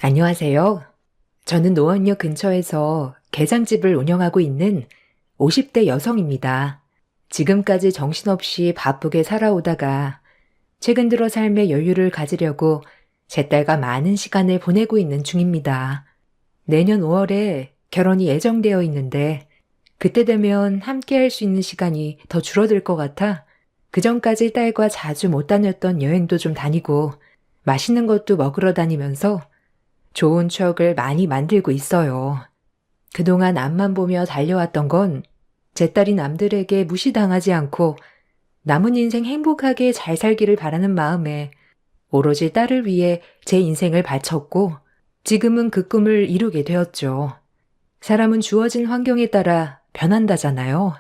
안녕하세요. 저는 노원역 근처에서 게장집을 운영하고 있는 50대 여성입니다. 지금까지 정신없이 바쁘게 살아오다가 최근 들어 삶의 여유를 가지려고 제 딸과 많은 시간을 보내고 있는 중입니다. 내년 5월에 결혼이 예정되어 있는데 그때 되면 함께 할 수 있는 시간이 더 줄어들 것 같아 그전까지 딸과 자주 못 다녔던 여행도 좀 다니고 맛있는 것도 먹으러 다니면서 좋은 추억을 많이 만들고 있어요. 그동안 앞만 보며 달려왔던 건 제 딸이 남들에게 무시당하지 않고 남은 인생 행복하게 잘 살기를 바라는 마음에 오로지 딸을 위해 제 인생을 바쳤고 지금은 그 꿈을 이루게 되었죠. 사람은 주어진 환경에 따라 변한다잖아요.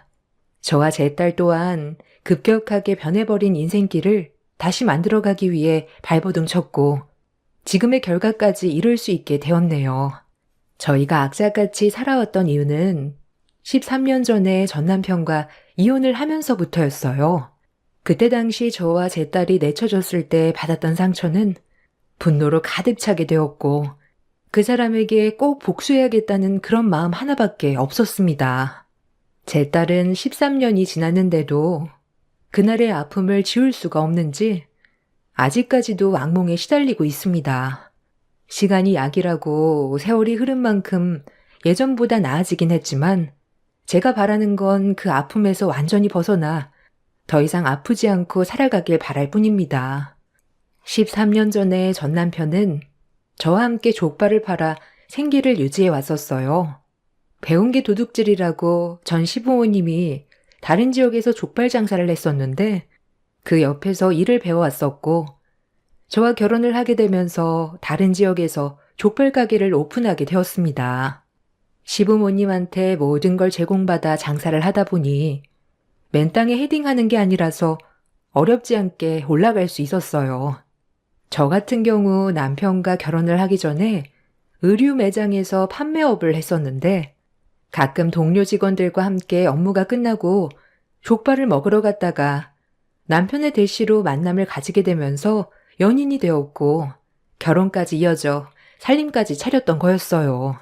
저와 제 딸 또한 급격하게 변해버린 인생길을 다시 만들어가기 위해 발버둥 쳤고 지금의 결과까지 이룰 수 있게 되었네요. 저희가 악착같이 살아왔던 이유는 13년 전에 전 남편과 이혼을 하면서부터였어요. 그때 당시 저와 제 딸이 내쳐졌을 때 받았던 상처는 분노로 가득 차게 되었고 그 사람에게 꼭 복수해야겠다는 그런 마음 하나밖에 없었습니다. 제 딸은 13년이 지났는데도 그날의 아픔을 지울 수가 없는지 아직까지도 악몽에 시달리고 있습니다. 시간이 약이라고 세월이 흐른 만큼 예전보다 나아지긴 했지만 제가 바라는 건 그 아픔에서 완전히 벗어나 더 이상 아프지 않고 살아가길 바랄 뿐입니다. 13년 전에 전 남편은 저와 함께 족발을 팔아 생계를 유지해 왔었어요. 배운 게 도둑질이라고 전 시부모님이 다른 지역에서 족발 장사를 했었는데 그 옆에서 일을 배워왔었고 저와 결혼을 하게 되면서 다른 지역에서 족발 가게를 오픈하게 되었습니다. 시부모님한테 모든 걸 제공받아 장사를 하다 보니 맨 땅에 헤딩하는 게 아니라서 어렵지 않게 올라갈 수 있었어요. 저 같은 경우 남편과 결혼을 하기 전에 의류 매장에서 판매업을 했었는데 가끔 동료 직원들과 함께 업무가 끝나고 족발을 먹으러 갔다가 남편의 대시로 만남을 가지게 되면서 연인이 되었고 결혼까지 이어져 살림까지 차렸던 거였어요.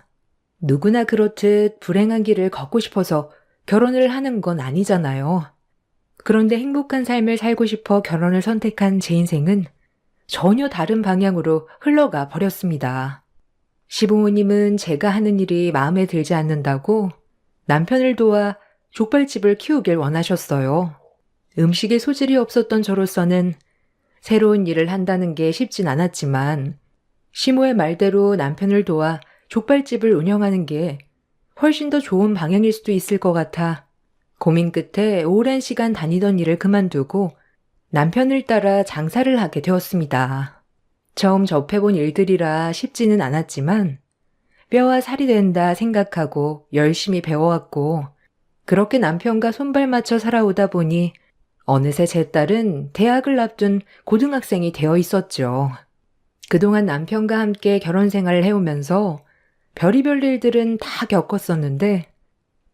누구나 그렇듯 불행한 길을 걷고 싶어서 결혼을 하는 건 아니잖아요. 그런데 행복한 삶을 살고 싶어 결혼을 선택한 제 인생은 전혀 다른 방향으로 흘러가 버렸습니다. 시부모님은 제가 하는 일이 마음에 들지 않는다고 남편을 도와 족발집을 키우길 원하셨어요. 음식에 소질이 없었던 저로서는 새로운 일을 한다는 게 쉽진 않았지만 시모의 말대로 남편을 도와 족발집을 운영하는 게 훨씬 더 좋은 방향일 수도 있을 것 같아 고민 끝에 오랜 시간 다니던 일을 그만두고 남편을 따라 장사를 하게 되었습니다. 처음 접해본 일들이라 쉽지는 않았지만 뼈와 살이 된다 생각하고 열심히 배워왔고 그렇게 남편과 손발 맞춰 살아오다 보니 어느새 제 딸은 대학을 앞둔 고등학생이 되어 있었죠. 그동안 남편과 함께 결혼 생활을 해오면서 별의별 일들은 다 겪었었는데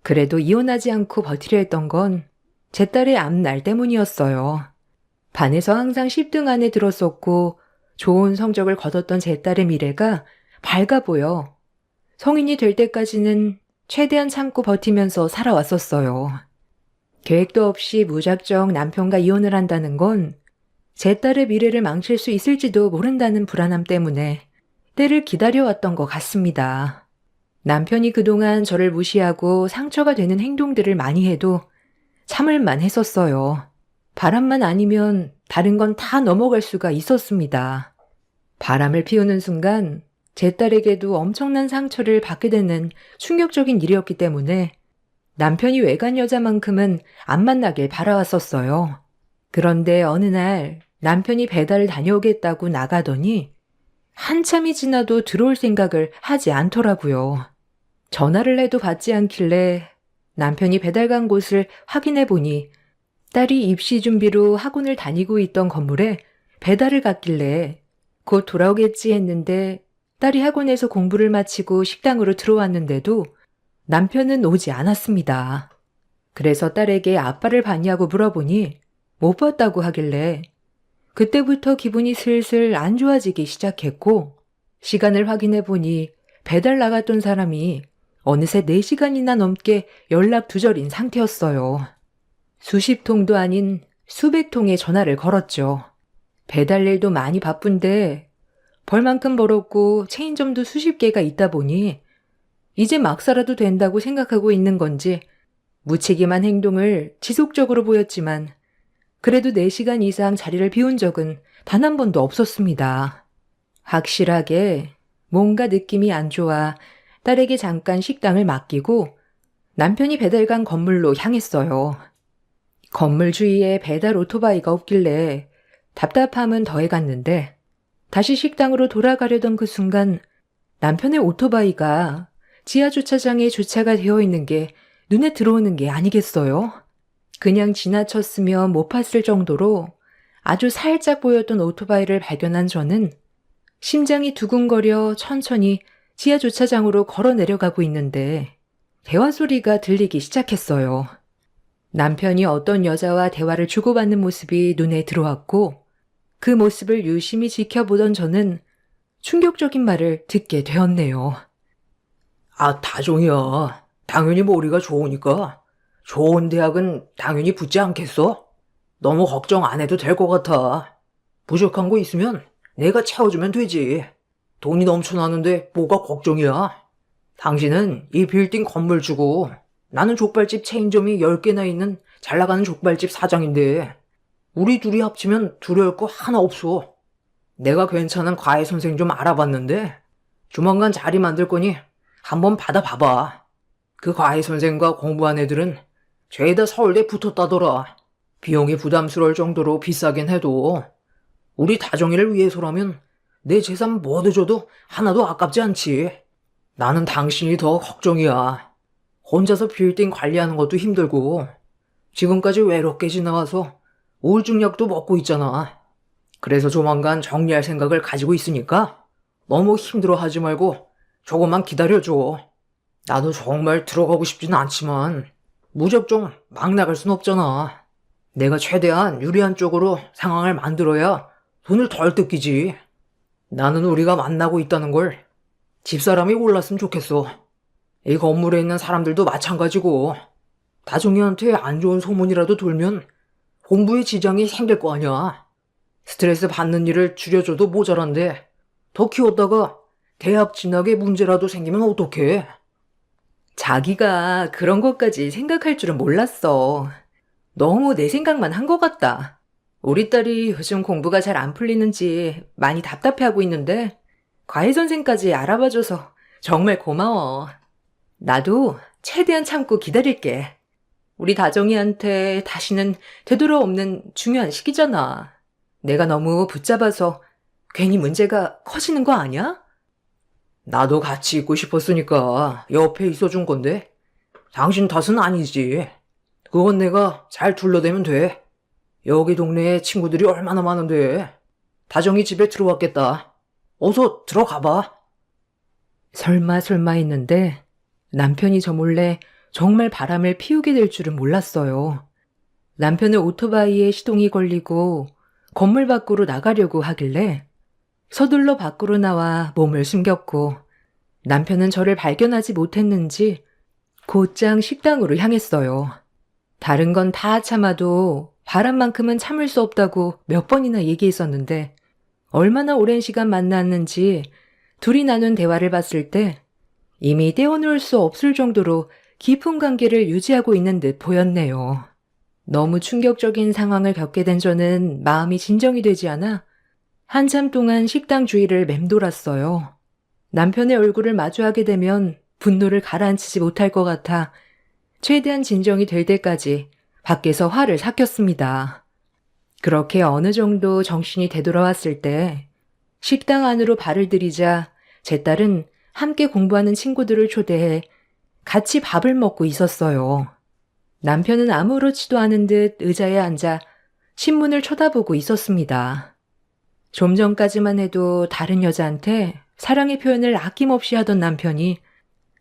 그래도 이혼하지 않고 버티려 했던 건 제 딸의 앞날 때문이었어요. 반에서 항상 10등 안에 들었었고 좋은 성적을 거뒀던 제 딸의 미래가 밝아 보여 성인이 될 때까지는 최대한 참고 버티면서 살아왔었어요. 계획도 없이 무작정 남편과 이혼을 한다는 건 제 딸의 미래를 망칠 수 있을지도 모른다는 불안함 때문에 때를 기다려왔던 것 같습니다. 남편이 그동안 저를 무시하고 상처가 되는 행동들을 많이 해도 참을만 했었어요. 바람만 아니면 다른 건 다 넘어갈 수가 있었습니다. 바람을 피우는 순간 제 딸에게도 엄청난 상처를 받게 되는 충격적인 일이었기 때문에 남편이 외간 여자만큼은 안 만나길 바라왔었어요. 그런데 어느 날 남편이 배달을 다녀오겠다고 나가더니 한참이 지나도 들어올 생각을 하지 않더라고요. 전화를 해도 받지 않길래 남편이 배달 간 곳을 확인해 보니 딸이 입시 준비로 학원을 다니고 있던 건물에 배달을 갔길래 곧 돌아오겠지 했는데 딸이 학원에서 공부를 마치고 식당으로 들어왔는데도 남편은 오지 않았습니다. 그래서 딸에게 아빠를 봤냐고 물어보니 못 봤다고 하길래 그때부터 기분이 슬슬 안 좋아지기 시작했고 시간을 확인해 보니 배달 나갔던 사람이 어느새 4시간이나 넘게 연락 두절인 상태였어요. 수십 통도 아닌 수백 통의 전화를 걸었죠. 배달 일도 많이 바쁜데 벌만큼 벌었고 체인점도 수십 개가 있다 보니 이제 막 살아도 된다고 생각하고 있는 건지 무책임한 행동을 지속적으로 보였지만 그래도 4시간 이상 자리를 비운 적은 단 한 번도 없었습니다. 확실하게 뭔가 느낌이 안 좋아 딸에게 잠깐 식당을 맡기고 남편이 배달간 건물로 향했어요. 건물 주위에 배달 오토바이가 없길래 답답함은 더해갔는데 다시 식당으로 돌아가려던 그 순간 남편의 오토바이가 지하 주차장에 주차가 되어 있는 게 눈에 들어오는 게 아니겠어요? 그냥 지나쳤으면 못 봤을 정도로 아주 살짝 보였던 오토바이를 발견한 저는 심장이 두근거려 천천히 지하 주차장으로 걸어 내려가고 있는데 대화 소리가 들리기 시작했어요. 남편이 어떤 여자와 대화를 주고받는 모습이 눈에 들어왔고 그 모습을 유심히 지켜보던 저는 충격적인 말을 듣게 되었네요. 아, 다종이야. 당연히 머리가 좋으니까 좋은 대학은 당연히 붙지 않겠어? 너무 걱정 안 해도 될 것 같아. 부족한 거 있으면 내가 채워주면 되지. 돈이 넘쳐나는데 뭐가 걱정이야? 당신은 이 빌딩 건물 주고 나는 족발집 체인점이 10개나 있는 잘 나가는 족발집 사장인데 우리 둘이 합치면 두려울 거 하나 없어. 내가 괜찮은 과외 선생 좀 알아봤는데 조만간 자리 만들 거니 한번 받아봐봐. 그 과외 선생과 공부한 애들은 죄다 서울대 붙었다더라. 비용이 부담스러울 정도로 비싸긴 해도 우리 다정이를 위해서라면 내 재산 뭐도 줘도 하나도 아깝지 않지. 나는 당신이 더 걱정이야. 혼자서 빌딩 관리하는 것도 힘들고 지금까지 외롭게 지나와서 우울증 약도 먹고 있잖아. 그래서 조만간 정리할 생각을 가지고 있으니까 너무 힘들어하지 말고 조금만 기다려줘. 나도 정말 들어가고 싶진 않지만 무작정 막 나갈 순 없잖아. 내가 최대한 유리한 쪽으로 상황을 만들어야 돈을 덜 뜯기지. 나는 우리가 만나고 있다는 걸 집사람이 몰랐으면 좋겠어. 이 건물에 있는 사람들도 마찬가지고 다종이한테 안 좋은 소문이라도 돌면 공부에 지장이 생길 거 아니야. 스트레스 받는 일을 줄여줘도 모자란데 더 키웠다가 대학 진학에 문제라도 생기면 어떡해? 자기가 그런 것까지 생각할 줄은 몰랐어. 너무 내 생각만 한 것 같다. 우리 딸이 요즘 공부가 잘 안 풀리는지 많이 답답해하고 있는데 과외 선생까지 알아봐줘서 정말 고마워. 나도 최대한 참고 기다릴게. 우리 다정이한테 다시는 되돌아 없는 중요한 시기잖아. 내가 너무 붙잡아서 괜히 문제가 커지는 거 아니야? 나도 같이 있고 싶었으니까 옆에 있어준 건데 당신 탓은 아니지. 그건 내가 잘 둘러대면 돼. 여기 동네에 친구들이 얼마나 많은데. 다정이 집에 들어왔겠다. 어서 들어가봐. 설마 했는데 남편이 저 몰래 정말 바람을 피우게 될 줄은 몰랐어요. 남편은 오토바이에 시동이 걸리고 건물 밖으로 나가려고 하길래 서둘러 밖으로 나와 몸을 숨겼고 남편은 저를 발견하지 못했는지 곧장 식당으로 향했어요. 다른 건 다 참아도 바람만큼은 참을 수 없다고 몇 번이나 얘기했었는데 얼마나 오랜 시간 만났는지 둘이 나눈 대화를 봤을 때 이미 떼어놓을 수 없을 정도로 깊은 관계를 유지하고 있는 듯 보였네요. 너무 충격적인 상황을 겪게 된 저는 마음이 진정이 되지 않아 한참 동안 식당 주위를 맴돌았어요. 남편의 얼굴을 마주하게 되면 분노를 가라앉히지 못할 것 같아 최대한 진정이 될 때까지 밖에서 화를 삭혔습니다. 그렇게 어느 정도 정신이 되돌아왔을 때 식당 안으로 발을 들이자 제 딸은 함께 공부하는 친구들을 초대해 같이 밥을 먹고 있었어요. 남편은 아무렇지도 않은 듯 의자에 앉아 신문을 쳐다보고 있었습니다. 좀 전까지만 해도 다른 여자한테 사랑의 표현을 아낌없이 하던 남편이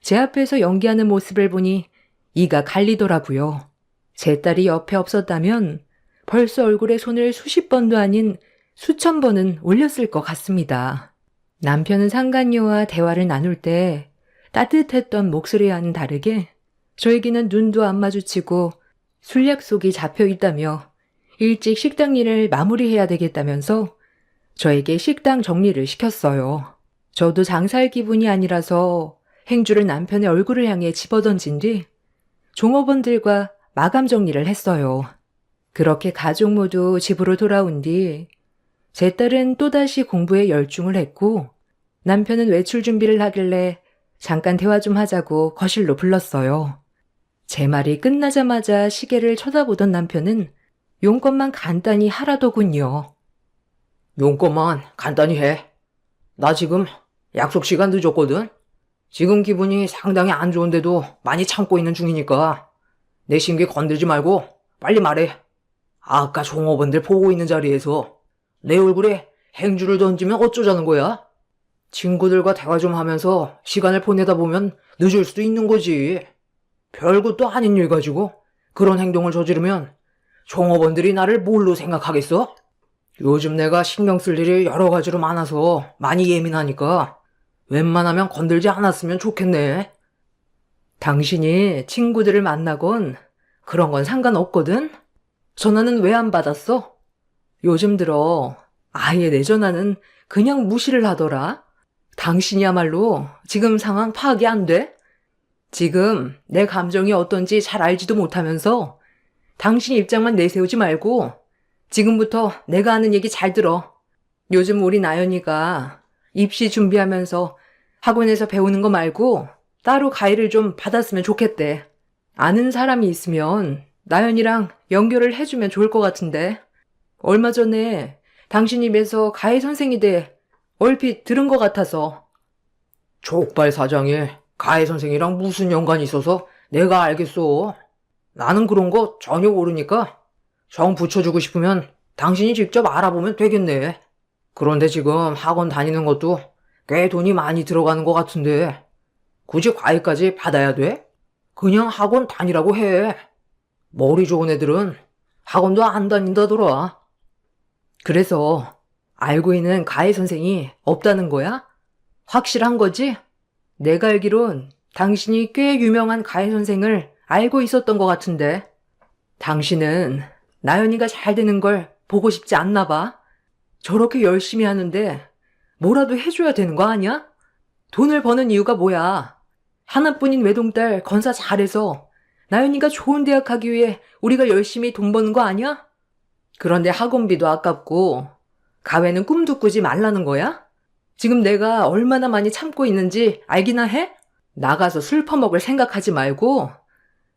제 앞에서 연기하는 모습을 보니 이가 갈리더라고요. 제 딸이 옆에 없었다면 벌써 얼굴에 손을 수십 번도 아닌 수천 번은 올렸을 것 같습니다. 남편은 상간녀와 대화를 나눌 때 따뜻했던 목소리와는 다르게 저에게는 눈도 안 마주치고 술 약속이 잡혀 있다며 일찍 식당 일을 마무리해야 되겠다면서 저에게 식당 정리를 시켰어요. 저도 장사할 기분이 아니라서 행주를 남편의 얼굴을 향해 집어던진 뒤 종업원들과 마감 정리를 했어요. 그렇게 가족 모두 집으로 돌아온 뒤 제 딸은 또다시 공부에 열중을 했고 남편은 외출 준비를 하길래 잠깐 대화 좀 하자고 거실로 불렀어요. 제 말이 끝나자마자 시계를 쳐다보던 남편은 용건만 간단히 하라더군요. 용건만 간단히 해. 나 지금 약속 시간 늦었거든? 지금 기분이 상당히 안 좋은데도 많이 참고 있는 중이니까 내 심기 건들지 말고 빨리 말해. 아까 종업원들 보고 있는 자리에서 내 얼굴에 행주를 던지면 어쩌자는 거야? 친구들과 대화 좀 하면서 시간을 보내다 보면 늦을 수도 있는 거지. 별것도 아닌 일 가지고 그런 행동을 저지르면 종업원들이 나를 뭘로 생각하겠어? 요즘 내가 신경 쓸 일이 여러 가지로 많아서 많이 예민하니까 웬만하면 건들지 않았으면 좋겠네. 당신이 친구들을 만나건 그런 건 상관없거든? 전화는 왜 안 받았어? 요즘 들어 아예 내 전화는 그냥 무시를 하더라. 당신이야말로 지금 상황 파악이 안 돼? 지금 내 감정이 어떤지 잘 알지도 못하면서 당신 입장만 내세우지 말고 지금부터 내가 하는 얘기 잘 들어. 요즘 우리 나연이가 입시 준비하면서 학원에서 배우는 거 말고 따로 가이를 좀 받았으면 좋겠대. 아는 사람이 있으면 나연이랑 연결을 해주면 좋을 것 같은데. 얼마 전에 당신 입에서 가이 선생이 돼 얼핏 들은 것 같아서. 족발 사장이 가해 선생이랑 무슨 연관이 있어서 내가 알겠어. 나는 그런 거 전혀 모르니까 정 붙여주고 싶으면 당신이 직접 알아보면 되겠네. 그런데 지금 학원 다니는 것도 꽤 돈이 많이 들어가는 것 같은데 굳이 과외까지 받아야 돼? 그냥 학원 다니라고 해. 머리 좋은 애들은 학원도 안 다닌다더라. 그래서 알고 있는 가해 선생이 없다는 거야? 확실한 거지? 내가 알기론 당신이 꽤 유명한 가해 선생을 알고 있었던 것 같은데. 당신은 나연이가 잘 되는 걸 보고 싶지 않나 봐. 저렇게 열심히 하는데 뭐라도 해줘야 되는 거 아니야? 돈을 버는 이유가 뭐야? 하나뿐인 외동딸 건사 잘해서 나연이가 좋은 대학 가기 위해 우리가 열심히 돈 버는 거 아니야? 그런데 학원비도 아깝고 가외는 꿈도 꾸지 말라는 거야? 지금 내가 얼마나 많이 참고 있는지 알기나 해? 나가서 술 퍼먹을 생각하지 말고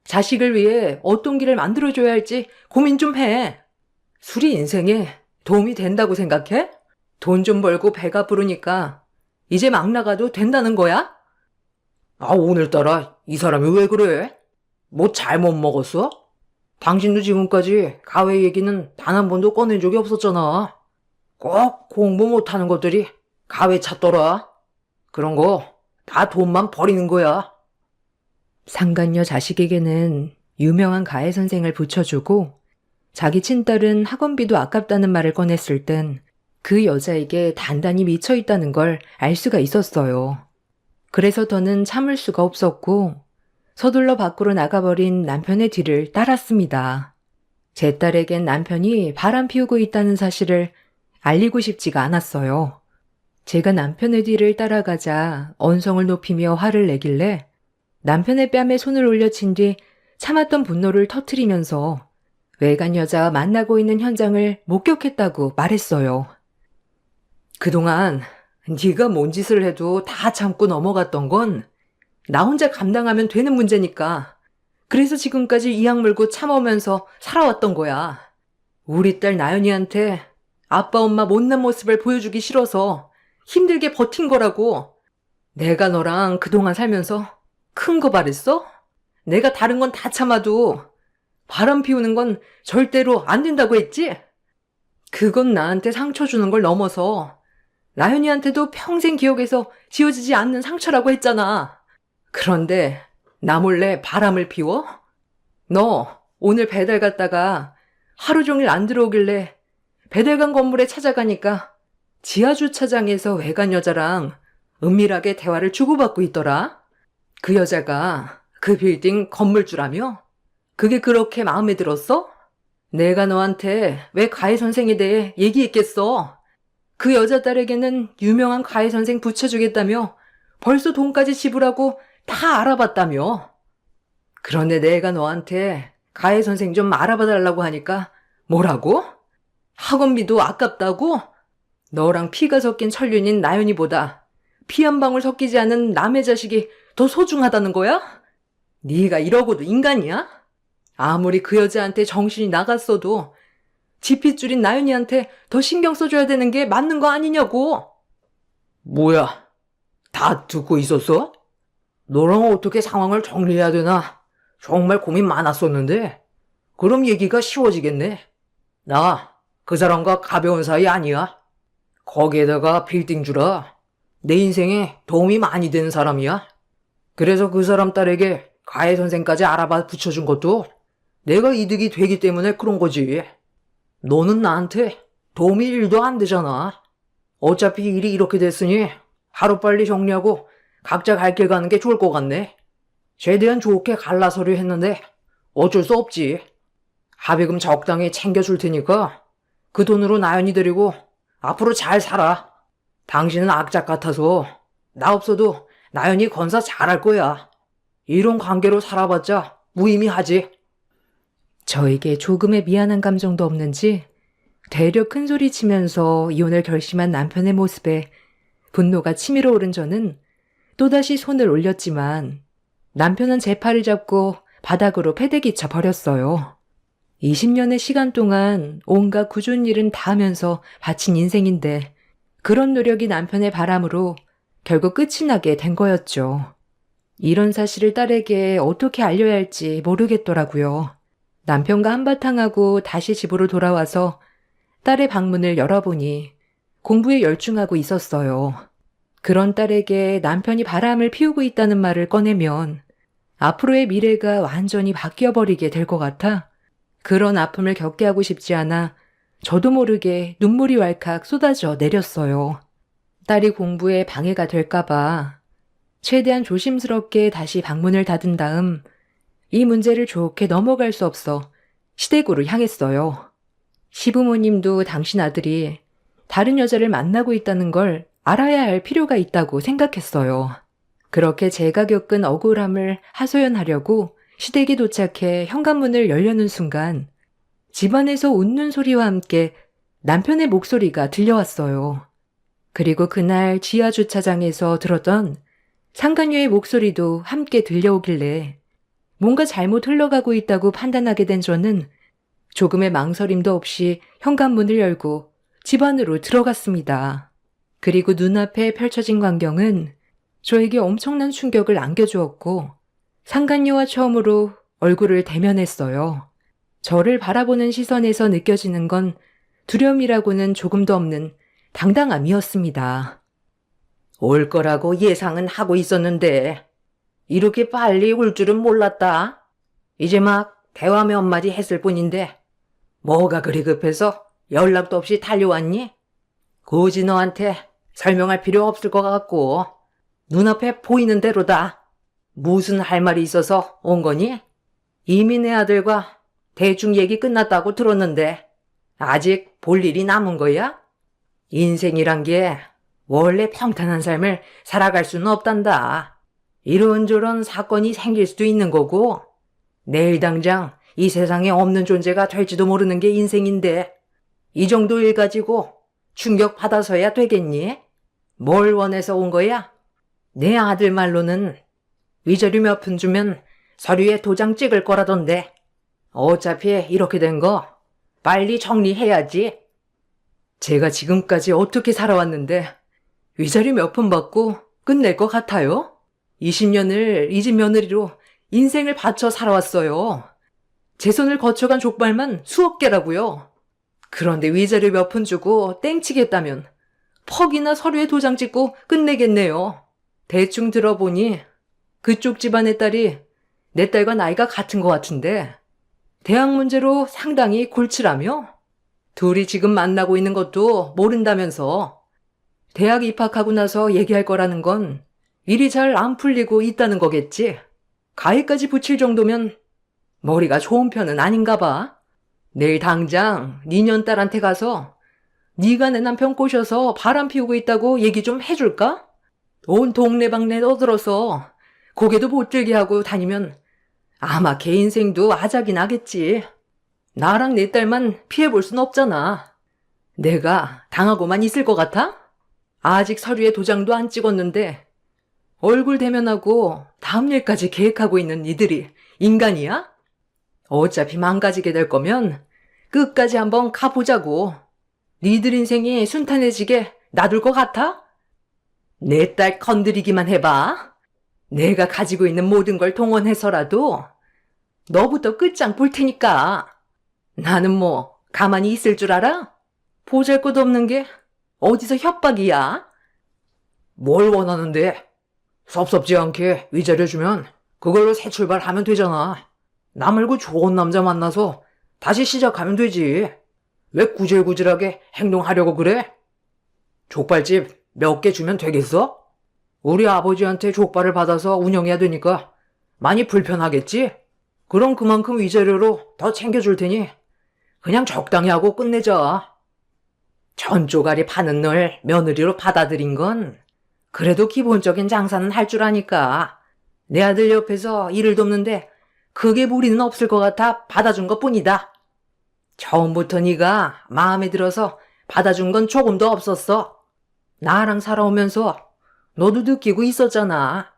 자식을 위해 어떤 길을 만들어줘야 할지 고민 좀 해. 술이 인생에 도움이 된다고 생각해? 돈 좀 벌고 배가 부르니까 이제 막 나가도 된다는 거야? 아, 오늘따라 이 사람이 왜 그래? 뭐 잘못 먹었어? 당신도 지금까지 가회 얘기는 단 한 번도 꺼낸 적이 없었잖아. 꼭 공부 못하는 것들이 가회 찾더라. 그런 거 다 돈만 버리는 거야. 상간녀 자식에게는 유명한 가해 선생을 붙여주고 자기 친딸은 학원비도 아깝다는 말을 꺼냈을 땐 그 여자에게 단단히 미쳐 있다는 걸 알 수가 있었어요. 그래서 더는 참을 수가 없었고 서둘러 밖으로 나가버린 남편의 뒤를 따랐습니다. 제 딸에겐 남편이 바람 피우고 있다는 사실을 알리고 싶지가 않았어요. 제가 남편의 뒤를 따라가자 언성을 높이며 화를 내길래 남편의 뺨에 손을 올려친 뒤 참았던 분노를 터트리면서 외간 여자와 만나고 있는 현장을 목격했다고 말했어요. 그동안 네가 뭔 짓을 해도 다 참고 넘어갔던 건 나 혼자 감당하면 되는 문제니까. 그래서 지금까지 이악 물고 참아오면서 살아왔던 거야. 우리 딸 나연이한테 아빠 엄마 못난 모습을 보여주기 싫어서 힘들게 버틴 거라고. 내가 너랑 그동안 살면서 큰 거 바랬어? 내가 다른 건 다 참아도 바람 피우는 건 절대로 안 된다고 했지? 그건 나한테 상처 주는 걸 넘어서 나연이한테도 평생 기억에서 지워지지 않는 상처라고 했잖아. 그런데 나 몰래 바람을 피워? 너 오늘 배달 갔다가 하루 종일 안 들어오길래 배달간 건물에 찾아가니까 지하주차장에서 외간 여자랑 은밀하게 대화를 주고받고 있더라. 그 여자가 그 빌딩 건물주라며? 그게 그렇게 마음에 들었어? 내가 너한테 왜 가해 선생에 대해 얘기했겠어? 그 여자 딸에게는 유명한 가해 선생 붙여주겠다며 벌써 돈까지 지불하고 다 알아봤다며. 그런데 내가 너한테 가해 선생 좀 알아봐 달라고 하니까 뭐라고? 학원비도 아깝다고? 너랑 피가 섞인 천륜인 나연이보다 피 한 방울 섞이지 않은 남의 자식이 더 소중하다는 거야? 네가 이러고도 인간이야? 아무리 그 여자한테 정신이 나갔어도 지핏줄인 나연이한테 더 신경 써줘야 되는 게 맞는 거 아니냐고. 뭐야, 다 듣고 있었어? 너랑 어떻게 상황을 정리해야 되나? 정말 고민 많았었는데. 그럼 얘기가 쉬워지겠네. 나 그 사람과 가벼운 사이 아니야. 거기에다가 빌딩 주라. 내 인생에 도움이 많이 되는 사람이야. 그래서 그 사람 딸에게 가해 선생까지 알아봐 붙여준 것도 내가 이득이 되기 때문에 그런 거지. 너는 나한테 도움이 1도 안 되잖아. 어차피 일이 이렇게 됐으니 하루빨리 정리하고 각자 갈 길 가는 게 좋을 것 같네. 최대한 좋게 갈라서려 했는데 어쩔 수 없지. 합의금 적당히 챙겨줄 테니까 그 돈으로 나연이 데리고 앞으로 잘 살아. 당신은 악착 같아서 나 없어도 나연이 건사 잘할 거야. 이런 관계로 살아봤자 무의미하지. 저에게 조금의 미안한 감정도 없는지 되려 큰소리 치면서 이혼을 결심한 남편의 모습에 분노가 치밀어 오른 저는 또다시 손을 올렸지만 남편은 제 팔을 잡고 바닥으로 패대기쳐 버렸어요. 20년의 시간 동안 온갖 꾸준한 일은 다 하면서 바친 인생인데 그런 노력이 남편의 바람으로 결국 끝이 나게 된 거였죠. 이런 사실을 딸에게 어떻게 알려야 할지 모르겠더라고요. 남편과 한바탕하고 다시 집으로 돌아와서 딸의 방문을 열어보니 공부에 열중하고 있었어요. 그런 딸에게 남편이 바람을 피우고 있다는 말을 꺼내면 앞으로의 미래가 완전히 바뀌어버리게 될 것 같아 그런 아픔을 겪게 하고 싶지 않아 저도 모르게 눈물이 왈칵 쏟아져 내렸어요. 딸이 공부에 방해가 될까봐 최대한 조심스럽게 다시 방문을 닫은 다음 이 문제를 좋게 넘어갈 수 없어 시댁으로 향했어요. 시부모님도 당신 아들이 다른 여자를 만나고 있다는 걸 알아야 할 필요가 있다고 생각했어요. 그렇게 제가 겪은 억울함을 하소연하려고 시댁에 도착해 현관문을 열려는 순간 집안에서 웃는 소리와 함께 남편의 목소리가 들려왔어요. 그리고 그날 지하 주차장에서 들었던 상간녀의 목소리도 함께 들려오길래 뭔가 잘못 흘러가고 있다고 판단하게 된 저는 조금의 망설임도 없이 현관문을 열고 집 안으로 들어갔습니다. 그리고 눈앞에 펼쳐진 광경은 저에게 엄청난 충격을 안겨주었고 상간녀와 처음으로 얼굴을 대면했어요. 저를 바라보는 시선에서 느껴지는 건 두려움이라고는 조금도 없는 당당함이었습니다. 올 거라고 예상은 하고 있었는데 이렇게 빨리 올 줄은 몰랐다. 이제 막 대화 몇 마디 했을 뿐인데 뭐가 그리 급해서 연락도 없이 달려왔니? 굳이 너한테 설명할 필요 없을 것 같고 눈앞에 보이는 대로다. 무슨 할 말이 있어서 온 거니? 이미 내 아들과 대충 얘기 끝났다고 들었는데 아직 볼 일이 남은 거야? 인생이란 게 원래 평탄한 삶을 살아갈 수는 없단다. 이런저런 사건이 생길 수도 있는 거고 내일 당장 이 세상에 없는 존재가 될지도 모르는 게 인생인데 이 정도 일 가지고 충격받아서야 되겠니? 뭘 원해서 온 거야? 내 아들 말로는 위자료 몇 푼 주면 서류에 도장 찍을 거라던데 어차피 이렇게 된 거 빨리 정리해야지. 제가 지금까지 어떻게 살아왔는데 위자료 몇 푼 받고 끝낼 것 같아요? 20년을 이 집 며느리로 인생을 바쳐 살아왔어요. 제 손을 거쳐간 족발만 수억 개라고요. 그런데 위자료 몇 푼 주고 땡치겠다면 퍽이나 서류에 도장 찍고 끝내겠네요. 대충 들어보니 그쪽 집안의 딸이 내 딸과 나이가 같은 것 같은데 대학 문제로 상당히 골치라며? 둘이 지금 만나고 있는 것도 모른다면서 대학 입학하고 나서 얘기할 거라는 건 일이 잘 안 풀리고 있다는 거겠지. 가위까지 붙일 정도면 머리가 좋은 편은 아닌가 봐. 내일 당장 니년 딸한테 가서 네가 내 남편 꼬셔서 바람 피우고 있다고 얘기 좀 해줄까? 온 동네방네 떠들어서 고개도 못 들게 하고 다니면 아마 걔 인생도 아작이 나겠지. 나랑 내 딸만 피해볼 순 없잖아. 내가 당하고만 있을 것 같아? 아직 서류에 도장도 안 찍었는데 얼굴 대면하고 다음 일까지 계획하고 있는 니들이 인간이야? 어차피 망가지게 될 거면 끝까지 한번 가보자고. 니들 인생이 순탄해지게 놔둘 것 같아? 내 딸 건드리기만 해봐. 내가 가지고 있는 모든 걸 동원해서라도 너부터 끝장 볼 테니까. 나는 뭐 가만히 있을 줄 알아? 보잘것없는 게 어디서 협박이야? 뭘 원하는데? 섭섭지 않게 위자료 주면 그걸로 새 출발하면 되잖아. 나 말고 좋은 남자 만나서 다시 시작하면 되지. 왜 구질구질하게 행동하려고 그래? 족발집 몇 개 주면 되겠어? 우리 아버지한테 족발을 받아서 운영해야 되니까 많이 불편하겠지? 그럼 그만큼 위자료로 더 챙겨줄 테니 그냥 적당히 하고 끝내자. 전조가리 파는 널 며느리로 받아들인 건 그래도 기본적인 장사는 할 줄 아니까. 내 아들 옆에서 일을 돕는데 크게 무리는 없을 것 같아 받아준 것뿐이다. 처음부터 네가 마음에 들어서 받아준 건 조금도 없었어. 나랑 살아오면서 너도 느끼고 있었잖아.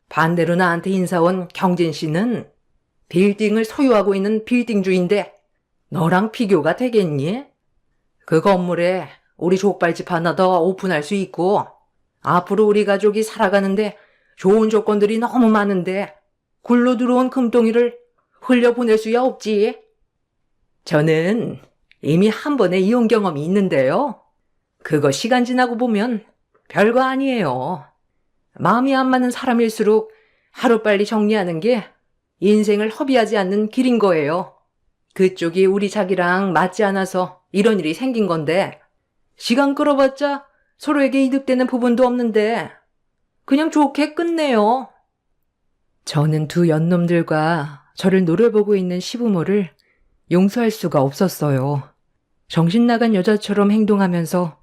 반대로 나한테 인사 온 경진 씨는 빌딩을 소유하고 있는 빌딩주인데 너랑 비교가 되겠니? 그 건물에 우리 족발집 하나 더 오픈할 수 있고 앞으로 우리 가족이 살아가는데 좋은 조건들이 너무 많은데 굴러 들어온 금덩이를 흘려보낼 수야 없지. 저는 이미 한 번의 이혼 경험이 있는데요. 그거 시간 지나고 보면 별거 아니에요. 마음이 안 맞는 사람일수록 하루빨리 정리하는 게 인생을 허비하지 않는 길인 거예요. 그쪽이 우리 자기랑 맞지 않아서 이런 일이 생긴 건데 시간 끌어봤자 서로에게 이득되는 부분도 없는데 그냥 좋게 끝내요. 저는 두 연놈들과 저를 노려보고 있는 시부모를 용서할 수가 없었어요. 정신 나간 여자처럼 행동하면서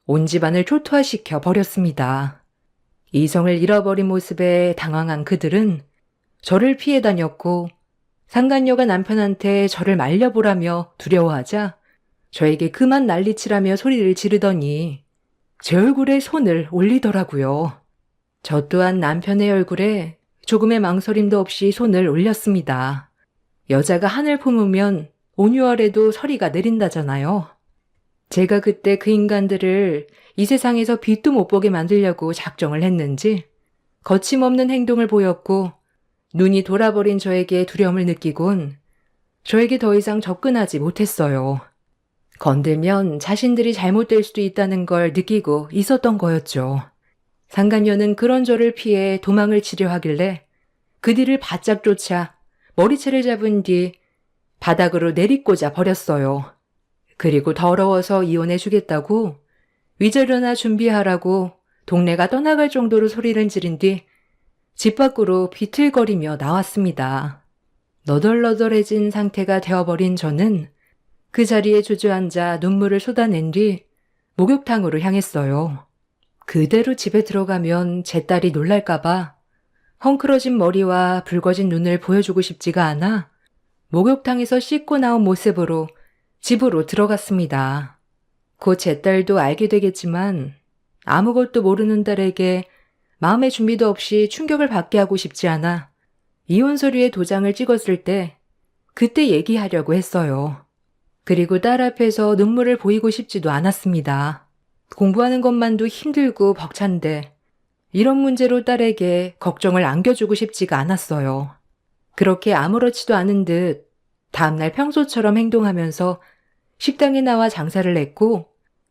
온 집안을 초토화시켜 버렸습니다. 이성을 잃어버린 모습에 당황한 그들은 저를 피해 다녔고 상간녀가 남편한테 저를 말려보라며 두려워하자 저에게 그만 난리치라며 소리를 지르더니 제 얼굴에 손을 올리더라고요. 저 또한 남편의 얼굴에 조금의 망설임도 없이 손을 올렸습니다. 여자가 한을 품으면 온유월에도 서리가 내린다잖아요. 제가 그때 그 인간들을 이 세상에서 빛도 못 보게 만들려고 작정을 했는지 거침없는 행동을 보였고 눈이 돌아버린 저에게 두려움을 느끼곤 저에게 더 이상 접근하지 못했어요. 건들면 자신들이 잘못될 수도 있다는 걸 느끼고 있었던 거였죠. 상간녀는 그런 저를 피해 도망을 치려 하길래 그 뒤를 바짝 쫓아 머리채를 잡은 뒤 바닥으로 내리꽂아 버렸어요. 그리고 더러워서 이혼해주겠다고 위자료나 준비하라고 동네가 떠나갈 정도로 소리를 지른 뒤 집 밖으로 비틀거리며 나왔습니다. 너덜너덜해진 상태가 되어버린 저는 그 자리에 주저앉아 눈물을 쏟아낸 뒤 목욕탕으로 향했어요. 그대로 집에 들어가면 제 딸이 놀랄까봐 헝클어진 머리와 붉어진 눈을 보여주고 싶지가 않아 목욕탕에서 씻고 나온 모습으로 집으로 들어갔습니다. 곧 제 딸도 알게 되겠지만 아무것도 모르는 딸에게 마음의 준비도 없이 충격을 받게 하고 싶지 않아 이혼 서류에 도장을 찍었을 때 그때 얘기하려고 했어요. 그리고 딸 앞에서 눈물을 보이고 싶지도 않았습니다. 공부하는 것만도 힘들고 벅찬데 이런 문제로 딸에게 걱정을 안겨주고 싶지가 않았어요. 그렇게 아무렇지도 않은 듯 다음날 평소처럼 행동하면서 식당에 나와 장사를 했고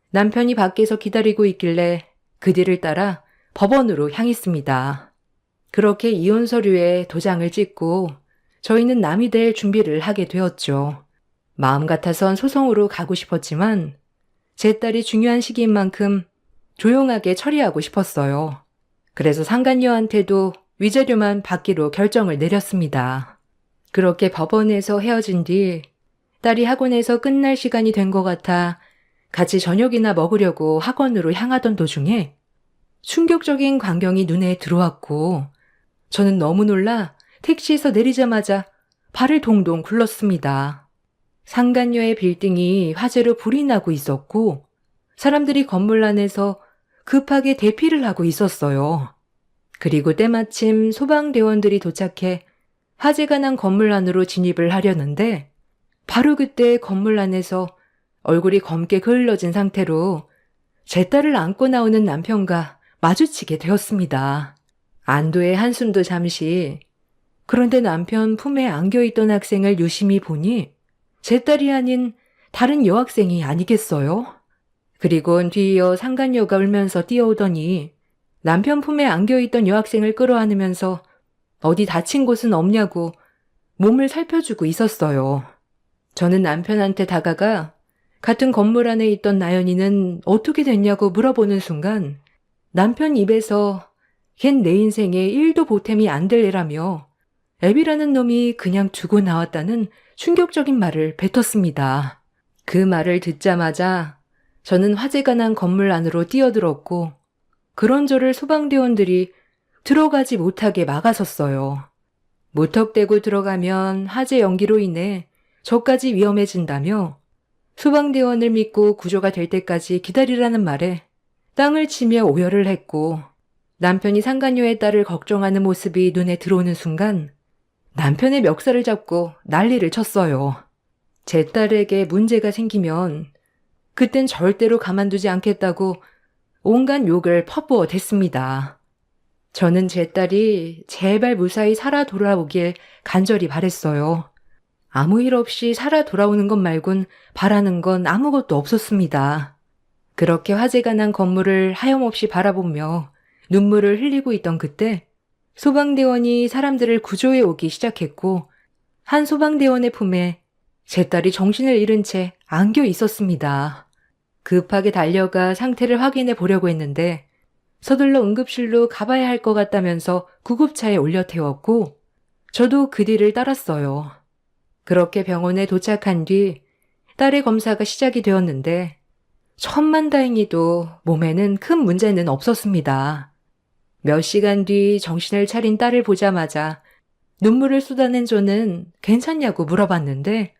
남편이 밖에서 기다리고 있길래 그 뒤를 따라 법원으로 향했습니다. 그렇게 이혼 서류에 도장을 찍고 저희는 남이 될 준비를 하게 되었죠. 마음 같아선 소송으로 가고 싶었지만 제 딸이 중요한 시기인 만큼 조용하게 처리하고 싶었어요. 그래서 상간녀한테도 위자료만 받기로 결정을 내렸습니다. 그렇게 법원에서 헤어진 뒤 딸이 학원에서 끝날 시간이 된 것 같아 같이 저녁이나 먹으려고 학원으로 향하던 도중에 충격적인 광경이 눈에 들어왔고 저는 너무 놀라 택시에서 내리자마자 발을 동동 굴렀습니다. 상간녀의 빌딩이 화재로 불이 나고 있었고 사람들이 건물 안에서 급하게 대피를 하고 있었어요. 그리고 때마침 소방대원들이 도착해 화재가 난 건물 안으로 진입을 하려는데 바로 그때 건물 안에서 얼굴이 검게 그을러진 상태로 제 딸을 안고 나오는 남편과 마주치게 되었습니다. 안도의 한숨도 잠시. 그런데 남편 품에 안겨있던 학생을 유심히 보니 제 딸이 아닌 다른 여학생이 아니겠어요? 그리곤 뒤이어 상간녀가 울면서 뛰어오더니 남편 품에 안겨있던 여학생을 끌어안으면서 어디 다친 곳은 없냐고 몸을 살펴주고 있었어요. 저는 남편한테 다가가 같은 건물 안에 있던 나연이는 어떻게 됐냐고 물어보는 순간 남편 입에서 걘 내 인생에 1도 보탬이 안 될 애라며 애비라는 놈이 그냥 두고 나왔다는 충격적인 말을 뱉었습니다. 그 말을 듣자마자 저는 화재가 난 건물 안으로 뛰어들었고 그런저를 소방대원들이 들어가지 못하게 막아섰어요. 무턱대고 들어가면 화재 연기로 인해 저까지 위험해진다며 소방대원을 믿고 구조가 될 때까지 기다리라는 말에 땅을 치며 오열을 했고 남편이 상간녀의 딸을 걱정하는 모습이 눈에 들어오는 순간 남편의 멱살을 잡고 난리를 쳤어요. 제 딸에게 문제가 생기면 그땐 절대로 가만두지 않겠다고 온갖 욕을 퍼부어 댔습니다. 저는 제 딸이 제발 무사히 살아 돌아오길 간절히 바랬어요. 아무 일 없이 살아 돌아오는 것 말곤 바라는 건 아무것도 없었습니다. 그렇게 화재가 난 건물을 하염없이 바라보며 눈물을 흘리고 있던 그때 소방대원이 사람들을 구조해 오기 시작했고 한 소방대원의 품에 제 딸이 정신을 잃은 채 안겨 있었습니다. 급하게 달려가 상태를 확인해 보려고 했는데 서둘러 응급실로 가봐야 할 것 같다면서 구급차에 올려 태웠고 저도 그 뒤를 따랐어요. 그렇게 병원에 도착한 뒤 딸의 검사가 시작이 되었는데 천만다행히도 몸에는 큰 문제는 없었습니다. 몇 시간 뒤 정신을 차린 딸을 보자마자 눈물을 쏟아낸 저는 괜찮냐고 물어봤는데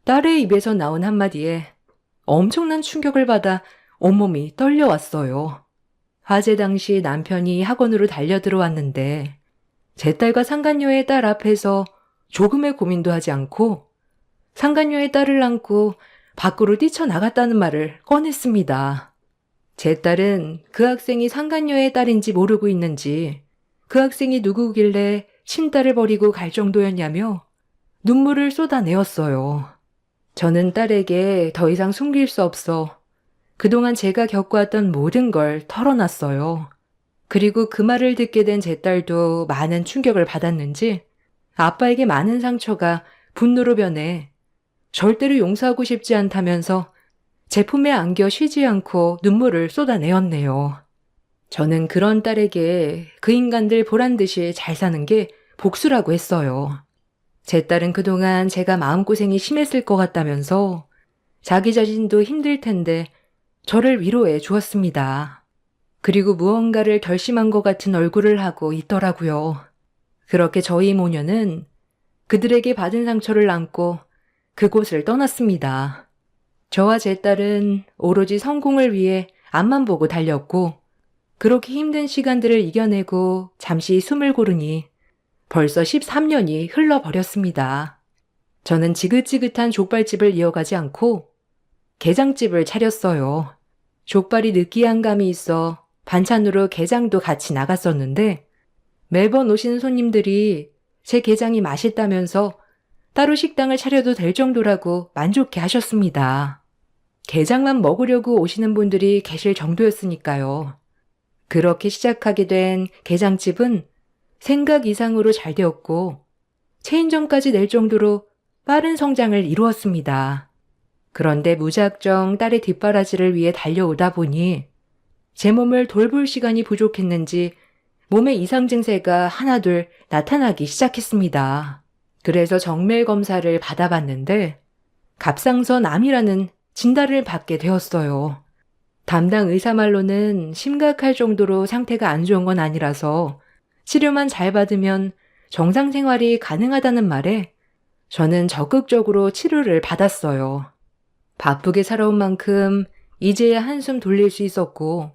딸의 입에서 나온 한마디에 엄청난 충격을 받아 온몸이 떨려왔어요. 화재 당시 남편이 학원으로 달려들어왔는데 제 딸과 상간녀의 딸 앞에서 조금의 고민도 하지 않고 상간녀의 딸을 안고 밖으로 뛰쳐나갔다는 말을 꺼냈습니다. 제 딸은 그 학생이 상간녀의 딸인지 모르고 있는지 그 학생이 누구길래 친딸을 버리고 갈 정도였냐며 눈물을 쏟아내었어요. 저는 딸에게 더 이상 숨길 수 없어 그동안 제가 겪어왔던 모든 걸 털어놨어요. 그리고 그 말을 듣게 된 제 딸도 많은 충격을 받았는지 아빠에게 많은 상처가 분노로 변해 절대로 용서하고 싶지 않다면서 제 품에 안겨 쉬지 않고 눈물을 쏟아내었네요. 저는 그런 딸에게 그 인간들 보란듯이 잘 사는 게 복수라고 했어요. 제 딸은 그동안 제가 마음고생이 심했을 것 같다면서 자기 자신도 힘들 텐데 저를 위로해 주었습니다. 그리고 무언가를 결심한 것 같은 얼굴을 하고 있더라고요. 그렇게 저희 모녀는 그들에게 받은 상처를 안고 그곳을 떠났습니다. 저와 제 딸은 오로지 성공을 위해 앞만 보고 달렸고 그렇게 힘든 시간들을 이겨내고 잠시 숨을 고르니 벌써 13년이 흘러버렸습니다. 저는 지긋지긋한 족발집을 이어가지 않고 게장집을 차렸어요. 족발이 느끼한 감이 있어 반찬으로 게장도 같이 나갔었는데 매번 오시는 손님들이 제 게장이 맛있다면서 따로 식당을 차려도 될 정도라고 만족해 하셨습니다. 게장만 먹으려고 오시는 분들이 계실 정도였으니까요. 그렇게 시작하게 된 게장집은 생각 이상으로 잘 되었고 체인점까지 낼 정도로 빠른 성장을 이루었습니다. 그런데 무작정 딸의 뒷바라지를 위해 달려오다 보니 제 몸을 돌볼 시간이 부족했는지 몸에 이상 증세가 하나둘 나타나기 시작했습니다. 그래서 정밀 검사를 받아봤는데 갑상선 암이라는 진단을 받게 되었어요. 담당 의사 말로는 심각할 정도로 상태가 안 좋은 건 아니라서 치료만 잘 받으면 정상 생활이 가능하다는 말에 저는 적극적으로 치료를 받았어요. 바쁘게 살아온 만큼 이제야 한숨 돌릴 수 있었고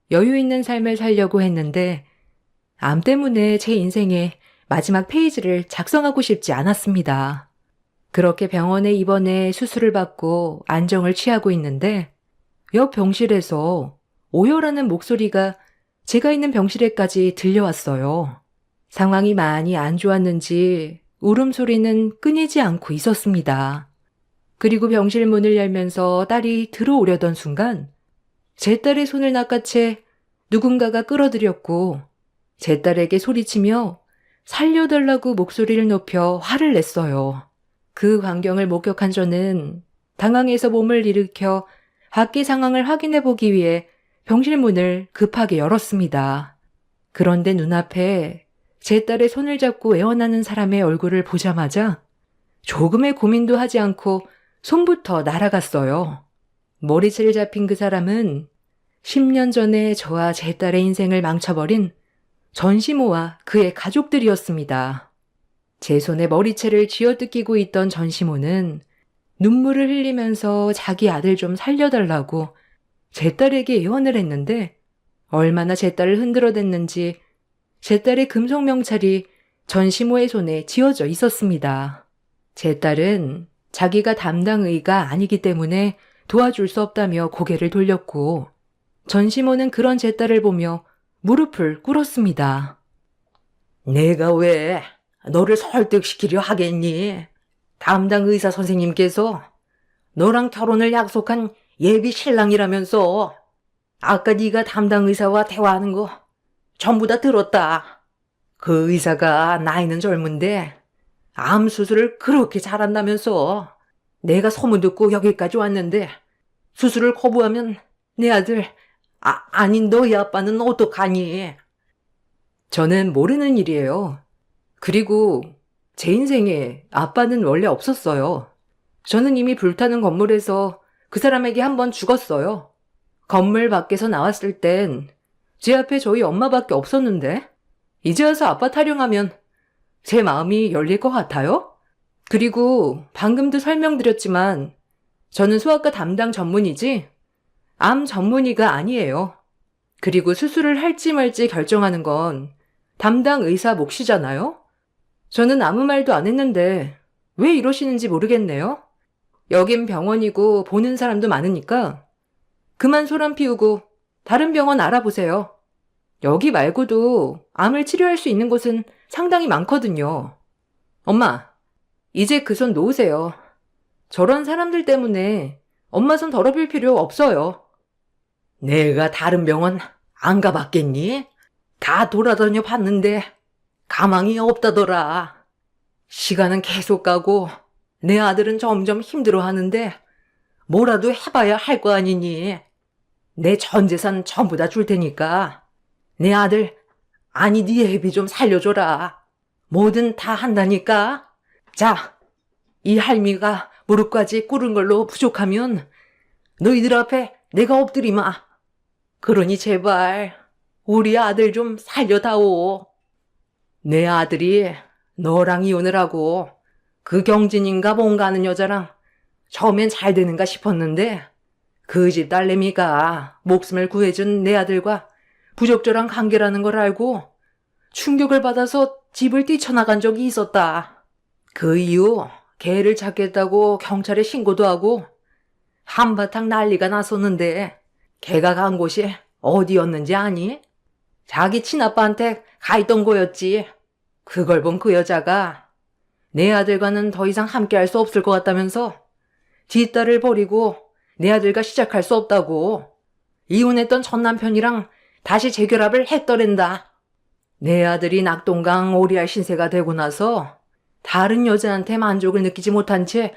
여유 있는 삶을 살려고 했는데 암 때문에 제 인생의 마지막 페이지를 작성하고 싶지 않았습니다. 그렇게 병원에 입원해 수술을 받고 안정을 취하고 있는데 옆 병실에서 오열하는 목소리가 제가 있는 병실에까지 들려왔어요. 상황이 많이 안 좋았는지 울음소리는 끊이지 않고 있었습니다. 그리고 병실 문을 열면서 딸이 들어오려던 순간 제 딸의 손을 낚아채 누군가가 끌어들였고 제 딸에게 소리치며 살려달라고 목소리를 높여 화를 냈어요. 그 광경을 목격한 저는 당황해서 몸을 일으켜 밖의 상황을 확인해 보기 위해 병실 문을 급하게 열었습니다. 그런데 눈앞에 제 딸의 손을 잡고 애원하는 사람의 얼굴을 보자마자 조금의 고민도 하지 않고 손부터 날아갔어요. 머리채를 잡힌 그 사람은 10년 전에 저와 제 딸의 인생을 망쳐버린 전시모와 그의 가족들이었습니다. 제 손에 머리채를 쥐어뜯기고 있던 전시모는 눈물을 흘리면서 자기 아들 좀 살려달라고 제 딸에게 애원을 했는데 얼마나 제 딸을 흔들어댔는지 제 딸의 금속 명찰이 전시모의 손에 쥐어져 있었습니다. 제 딸은 자기가 담당 의가 아니기 때문에 도와줄 수 없다며 고개를 돌렸고 전시모는 그런 제 딸을 보며 무릎을 꿇었습니다. 내가 왜 너를 설득시키려 하겠니? 담당 의사 선생님께서 너랑 결혼을 약속한 예비 신랑이라면서 아까 네가 담당 의사와 대화하는 거 전부 다 들었다. 그 의사가 나이는 젊은데 암 수술을 그렇게 잘한다면서 내가 소문 듣고 여기까지 왔는데 수술을 거부하면 내 아들, 아닌 너희 아빠는 어떡하니? 저는 모르는 일이에요. 그리고 제 인생에 아빠는 원래 없었어요. 저는 이미 불타는 건물에서 그 사람에게 한 번 죽었어요. 건물 밖에서 나왔을 땐 제 앞에 저희 엄마밖에 없었는데 이제 와서 아빠 타령하면 제 마음이 열릴 것 같아요? 그리고 방금도 설명드렸지만 저는 소아과 담당 전문의지 암 전문의가 아니에요. 그리고 수술을 할지 말지 결정하는 건 담당 의사 몫이잖아요? 저는 아무 말도 안 했는데 왜 이러시는지 모르겠네요. 여긴 병원이고 보는 사람도 많으니까 그만 소란 피우고 다른 병원 알아보세요. 여기 말고도 암을 치료할 수 있는 곳은 상당히 많거든요. 엄마, 이제 그 손 놓으세요. 저런 사람들 때문에 엄마 손 더러빌 필요 없어요. 내가 다른 병원 안 가봤겠니? 다 돌아다녀 봤는데 가망이 없다더라. 시간은 계속 가고 내 아들은 점점 힘들어하는데 뭐라도 해봐야 할 거 아니니? 내 전 재산 전부 다 줄 테니까 내 아들, 아니 네 애비 좀 살려줘라. 뭐든 다 한다니까. 자, 이 할미가 무릎까지 꿇은 걸로 부족하면 너희들 앞에 내가 엎드리마. 그러니 제발 우리 아들 좀 살려다오. 내 아들이 너랑 이혼을 하고 그 경진인가 뭔가 하는 여자랑 처음엔 잘 되는가 싶었는데 그 집 딸내미가 목숨을 구해준 내 아들과 부적절한 관계라는 걸 알고 충격을 받아서 집을 뛰쳐나간 적이 있었다. 그 이후 개를 찾겠다고 경찰에 신고도 하고 한바탕 난리가 났었는데 개가 간 곳이 어디였는지 아니? 자기 친아빠한테 가 있던 거였지. 그걸 본 그 여자가 내 아들과는 더 이상 함께할 수 없을 것 같다면서 뒷딸을 버리고 내 아들과 시작할 수 없다고 이혼했던 전 남편이랑 다시 재결합을 했더랜다. 내 아들이 낙동강 오리알 신세가 되고 나서 다른 여자한테 만족을 느끼지 못한 채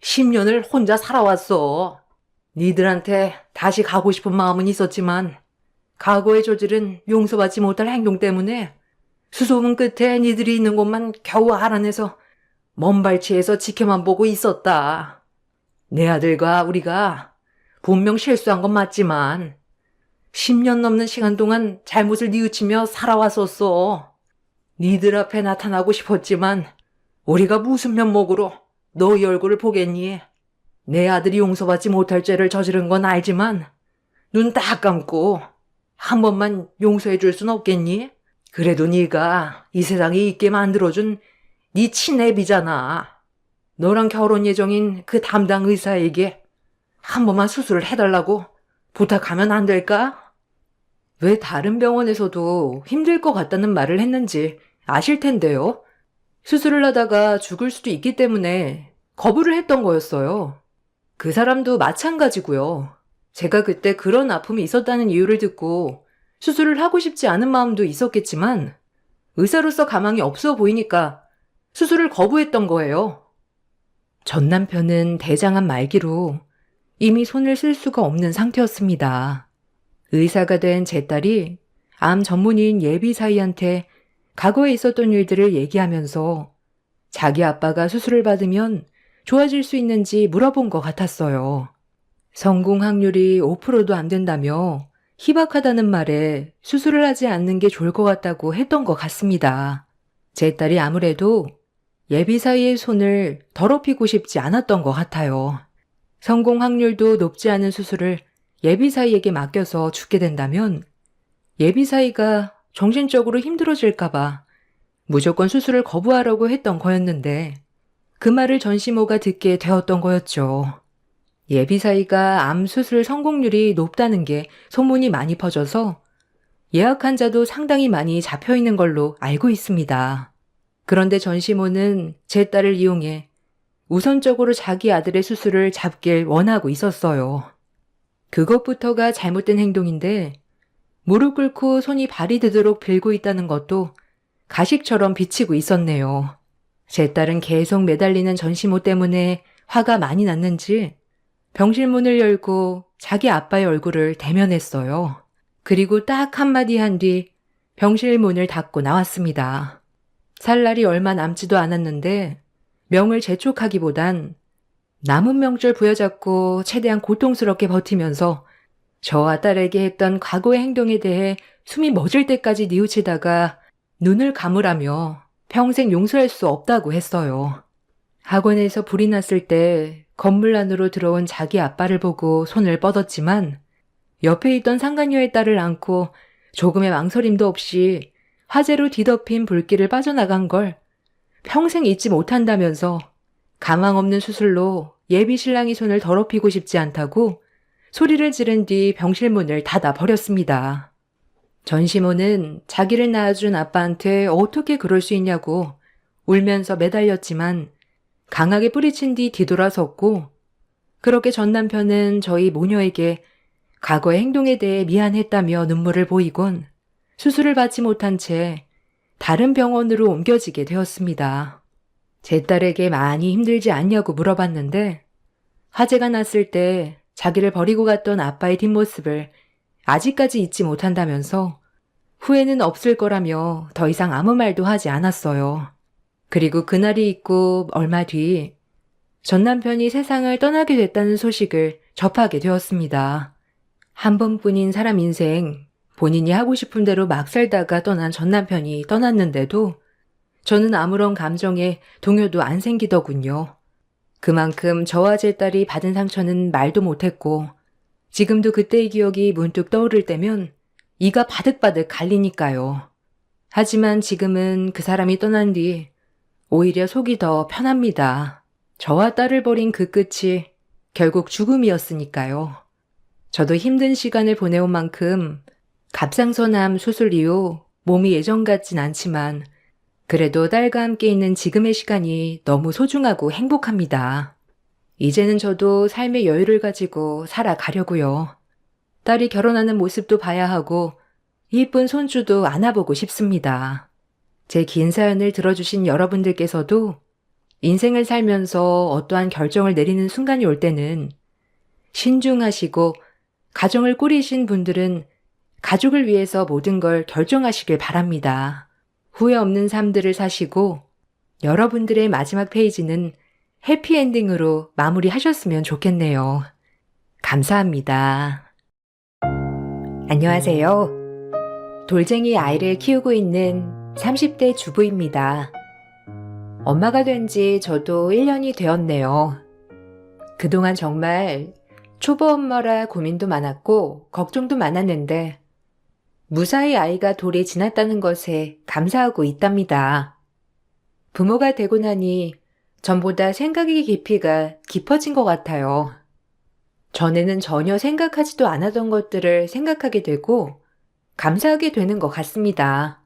10년을 혼자 살아왔어. 니들한테 다시 가고 싶은 마음은 있었지만 과거에 저지른 용서받지 못할 행동 때문에 수소문 끝에 니들이 있는 곳만 겨우 알아내서 먼발치에서 지켜만 보고 있었다. 내 아들과 우리가 분명 실수한 건 맞지만 10년 넘는 시간 동안 잘못을 뉘우치며 살아왔었어. 니들 앞에 나타나고 싶었지만 우리가 무슨 면목으로 너희 얼굴을 보겠니? 내 아들이 용서받지 못할 죄를 저지른 건 알지만 눈 딱 감고 한 번만 용서해 줄 순 없겠니? 그래도 네가 이 세상에 있게 만들어준 네 친애비잖아. 너랑 결혼 예정인 그 담당 의사에게 한 번만 수술을 해달라고 부탁하면 안 될까? 왜 다른 병원에서도 힘들 것 같다는 말을 했는지 아실 텐데요. 수술을 하다가 죽을 수도 있기 때문에 거부를 했던 거였어요. 그 사람도 마찬가지고요. 제가 그때 그런 아픔이 있었다는 이유를 듣고 수술을 하고 싶지 않은 마음도 있었겠지만 의사로서 가망이 없어 보이니까 수술을 거부했던 거예요. 전 남편은 대장암 말기로 이미 손을 쓸 수가 없는 상태였습니다. 의사가 된 제 딸이 암 전문의인 예비 사이한테 과거에 있었던 일들을 얘기하면서 자기 아빠가 수술을 받으면 좋아질 수 있는지 물어본 것 같았어요. 성공 확률이 5%도 안 된다며 희박하다는 말에 수술을 하지 않는 게 좋을 것 같다고 했던 것 같습니다. 제 딸이 아무래도 예비 사이의 손을 더럽히고 싶지 않았던 것 같아요. 성공 확률도 높지 않은 수술을 예비 사이에게 맡겨서 죽게 된다면 예비 사이가 정신적으로 힘들어질까봐 무조건 수술을 거부하라고 했던 거였는데 그 말을 전시모가 듣게 되었던 거였죠. 예비 사이가 암 수술 성공률이 높다는 게 소문이 많이 퍼져서 예약 환자도 상당히 많이 잡혀 있는 걸로 알고 있습니다. 그런데 전시모는 제 딸을 이용해 우선적으로 자기 아들의 수술을 잡길 원하고 있었어요. 그것부터가 잘못된 행동인데 무릎 꿇고 손이 발이 되도록 빌고 있다는 것도 가식처럼 비치고 있었네요. 제 딸은 계속 매달리는 전시모 때문에 화가 많이 났는지 병실 문을 열고 자기 아빠의 얼굴을 대면했어요. 그리고 딱 한마디 한 뒤 병실 문을 닫고 나왔습니다. 살 날이 얼마 남지도 않았는데 명을 재촉하기보단 남은 명줄 부여잡고 최대한 고통스럽게 버티면서 저와 딸에게 했던 과거의 행동에 대해 숨이 멎을 때까지 뉘우치다가 눈을 감으라며 평생 용서할 수 없다고 했어요. 학원에서 불이 났을 때 건물 안으로 들어온 자기 아빠를 보고 손을 뻗었지만 옆에 있던 상간녀의 딸을 안고 조금의 망설임도 없이 화재로 뒤덮인 불길을 빠져나간 걸 평생 잊지 못한다면서 가망 없는 수술로 예비 신랑이 손을 더럽히고 싶지 않다고 소리를 지른 뒤 병실 문을 닫아 버렸습니다. 전시모는 자기를 낳아준 아빠한테 어떻게 그럴 수 있냐고 울면서 매달렸지만 강하게 뿌리친 뒤 뒤돌아섰고 그렇게 전 남편은 저희 모녀에게 과거의 행동에 대해 미안했다며 눈물을 보이곤 수술을 받지 못한 채 다른 병원으로 옮겨지게 되었습니다. 제 딸에게 많이 힘들지 않냐고 물어봤는데 화재가 났을 때 자기를 버리고 갔던 아빠의 뒷모습을 아직까지 잊지 못한다면서 후회는 없을 거라며 더 이상 아무 말도 하지 않았어요. 그리고 그날이 있고 얼마 뒤 전 남편이 세상을 떠나게 됐다는 소식을 접하게 되었습니다. 한 번뿐인 사람 인생, 본인이 하고 싶은 대로 막 살다가 떠난 전 남편이 떠났는데도 저는 아무런 감정에 동요도 안 생기더군요. 그만큼 저와 제 딸이 받은 상처는 말도 못했고 지금도 그때의 기억이 문득 떠오를 때면 이가 바득바득 갈리니까요. 하지만 지금은 그 사람이 떠난 뒤 오히려 속이 더 편합니다. 저와 딸을 버린 그 끝이 결국 죽음이었으니까요. 저도 힘든 시간을 보내온 만큼 갑상선암 수술 이후 몸이 예전 같진 않지만 그래도 딸과 함께 있는 지금의 시간이 너무 소중하고 행복합니다. 이제는 저도 삶의 여유를 가지고 살아가려고요. 딸이 결혼하는 모습도 봐야 하고 이쁜 손주도 안아보고 싶습니다. 제 긴 사연을 들어주신 여러분들께서도 인생을 살면서 어떠한 결정을 내리는 순간이 올 때는 신중하시고 가정을 꾸리신 분들은 가족을 위해서 모든 걸 결정하시길 바랍니다. 후회 없는 삶들을 사시고 여러분들의 마지막 페이지는 해피엔딩으로 마무리하셨으면 좋겠네요. 감사합니다. 안녕하세요. 돌쟁이 아이를 키우고 있는 30대 주부입니다. 엄마가 된 지 저도 1년이 되었네요. 그동안 정말 초보 엄마라 고민도 많았고 걱정도 많았는데 무사히 아이가 돌이 지났다는 것에 감사하고 있답니다. 부모가 되고 나니 전보다 생각의 깊이가 깊어진 것 같아요. 전에는 전혀 생각하지도 않았던 것들을 생각하게 되고 감사하게 되는 것 같습니다.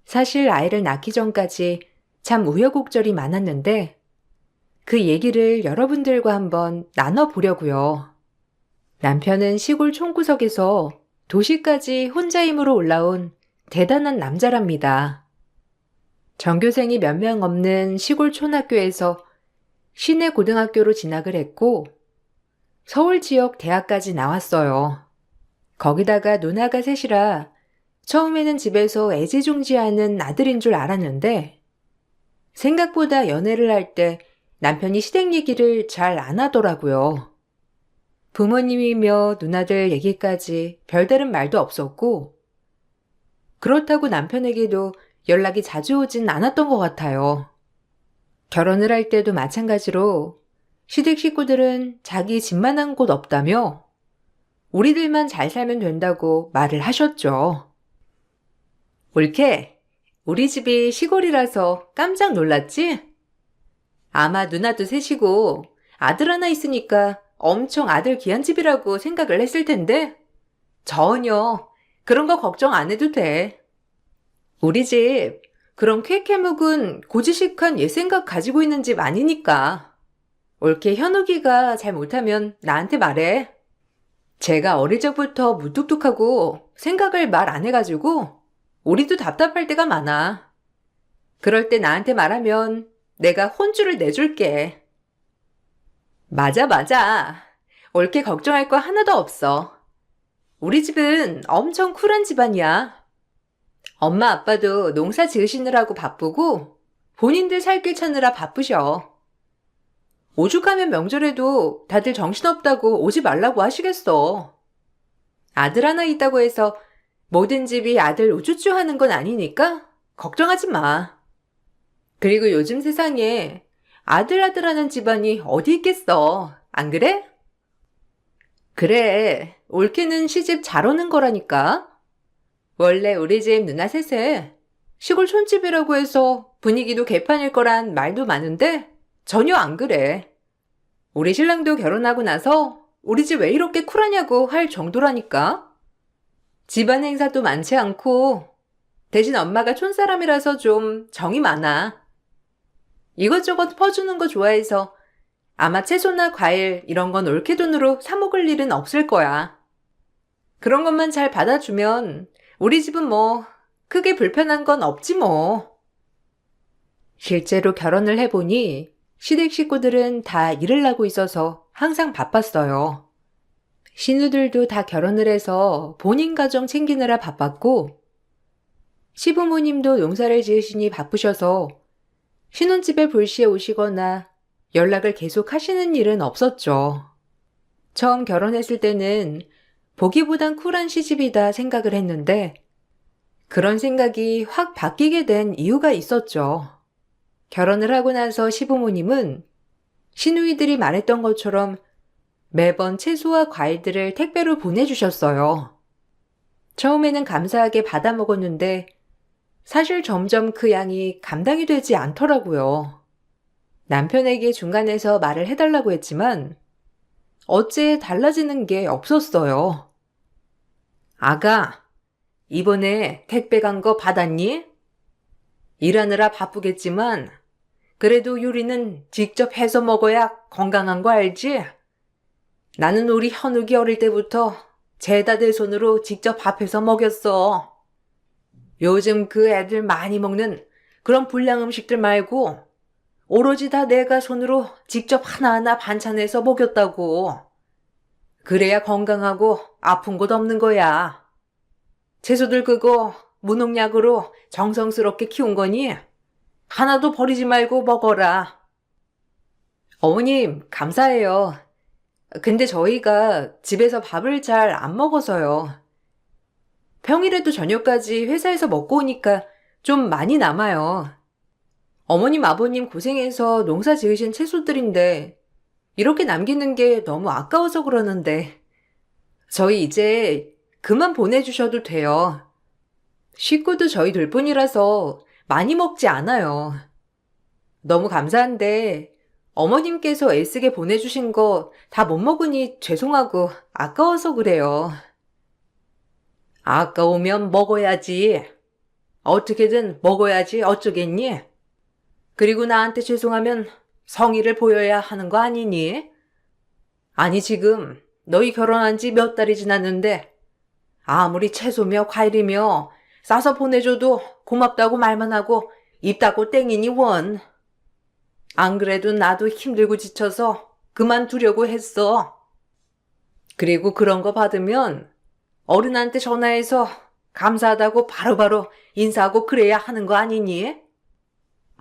사실 아이를 낳기 전까지 참 우여곡절이 많았는데 그 얘기를 여러분들과 한번 나눠보려고요. 남편은 시골 촌구석에서 도시까지 혼자 힘으로 올라온 대단한 남자랍니다. 전교생이 몇 명 없는 시골 촌학교에서 시내 고등학교로 진학을 했고 서울 지역 대학까지 나왔어요. 거기다가 누나가 셋이라 처음에는 집에서 애지중지하는 아들인 줄 알았는데 생각보다 연애를 할 때 남편이 시댁 얘기를 잘 안 하더라고요. 부모님이며 누나들 얘기까지 별다른 말도 없었고 그렇다고 남편에게도 연락이 자주 오진 않았던 것 같아요. 결혼을 할 때도 마찬가지로 시댁 식구들은 자기 집만한 곳 없다며 우리들만 잘 살면 된다고 말을 하셨죠. 올케, 우리 집이 시골이라서 깜짝 놀랐지? 아마 누나도 셋이고 아들 하나 있으니까 엄청 아들 귀한 집이라고 생각을 했을 텐데 전혀 그런 거 걱정 안 해도 돼. 우리 집 그런 쾌쾌 묵은 고지식한 옛 생각 가지고 있는 집 아니니까. 올케 현욱이가 잘 못하면 나한테 말해. 제가 어릴 적부터 무뚝뚝하고 생각을 말 안 해가지고 우리도 답답할 때가 많아. 그럴 때 나한테 말하면 내가 혼쭐을 내줄게. 맞아. 올케 걱정할 거 하나도 없어. 우리 집은 엄청 쿨한 집안이야. 엄마 아빠도 농사 지으시느라고 바쁘고 본인들 살 길 찾느라 바쁘셔. 오죽하면 명절에도 다들 정신없다고 오지 말라고 하시겠어. 아들 하나 있다고 해서 모든 집이 아들 우쭈쭈 하는 건 아니니까 걱정하지 마. 그리고 요즘 세상에 아들 하는 집안이 어디 있겠어. 안 그래? 그래. 올케는 시집 잘 오는 거라니까. 원래 우리 집 누나 셋에 시골 촌집이라고 해서 분위기도 개판일 거란 말도 많은데 전혀 안 그래. 우리 신랑도 결혼하고 나서 우리 집 왜 이렇게 쿨하냐고 할 정도라니까. 집안 행사도 많지 않고 대신 엄마가 촌사람이라서 좀 정이 많아. 이것저것 퍼주는 거 좋아해서 아마 채소나 과일 이런 건 올케 돈으로 사 먹을 일은 없을 거야. 그런 것만 잘 받아주면 우리 집은 뭐 크게 불편한 건 없지 뭐. 실제로 결혼을 해보니 시댁 식구들은 다 일을 하고 있어서 항상 바빴어요. 신우들도 다 결혼을 해서 본인 가정 챙기느라 바빴고 시부모님도 농사를 지으시니 바쁘셔서 신혼집에 불시에 오시거나 연락을 계속 하시는 일은 없었죠. 처음 결혼했을 때는 보기보단 쿨한 시집이다 생각을 했는데 그런 생각이 확 바뀌게 된 이유가 있었죠. 결혼을 하고 나서 시부모님은 시누이들이 말했던 것처럼 매번 채소와 과일들을 택배로 보내주셨어요. 처음에는 감사하게 받아 먹었는데 사실 점점 그 양이 감당이 되지 않더라고요. 남편에게 중간에서 말을 해달라고 했지만 어째 달라지는 게 없었어요. 아가, 이번에 택배 간 거 받았니? 일하느라 바쁘겠지만 그래도 요리는 직접 해서 먹어야 건강한 거 알지? 나는 우리 현욱이 어릴 때부터 죄다 내 손으로 직접 밥해서 먹였어. 요즘 그 애들 많이 먹는 그런 불량 음식들 말고 오로지 다 내가 손으로 직접 하나하나 반찬해서 먹였다고. 그래야 건강하고 아픈 곳 없는 거야. 채소들 그거 무농약으로 정성스럽게 키운 거니? 하나도 버리지 말고 먹어라. 어머님, 감사해요. 근데 저희가 집에서 밥을 잘 안 먹어서요. 평일에도 저녁까지 회사에서 먹고 오니까 좀 많이 남아요. 어머님, 아버님 고생해서 농사 지으신 채소들인데 이렇게 남기는 게 너무 아까워서 그러는데 저희 이제 그만 보내주셔도 돼요. 식구도 저희 둘뿐이라서 많이 먹지 않아요. 너무 감사한데 어머님께서 애쓰게 보내주신 거 다 못 먹으니 죄송하고 아까워서 그래요. 아까우면 먹어야지. 어떻게든 먹어야지 어쩌겠니? 그리고 나한테 죄송하면 성의를 보여야 하는 거 아니니? 아니 지금 너희 결혼한 지 몇 달이 지났는데 아무리 채소며 과일이며 싸서 보내줘도 고맙다고 말만 하고 입 닫고 땡이니 원. 안 그래도 나도 힘들고 지쳐서 그만두려고 했어. 그리고 그런 거 받으면 어른한테 전화해서 감사하다고 바로바로 인사하고 그래야 하는 거 아니니?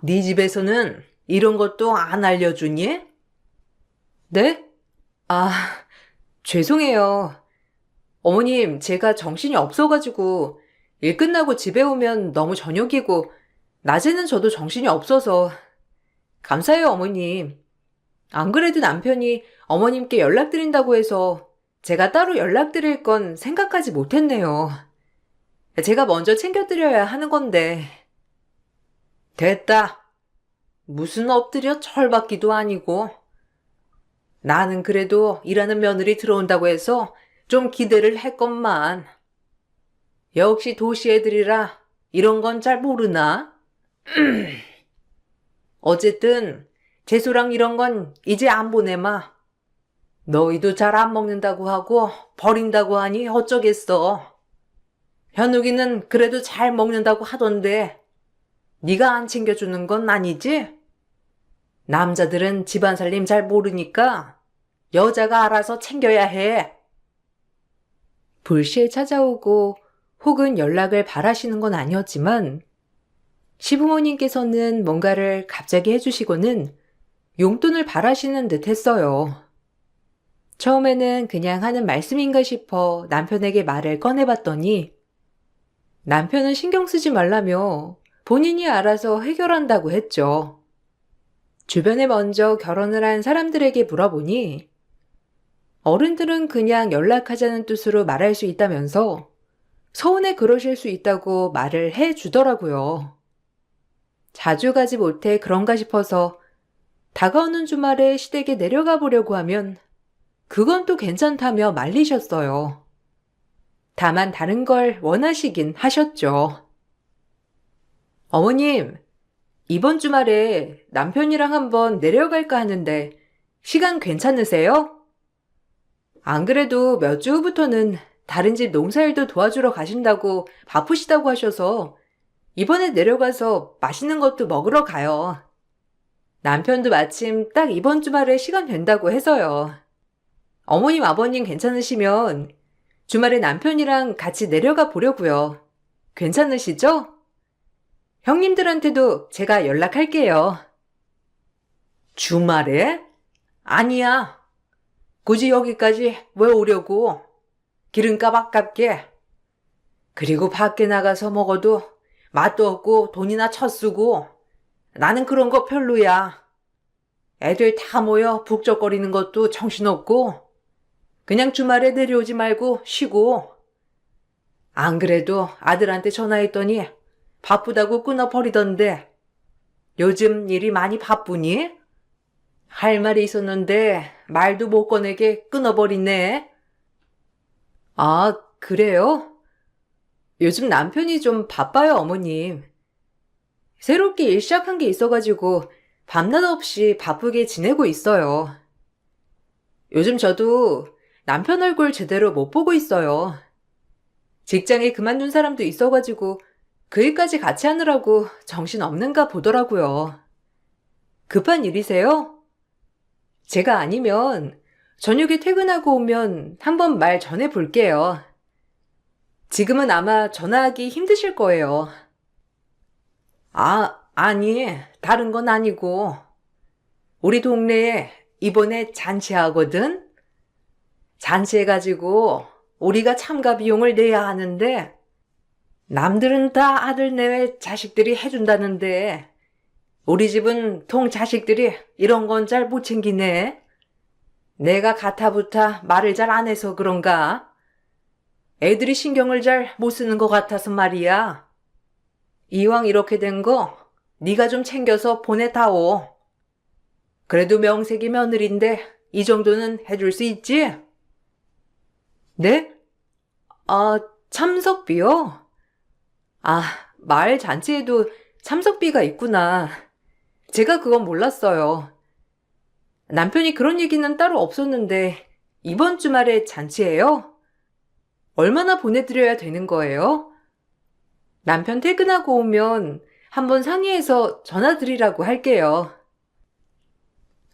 네 집에서는 이런 것도 안 알려주니? 네? 아, 죄송해요. 어머님, 제가 정신이 없어가지고 일 끝나고 집에 오면 너무 저녁이고 낮에는 저도 정신이 없어서 감사해요, 어머님. 안 그래도 남편이 어머님께 연락드린다고 해서 제가 따로 연락드릴 건 생각하지 못했네요. 제가 먼저 챙겨드려야 하는 건데. 됐다. 무슨 엎드려 철받기도 아니고. 나는 그래도 일하는 며느리 들어온다고 해서 좀 기대를 했건만. 역시 도시 애들이라 이런 건 잘 모르나? 어쨌든 채소랑 이런 건 이제 안 보내마. 너희도 잘 안 먹는다고 하고 버린다고 하니 어쩌겠어. 현욱이는 그래도 잘 먹는다고 하던데 네가 안 챙겨주는 건 아니지? 남자들은 집안 살림 잘 모르니까 여자가 알아서 챙겨야 해. 불시에 찾아오고 혹은 연락을 바라시는 건 아니었지만 시부모님께서는 뭔가를 갑자기 해주시고는 용돈을 바라시는 듯 했어요. 처음에는 그냥 하는 말씀인가 싶어 남편에게 말을 꺼내봤더니 남편은 신경 쓰지 말라며 본인이 알아서 해결한다고 했죠. 주변에 먼저 결혼을 한 사람들에게 물어보니 어른들은 그냥 연락하자는 뜻으로 말할 수 있다면서 서운해 그러실 수 있다고 말을 해 주더라고요. 자주 가지 못해 그런가 싶어서 다가오는 주말에 시댁에 내려가 보려고 하면 그건 또 괜찮다며 말리셨어요. 다만 다른 걸 원하시긴 하셨죠. 어머님, 이번 주말에 남편이랑 한번 내려갈까 하는데 시간 괜찮으세요? 안 그래도 몇 주 후부터는 다른 집 농사일도 도와주러 가신다고 바쁘시다고 하셔서 이번에 내려가서 맛있는 것도 먹으러 가요. 남편도 마침 딱 이번 주말에 시간 된다고 해서요. 어머님, 아버님 괜찮으시면 주말에 남편이랑 같이 내려가 보려고요. 괜찮으시죠? 형님들한테도 제가 연락할게요. 주말에? 아니야. 굳이 여기까지 왜 오려고? 기름값 아깝게. 그리고 밖에 나가서 먹어도 맛도 없고 돈이나 쳐쓰고. 나는 그런 거 별로야. 애들 다 모여 북적거리는 것도 정신없고. 그냥 주말에 내려오지 말고 쉬고. 안 그래도 아들한테 전화했더니 바쁘다고 끊어버리던데. 요즘 일이 많이 바쁘니? 할 말이 있었는데 말도 못 꺼내게 끊어버리네. 아, 그래요? 요즘 남편이 좀 바빠요, 어머님. 새롭게 일 시작한 게 있어가지고 밤낮 없이 바쁘게 지내고 있어요. 요즘 저도 남편 얼굴 제대로 못 보고 있어요. 직장에 그만둔 사람도 있어가지고 그 일까지 같이 하느라고 정신 없는가 보더라고요. 급한 일이세요? 제가 아니면 저녁에 퇴근하고 오면 한번 말 전해 볼게요. 지금은 아마 전화하기 힘드실 거예요. 아니, 다른 건 아니고. 우리 동네에 이번에 잔치하거든? 잔치해가지고 우리가 참가 비용을 내야 하는데, 남들은 다 아들 내외 자식들이 해준다는데, 우리 집은 통 자식들이 이런 건 잘 못 챙기네. 내가 가타부타 말을 잘 안 해서 그런가? 애들이 신경을 잘 못 쓰는 것 같아서 말이야. 이왕 이렇게 된 거 네가 좀 챙겨서 보내다오. 그래도 명색이 며느리인데 이 정도는 해줄 수 있지? 네? 참석비요? 아, 마을 잔치에도 참석비가 있구나. 제가 그건 몰랐어요. 남편이 그런 얘기는 따로 없었는데, 이번 주말에 잔치예요? 얼마나 보내드려야 되는 거예요? 남편 퇴근하고 오면 한번 상의해서 전화드리라고 할게요.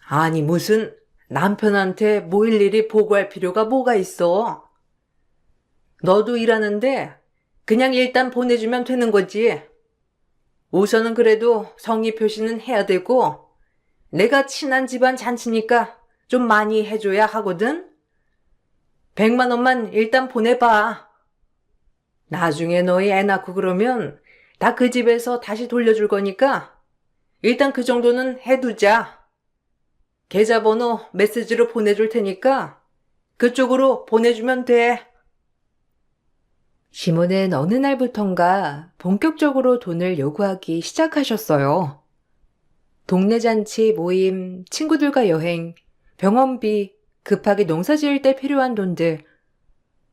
아니, 무슨 남편한테 뭐 일일이 보고할 필요가 뭐가 있어? 너도 일하는데 그냥 일단 보내주면 되는 거지. 우선은 그래도 성의 표시는 해야 되고, 내가 친한 집안 잔치니까 좀 많이 해줘야 하거든? 100만 원만 일단 보내봐. 나중에 너희 애 낳고 그러면 다 그 집에서 다시 돌려줄 거니까 일단 그 정도는 해두자. 계좌번호 메시지로 보내줄 테니까 그쪽으로 보내주면 돼. 시모는 어느 날부턴가 본격적으로 돈을 요구하기 시작하셨어요. 동네 잔치, 모임, 친구들과 여행, 병원비, 급하게 농사 지을 때 필요한 돈들,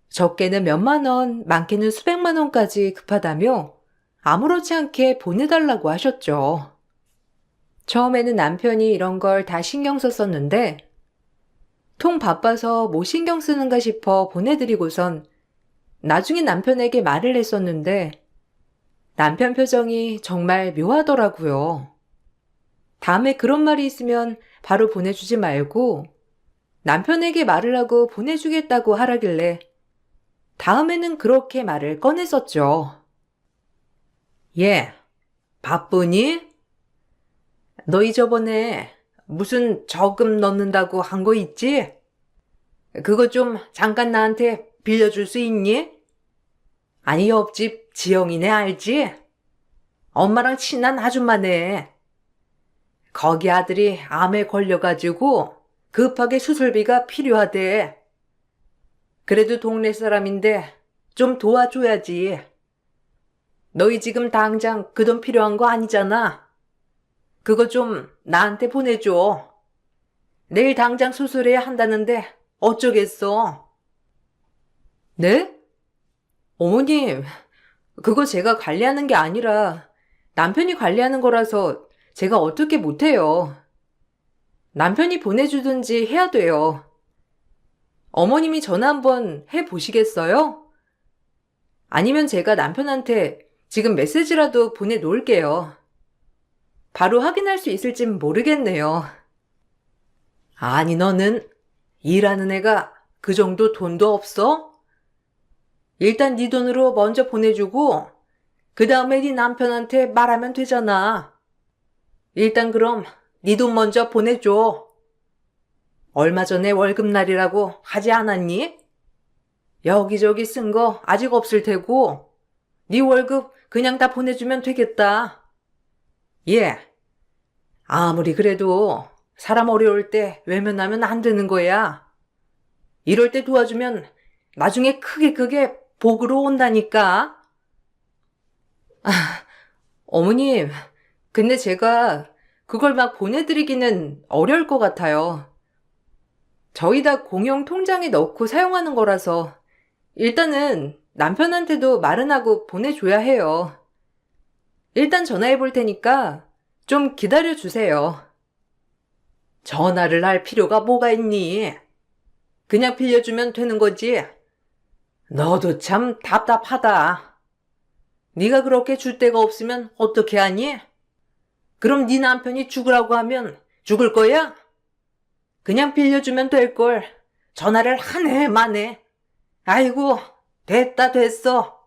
적게는 몇만 원, 많게는 수백만 원까지 급하다며 아무렇지 않게 보내달라고 하셨죠. 처음에는 남편이 이런 걸 다 신경 썼었는데, 통 바빠서 뭐 신경 쓰는가 싶어 보내드리고선 나중에 남편에게 말을 했었는데, 남편 표정이 정말 묘하더라고요. 다음에 그런 말이 있으면 바로 보내주지 말고 남편에게 말을 하고 보내주겠다고 하라길래 다음에는 그렇게 말을 꺼냈었죠. 얘, 바쁘니? 너희 저번에 무슨 저금 넣는다고 한 거 있지? 그거 좀 잠깐 나한테 빌려줄 수 있니? 아니, 옆집 지영이네 알지? 엄마랑 친한 아줌마네. 거기 아들이 암에 걸려가지고 급하게 수술비가 필요하대. 그래도 동네 사람인데 좀 도와줘야지. 너희 지금 당장 그 돈 필요한 거 아니잖아. 그거 좀 나한테 보내줘. 내일 당장 수술해야 한다는데 어쩌겠어. 네? 어머님, 그거 제가 관리하는 게 아니라 남편이 관리하는 거라서 제가 어떻게 못해요. 남편이 보내주든지 해야 돼요. 어머님이 전화 한번 해보시겠어요? 아니면 제가 남편한테 지금 메시지라도 보내놓을게요. 바로 확인할 수 있을진 모르겠네요. 아니, 너는 일하는 애가 그 정도 돈도 없어? 일단 네 돈으로 먼저 보내주고 그 다음에 네 남편한테 말하면 되잖아. 일단 그럼 네 돈 먼저 보내줘. 얼마 전에 월급날이라고 하지 않았니? 여기저기 쓴 거 아직 없을 테고 네 월급 그냥 다 보내주면 되겠다. 예. 아무리 그래도 사람 어려울 때 외면하면 안 되는 거야. 이럴 때 도와주면 나중에 크게 복으로 온다니까. 어머님, 근데 제가 그걸 막 보내드리기는 어려울 것 같아요. 저희 다 공용 통장에 넣고 사용하는 거라서 일단은 남편한테도 말은 하고 보내줘야 해요. 일단 전화해 볼 테니까 좀 기다려 주세요. 전화를 할 필요가 뭐가 있니? 그냥 빌려주면 되는 거지. 너도 참 답답하다. 네가 그렇게 줄 데가 없으면 어떻게 하니? 그럼 네 남편이 죽으라고 하면 죽을 거야? 그냥 빌려주면 될걸. 전화를 하네 마네. 아이고, 됐다 됐어.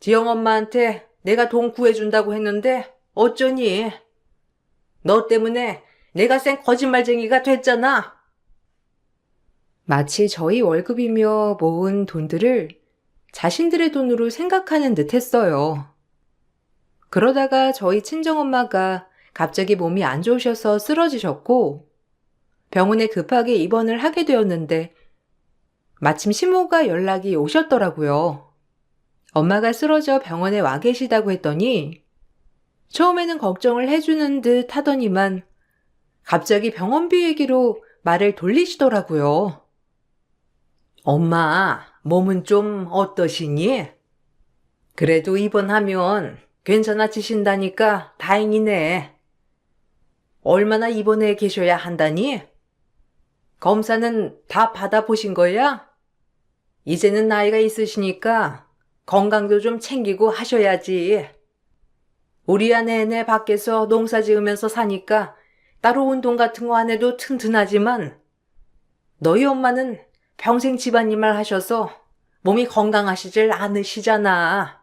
지영 엄마한테 내가 돈 구해준다고 했는데 어쩌니? 너 때문에 내가 생 거짓말쟁이가 됐잖아. 마치 저희 월급이며 모은 돈들을 자신들의 돈으로 생각하는 듯 했어요. 그러다가 저희 친정엄마가 갑자기 몸이 안 좋으셔서 쓰러지셨고 병원에 급하게 입원을 하게 되었는데 마침 시모가 연락이 오셨더라고요. 엄마가 쓰러져 병원에 와 계시다고 했더니 처음에는 걱정을 해주는 듯 하더니만 갑자기 병원비 얘기로 말을 돌리시더라고요. 엄마, 몸은 좀 어떠시니? 그래도 입원하면 괜찮아지신다니까 다행이네. 얼마나 입원해 계셔야 한다니? 검사는 다 받아보신 거야? 이제는 나이가 있으시니까 건강도 좀 챙기고 하셔야지. 우리 아내네 밖에서 농사 지으면서 사니까 따로 운동 같은 거 안 해도 튼튼하지만 너희 엄마는 평생 집안일만 하셔서 몸이 건강하시질 않으시잖아.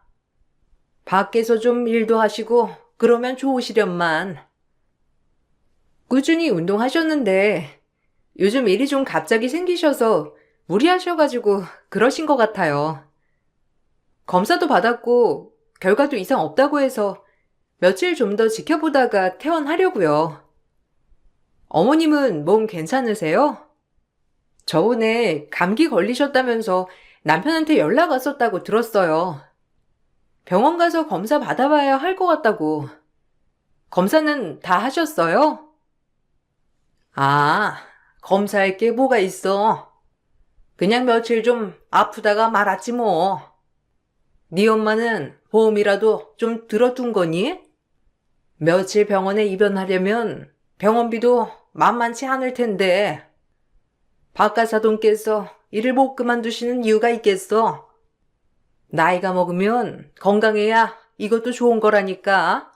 밖에서 좀 일도 하시고 그러면 좋으시련만. 꾸준히 운동하셨는데 요즘 일이 좀 갑자기 생기셔서 무리하셔가지고 그러신 것 같아요. 검사도 받았고 결과도 이상 없다고 해서 며칠 좀 더 지켜보다가 퇴원하려고요. 어머님은 몸 괜찮으세요? 저번에 감기 걸리셨다면서 남편한테 연락 왔었다고 들었어요. 병원 가서 검사 받아봐야 할 것 같다고. 검사는 다 하셨어요? 아, 검사할 게 뭐가 있어. 그냥 며칠 좀 아프다가 말았지 뭐. 네 엄마는 보험이라도 좀 들어둔 거니? 며칠 병원에 입원하려면 병원비도 만만치 않을 텐데. 박가사돈께서 일을 못 그만두시는 이유가 있겠어. 나이가 먹으면 건강해야 이것도 좋은 거라니까.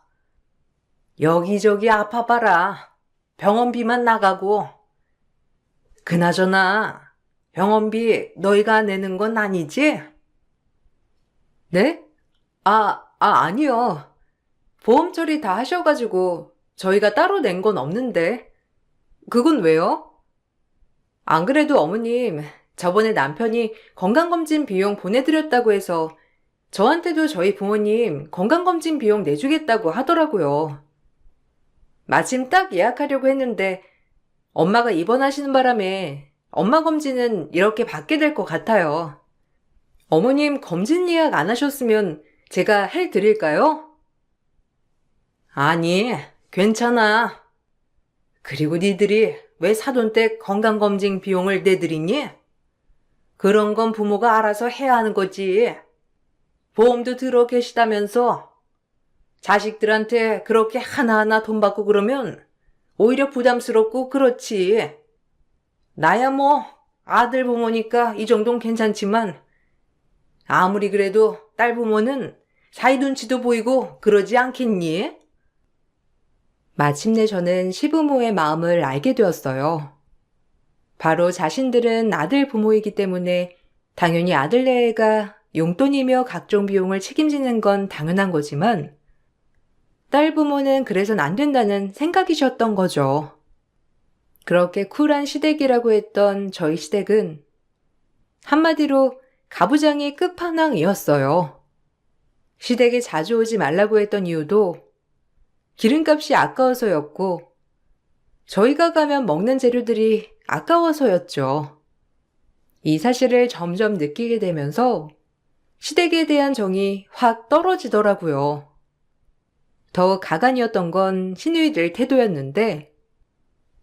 여기저기 아파봐라. 병원비만 나가고. 그나저나 병원비 너희가 내는 건 아니지? 네? 아니요. 보험 처리 다 하셔가지고 저희가 따로 낸 건 없는데. 그건 왜요? 안 그래도 어머님, 저번에 남편이 건강검진 비용 보내드렸다고 해서 저한테도 저희 부모님 건강검진 비용 내주겠다고 하더라고요. 마침 딱 예약하려고 했는데 엄마가 입원하시는 바람에 엄마 검진은 이렇게 받게 될 것 같아요. 어머님 검진 예약 안 하셨으면 제가 해드릴까요? 아니, 괜찮아. 그리고 니들이 왜 사돈댁 건강검진 비용을 내드리니? 그런 건 부모가 알아서 해야 하는 거지. 보험도 들어 계시다면서 자식들한테 그렇게 하나하나 돈 받고 그러면 오히려 부담스럽고 그렇지. 나야 뭐 아들 부모니까 이 정도는 괜찮지만 아무리 그래도 딸 부모는 사이 눈치도 보이고 그러지 않겠니? 마침내 저는 시부모의 마음을 알게 되었어요. 바로 자신들은 아들 부모이기 때문에 당연히 아들네가 용돈이며 각종 비용을 책임지는 건 당연한 거지만 딸 부모는 그래선 안 된다는 생각이셨던 거죠. 그렇게 쿨한 시댁이라고 했던 저희 시댁은 한마디로 가부장의 끝판왕이었어요. 시댁에 자주 오지 말라고 했던 이유도 기름값이 아까워서였고 저희가 가면 먹는 재료들이 아까워서였죠. 이 사실을 점점 느끼게 되면서 시댁에 대한 정이 확 떨어지더라고요. 더 가관이었던 건 시누이들 태도였는데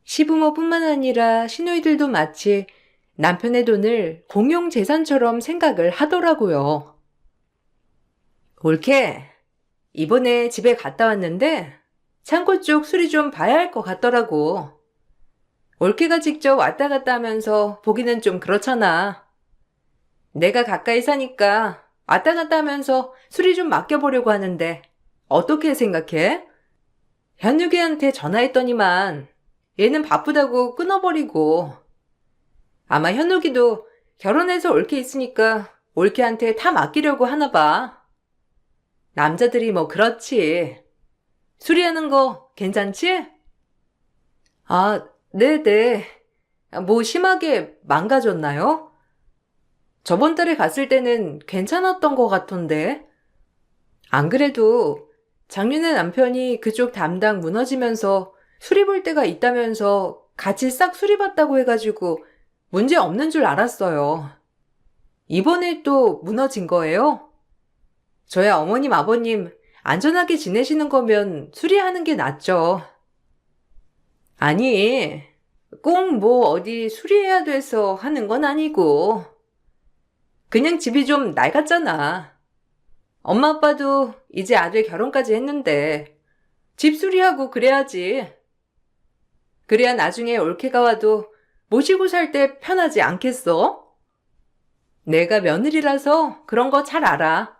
시부모뿐만 아니라 시누이들도 마치 남편의 돈을 공용재산처럼 생각을 하더라고요. 올케, 이번에 집에 갔다 왔는데 창고 쪽 수리 좀 봐야 할 것 같더라고. 올케가 직접 왔다 갔다 하면서 보기는 좀 그렇잖아. 내가 가까이 사니까 왔다 갔다 하면서 수리 좀 맡겨보려고 하는데 어떻게 생각해? 현욱이한테 전화했더니만 얘는 바쁘다고 끊어버리고 아마 현욱이도 결혼해서 올케 있으니까 올케한테 다 맡기려고 하나 봐. 남자들이 뭐 그렇지. 수리하는 거 괜찮지? 아, 네네. 뭐 심하게 망가졌나요? 저번 달에 갔을 때는 괜찮았던 것 같던데. 안 그래도 작년에 남편이 그쪽 담당 무너지면서 수리 볼 때가 있다면서 같이 싹 수리받다고 해가지고 문제 없는 줄 알았어요. 이번에 또 무너진 거예요? 저야 어머님, 아버님 안전하게 지내시는 거면 수리하는 게 낫죠. 아니, 꼭 뭐 어디 수리해야 돼서 하는 건 아니고, 그냥 집이 좀 낡았잖아. 엄마 아빠도 이제 아들 결혼까지 했는데, 집 수리하고 그래야지. 그래야 나중에 올케가 와도 모시고 살 때 편하지 않겠어? 내가 며느리라서 그런 거 잘 알아.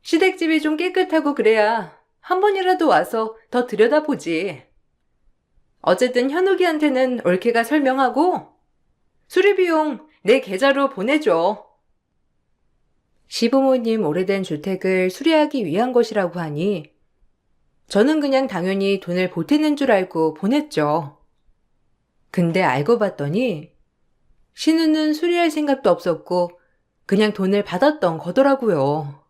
시댁집이 좀 깨끗하고 그래야 한 번이라도 와서 더 들여다보지. 어쨌든 현욱이한테는 올케가 설명하고 수리비용 내 계좌로 보내줘. 시부모님 오래된 주택을 수리하기 위한 것이라고 하니 저는 그냥 당연히 돈을 보태는 줄 알고 보냈죠. 근데 알고 봤더니 신우는 수리할 생각도 없었고 그냥 돈을 받았던 거더라고요.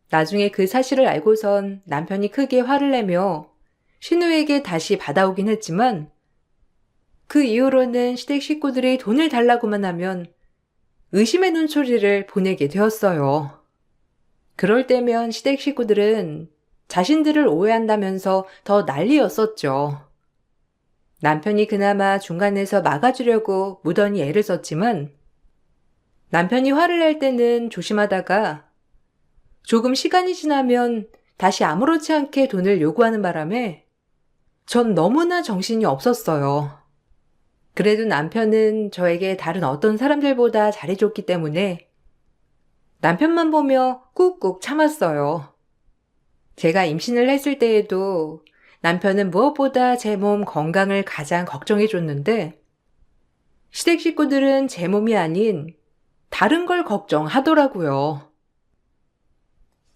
나중에 그 사실을 알고선 남편이 크게 화를 내며 신우에게 다시 받아오긴 했지만 그 이후로는 시댁 식구들이 돈을 달라고만 하면 의심의 눈초리를 보내게 되었어요. 그럴 때면 시댁 식구들은 자신들을 오해한다면서 더 난리였었죠. 남편이 그나마 중간에서 막아주려고 무던히 애를 썼지만 남편이 화를 낼 때는 조심하다가 조금 시간이 지나면 다시 아무렇지 않게 돈을 요구하는 바람에 전 너무나 정신이 없었어요. 그래도 남편은 저에게 다른 어떤 사람들보다 잘해줬기 때문에 남편만 보며 꾹꾹 참았어요. 제가 임신을 했을 때에도 남편은 무엇보다 제 몸 건강을 가장 걱정해줬는데 시댁 식구들은 제 몸이 아닌 다른 걸 걱정하더라고요.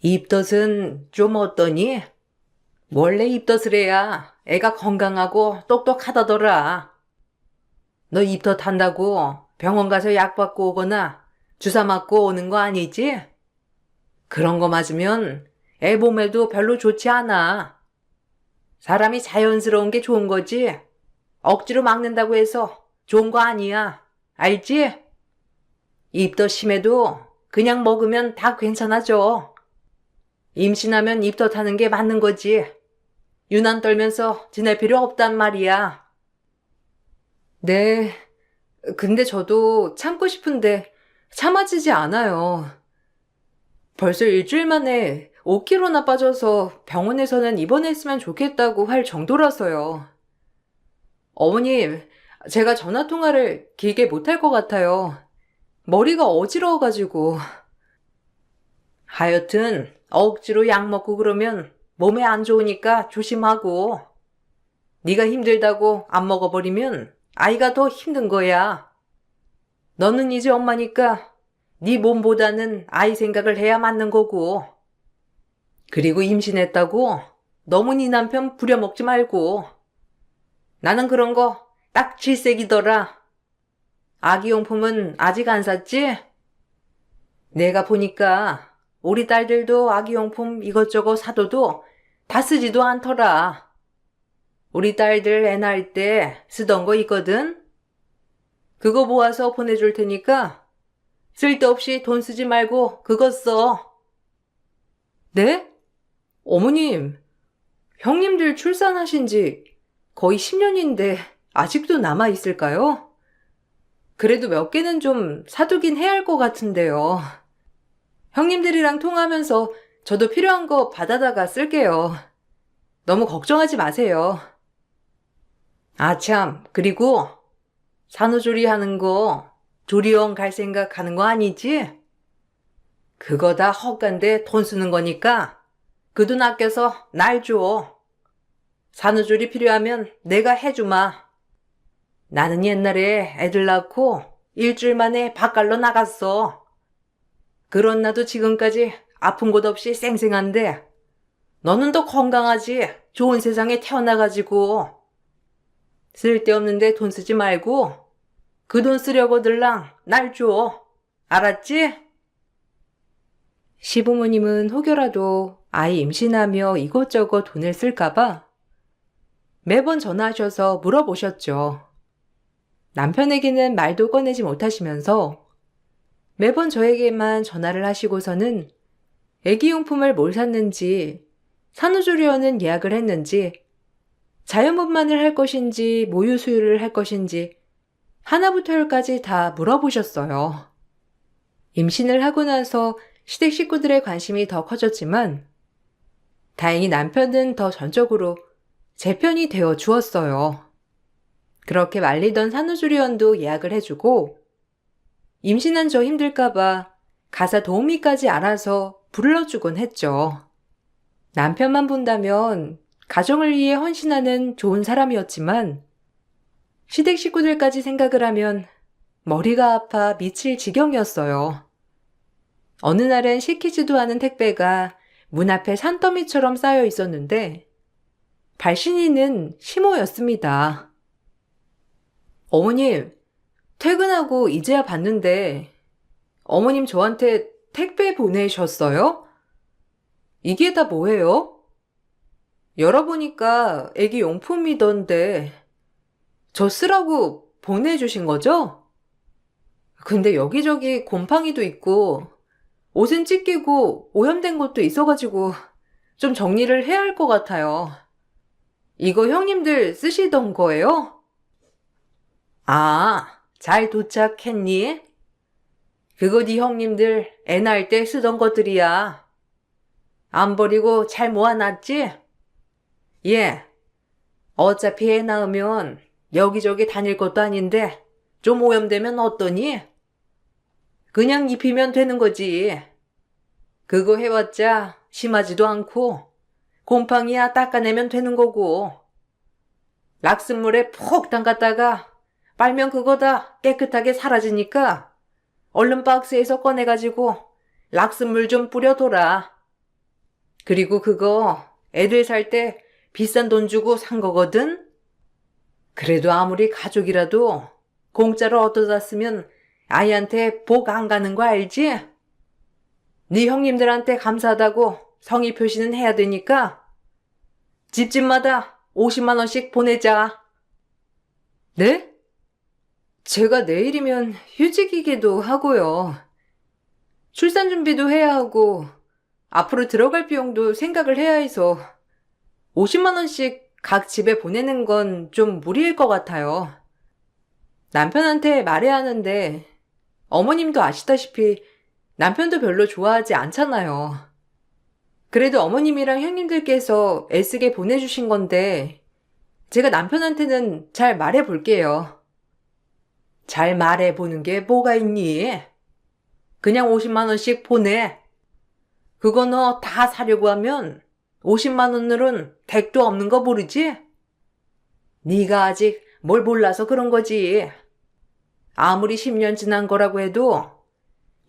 입덧은 좀 어떠니? 원래 입덧을 해야 애가 건강하고 똑똑하다더라. 너 입덧 한다고 병원 가서 약 받고 오거나 주사 맞고 오는 거 아니지? 그런 거 맞으면 애 몸에도 별로 좋지 않아. 사람이 자연스러운 게 좋은 거지. 억지로 막는다고 해서 좋은 거 아니야. 알지? 입덧 심해도 그냥 먹으면 다 괜찮아져. 임신하면 입덧하는 게 맞는 거지. 유난 떨면서 지낼 필요 없단 말이야. 네, 근데 저도 참고 싶은데 참아지지 않아요. 벌써 일주일 만에 5kg나 빠져서 병원에서는 입원했으면 좋겠다고 할 정도라서요. 어머님, 제가 전화 통화를 길게 못할 것 같아요. 머리가 어지러워가지고. 하여튼 억지로 약 먹고 그러면 몸에 안 좋으니까 조심하고. 네가 힘들다고 안 먹어버리면 아이가 더 힘든 거야. 너는 이제 엄마니까 네 몸보다는 아이 생각을 해야 맞는 거고. 그리고 임신했다고 너무 네 남편 부려먹지 말고. 나는 그런 거 딱 질색이더라. 아기용품은 아직 안 샀지? 내가 보니까 우리 딸들도 아기용품 이것저것 사둬도 다 쓰지도 않더라. 우리 딸들 애 낳을 때 쓰던 거 있거든? 그거 모아서 보내줄 테니까 쓸데없이 돈 쓰지 말고 그거 써. 네? 어머님, 형님들 출산하신 지 거의 10년인데 아직도 남아있을까요? 그래도 몇 개는 좀 사두긴 해야 할 것 같은데요. 형님들이랑 통화하면서 저도 필요한 거 받아다가 쓸게요. 너무 걱정하지 마세요. 아 참, 그리고 산후조리 하는 거 조리원 갈 생각 하는 거 아니지? 그거 다 헛간데 돈 쓰는 거니까 그 돈 아껴서 날 줘. 산후조리 필요하면 내가 해주마. 나는 옛날에 애들 낳고 일주일 만에 바깥로 나갔어. 그런 나도 지금까지 아픈 곳 없이 쌩쌩한데 너는 더 건강하지. 좋은 세상에 태어나가지고. 쓸데없는데 돈 쓰지 말고 그 돈 쓰려고들랑 날 줘. 알았지? 시부모님은 혹여라도 아이 임신하며 이것저것 돈을 쓸까봐 매번 전화하셔서 물어보셨죠. 남편에게는 말도 꺼내지 못하시면서 매번 저에게만 전화를 하시고서는 애기용품을 뭘 샀는지, 산후조리원은 예약을 했는지, 자연분만을 할 것인지, 모유 수유를 할 것인지, 하나부터 열까지 다 물어보셨어요. 임신을 하고 나서 시댁 식구들의 관심이 더 커졌지만, 다행히 남편은 더 전적으로 제 편이 되어 주었어요. 그렇게 말리던 산후조리원도 예약을 해주고, 임신한 저 힘들까봐 가사 도우미까지 알아서 불러주곤 했죠. 남편만 본다면 가정을 위해 헌신하는 좋은 사람이었지만 시댁 식구들까지 생각을 하면 머리가 아파 미칠 지경이었어요. 어느 날은 시키지도 않은 택배가 문 앞에 산더미처럼 쌓여 있었는데 발신인은 시모였습니다. 어머님, 퇴근하고 이제야 봤는데 어머님 저한테 택배 보내셨어요? 이게 다 뭐예요? 열어보니까 애기 용품이던데 저 쓰라고 보내주신 거죠? 근데 여기저기 곰팡이도 있고 옷은 찢기고 오염된 것도 있어가지고 좀 정리를 해야 할 것 같아요. 이거 형님들 쓰시던 거예요? 아, 잘 도착했니? 그거 네 형님들 애 낳을 때 쓰던 것들이야. 안 버리고 잘 모아놨지? 예. 어차피 애 낳으면 여기저기 다닐 것도 아닌데 좀 오염되면 어떠니? 그냥 입히면 되는 거지. 그거 해봤자 심하지도 않고 곰팡이야 닦아내면 되는 거고. 락슨물에 푹 담갔다가 빨면 그거 다 깨끗하게 사라지니까 얼른 박스에서 꺼내가지고 락슨물 좀 뿌려둬라. 그리고 그거 애들 살 때 비싼 돈 주고 산 거거든? 그래도 아무리 가족이라도 공짜로 얻어다 쓰면 아이한테 복 안 가는 거 알지? 네 형님들한테 감사하다고 성의 표시는 해야 되니까 집집마다 50만 원씩 보내자. 네? 제가 내일이면 휴직이기도 하고요. 출산 준비도 해야 하고 앞으로 들어갈 비용도 생각을 해야 해서 50만 원씩 각 집에 보내는 건 좀 무리일 것 같아요. 남편한테 말해야 하는데 어머님도 아시다시피 남편도 별로 좋아하지 않잖아요. 그래도 어머님이랑 형님들께서 애쓰게 보내주신 건데 제가 남편한테는 잘 말해볼게요. 잘 말해보는 게 뭐가 있니? 그냥 50만 원씩 보내. 그거 너 다 사려고 하면 50만 원으로는 택도 없는 거 모르지? 네가 아직 뭘 몰라서 그런 거지. 아무리 10년 지난 거라고 해도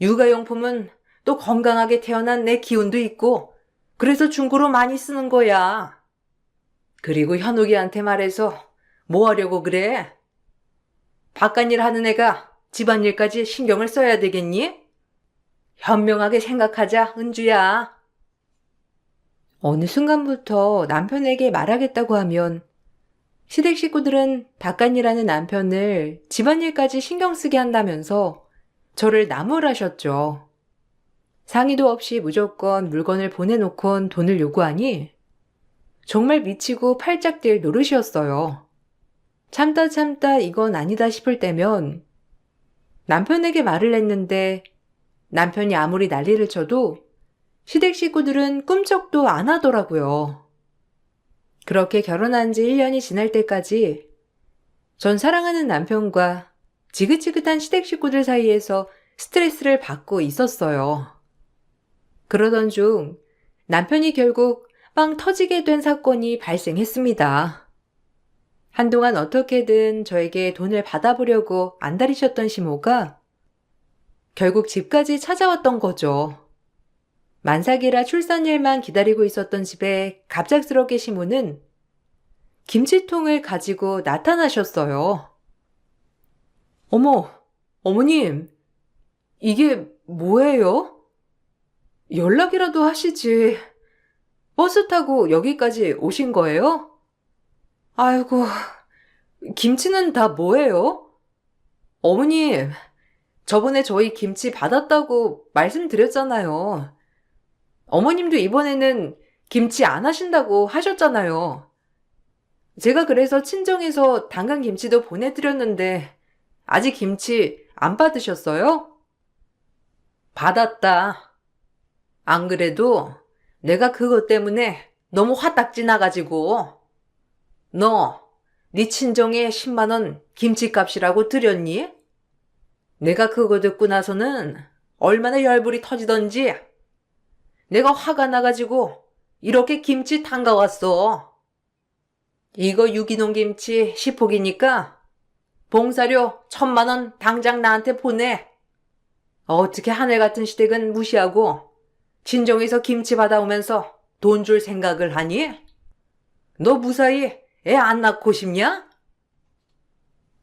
육아용품은 또 건강하게 태어난 내 기운도 있고 그래서 중고로 많이 쓰는 거야. 그리고 현욱이한테 말해서 뭐 하려고 그래? 바깥일 하는 애가 집안일까지 신경을 써야 되겠니? 현명하게 생각하자, 은주야. 어느 순간부터 남편에게 말하겠다고 하면 시댁 식구들은 바깥일하는 남편을 집안일까지 신경 쓰게 한다면서 저를 나무라셨죠. 상의도 없이 무조건 물건을 보내놓곤 돈을 요구하니 정말 미치고 팔짝 뛸 노릇이었어요. 참다 참다 이건 아니다 싶을 때면 남편에게 말을 했는데 남편이 아무리 난리를 쳐도 시댁 식구들은 꿈쩍도 안 하더라고요. 그렇게 결혼한 지 1년이 지날 때까지 전 사랑하는 남편과 지긋지긋한 시댁 식구들 사이에서 스트레스를 받고 있었어요. 그러던 중 남편이 결국 빵 터지게 된 사건이 발생했습니다. 한동안 어떻게든 저에게 돈을 받아보려고 안달이셨던 시모가 결국 집까지 찾아왔던 거죠. 만삭이라 출산일만 기다리고 있었던 집에 갑작스럽게 시모는 김치통을 가지고 나타나셨어요. 어머, 어머님, 이게 뭐예요? 연락이라도 하시지. 버스 타고 여기까지 오신 거예요? 아이고, 김치는 다 뭐예요? 어머님, 저번에 저희 김치 받았다고 말씀드렸잖아요. 어머님도 이번에는 김치 안 하신다고 하셨잖아요. 제가 그래서 친정에서 당근 김치도 보내드렸는데 아직 김치 안 받으셨어요? 받았다. 안 그래도 내가 그것 때문에 너무 화딱지 나가지고 네 친정에 10만 원 김치값이라고 드렸니? 내가 그거 듣고 나서는 얼마나 열불이 터지던지 내가 화가 나가지고 이렇게 김치 담가왔어. 이거 유기농 김치 10포기니까 봉사료 1,000만 원 당장 나한테 보내. 어떻게 하늘 같은 시댁은 무시하고 친정에서 김치 받아오면서 돈 줄 생각을 하니? 너 무사히 애 안 낳고 싶냐?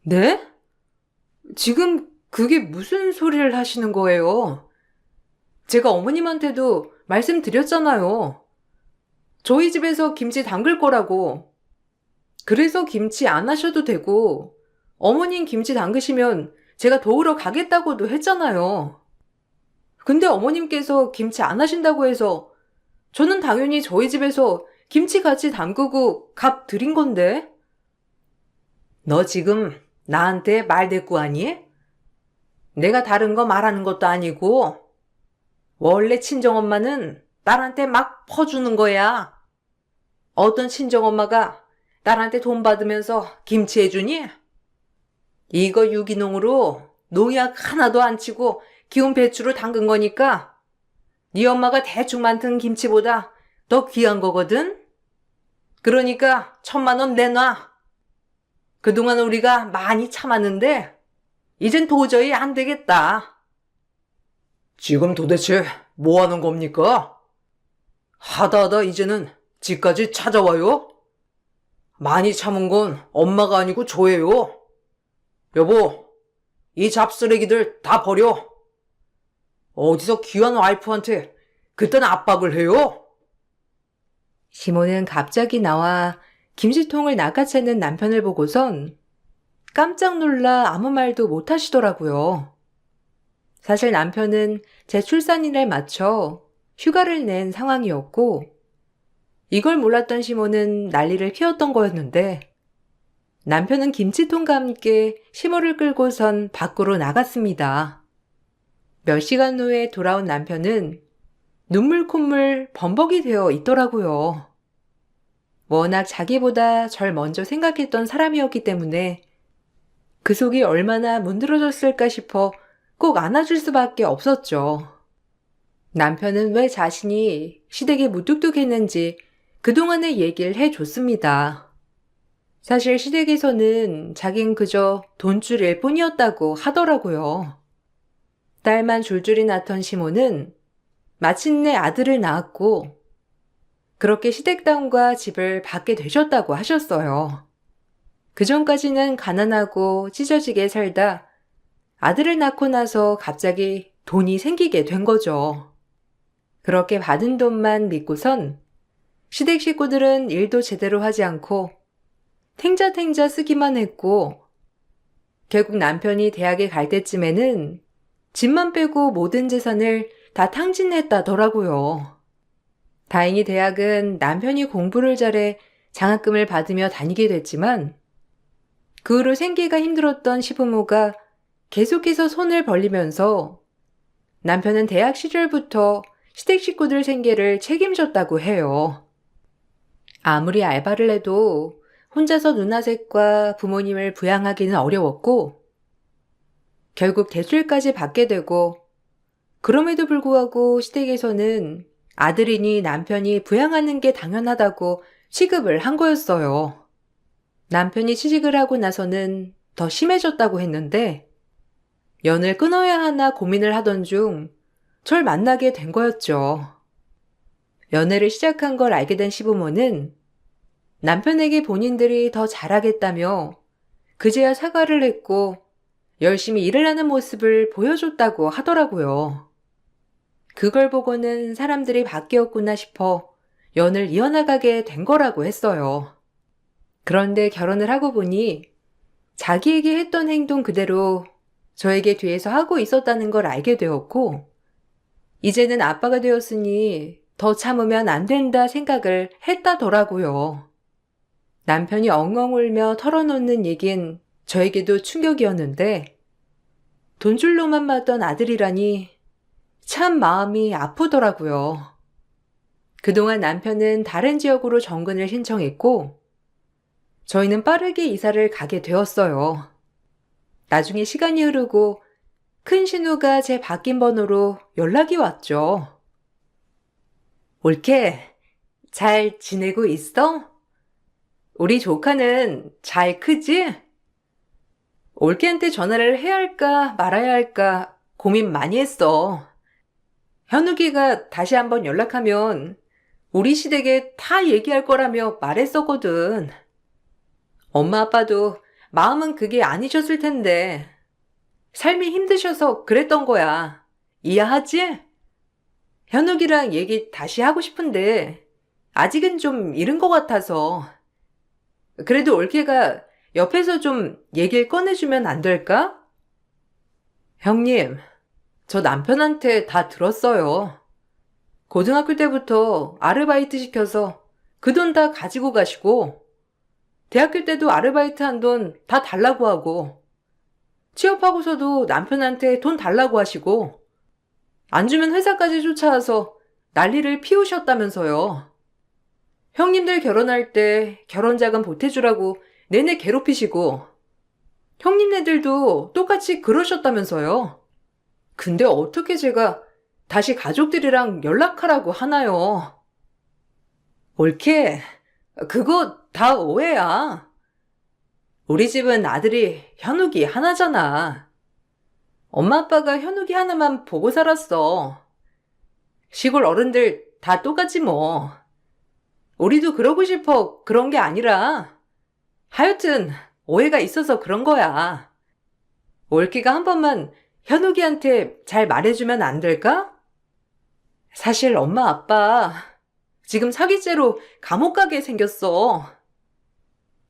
네? 지금 그게 무슨 소리를 하시는 거예요? 제가 어머님한테도 말씀드렸잖아요. 저희 집에서 김치 담글 거라고. 그래서 김치 안 하셔도 되고 어머님 김치 담그시면 제가 도우러 가겠다고도 했잖아요. 근데 어머님께서 김치 안 하신다고 해서 저는 당연히 저희 집에서 김치 같이 담그고 값 드린 건데. 너 지금 나한테 말대꾸하니? 내가 다른 거 말하는 것도 아니고 원래 친정엄마는 딸한테 막 퍼주는 거야. 어떤 친정엄마가 딸한테 돈 받으면서 김치 해주니? 이거 유기농으로 농약 하나도 안 치고 기운 배추로 담근 거니까 네 엄마가 대충 만든 김치보다 더 귀한 거거든? 그러니까 1,000만 원 내놔. 그동안 우리가 많이 참았는데 이젠 도저히 안 되겠다. 지금 도대체 뭐 하는 겁니까? 하다 이제는 집까지 찾아와요? 많이 참은 건 엄마가 아니고 저예요. 여보, 이 잡쓰레기들 다 버려. 어디서 귀한 와이프한테 그딴 압박을 해요? 시모는 갑자기 나와 김치통을 낚아채는 남편을 보고선 깜짝 놀라 아무 말도 못 하시더라고요. 사실 남편은 제 출산일에 맞춰 휴가를 낸 상황이었고 이걸 몰랐던 시모는 난리를 피웠던 거였는데 남편은 김치통과 함께 시모를 끌고선 밖으로 나갔습니다. 몇 시간 후에 돌아온 남편은 눈물 콧물 범벅이 되어 있더라고요. 워낙 자기보다 절 먼저 생각했던 사람이었기 때문에 그 속이 얼마나 문드러졌을까 싶어 꼭 안아줄 수밖에 없었죠. 남편은 왜 자신이 시댁에 무뚝뚝했는지 그동안의 얘기를 해줬습니다. 사실 시댁에서는 자긴 그저 돈줄일 뿐이었다고 하더라고요. 딸만 줄줄이 낳던 시모는 마침내 아들을 낳았고 그렇게 시댁당과 집을 받게 되셨다고 하셨어요. 그전까지는 가난하고 찢어지게 살다 아들을 낳고 나서 갑자기 돈이 생기게 된 거죠. 그렇게 받은 돈만 믿고선 시댁 식구들은 일도 제대로 하지 않고 탱자탱자 쓰기만 했고 결국 남편이 대학에 갈 때쯤에는 집만 빼고 모든 재산을 다 탕진했다더라고요. 다행히 대학은 남편이 공부를 잘해 장학금을 받으며 다니게 됐지만 그 후로 생계가 힘들었던 시부모가 계속해서 손을 벌리면서 남편은 대학 시절부터 시댁 식구들 생계를 책임졌다고 해요. 아무리 알바를 해도 혼자서 누나셋과 부모님을 부양하기는 어려웠고 결국 대출까지 받게 되고 그럼에도 불구하고 시댁에서는 아들이니 남편이 부양하는 게 당연하다고 취급을 한 거였어요. 남편이 취직을 하고 나서는 더 심해졌다고 했는데 연을 끊어야 하나 고민을 하던 중 절 만나게 된 거였죠. 연애를 시작한 걸 알게 된 시부모는 남편에게 본인들이 더 잘하겠다며 그제야 사과를 했고 열심히 일을 하는 모습을 보여줬다고 하더라고요. 그걸 보고는 사람들이 바뀌었구나 싶어 연을 이어나가게 된 거라고 했어요. 그런데 결혼을 하고 보니 자기에게 했던 행동 그대로 저에게 뒤에서 하고 있었다는 걸 알게 되었고, 이제는 아빠가 되었으니 더 참으면 안 된다 생각을 했다더라고요. 남편이 엉엉 울며 털어놓는 얘긴 저에게도 충격이었는데, 돈줄로만 봤던 아들이라니 참 마음이 아프더라고요. 그동안 남편은 다른 지역으로 정근을 신청했고, 저희는 빠르게 이사를 가게 되었어요. 나중에 시간이 흐르고 큰 신우가 제 바뀐 번호로 연락이 왔죠. 올케, 잘 지내고 있어? 우리 조카는 잘 크지? 올케한테 전화를 해야 할까 말아야 할까 고민 많이 했어. 현욱이가 다시 한번 연락하면 우리 시댁에 다 얘기할 거라며 말했었거든. 엄마 아빠도 마음은 그게 아니셨을 텐데 삶이 힘드셔서 그랬던 거야. 이해하지? 현욱이랑 얘기 다시 하고 싶은데 아직은 좀 이른 것 같아서. 그래도 올케가 옆에서 좀 얘기를 꺼내주면 안 될까? 형님, 저 남편한테 다 들었어요. 고등학교 때부터 아르바이트 시켜서 그 돈 다 가지고 가시고 대학교 때도 아르바이트 한 돈 다 달라고 하고 취업하고서도 남편한테 돈 달라고 하시고 안 주면 회사까지 쫓아와서 난리를 피우셨다면서요. 형님들 결혼할 때 결혼자금 보태주라고 내내 괴롭히시고 형님네들도 똑같이 그러셨다면서요. 근데 어떻게 제가 다시 가족들이랑 연락하라고 하나요? 옳게, 그거 다 오해야. 우리 집은 아들이 현욱이 하나잖아. 엄마 아빠가 현욱이 하나만 보고 살았어. 시골 어른들 다 똑같지 뭐. 우리도 그러고 싶어 그런 게 아니라 하여튼 오해가 있어서 그런 거야. 올기가 한 번만 현욱이한테 잘 말해주면 안 될까? 사실 엄마 아빠 지금 사기죄로 감옥 가게 생겼어.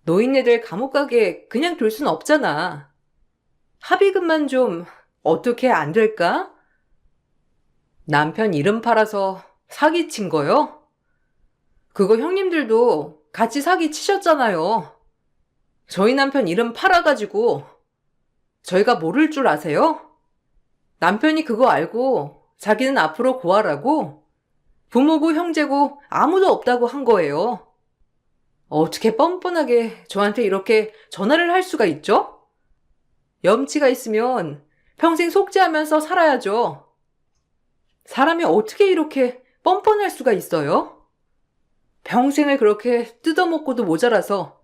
노인네들 감옥 가게 그냥 둘 순 없잖아. 합의금만 좀 어떻게 안 될까? 남편 이름 팔아서 사기친 거요? 그거 형님들도 같이 사기 치셨잖아요. 저희 남편 이름 팔아가지고 저희가 모를 줄 아세요? 남편이 그거 알고 자기는 앞으로 고아라고 부모고 형제고 아무도 없다고 한 거예요. 어떻게 뻔뻔하게 저한테 이렇게 전화를 할 수가 있죠? 염치가 있으면 평생 속죄하면서 살아야죠. 사람이 어떻게 이렇게 뻔뻔할 수가 있어요? 평생을 그렇게 뜯어먹고도 모자라서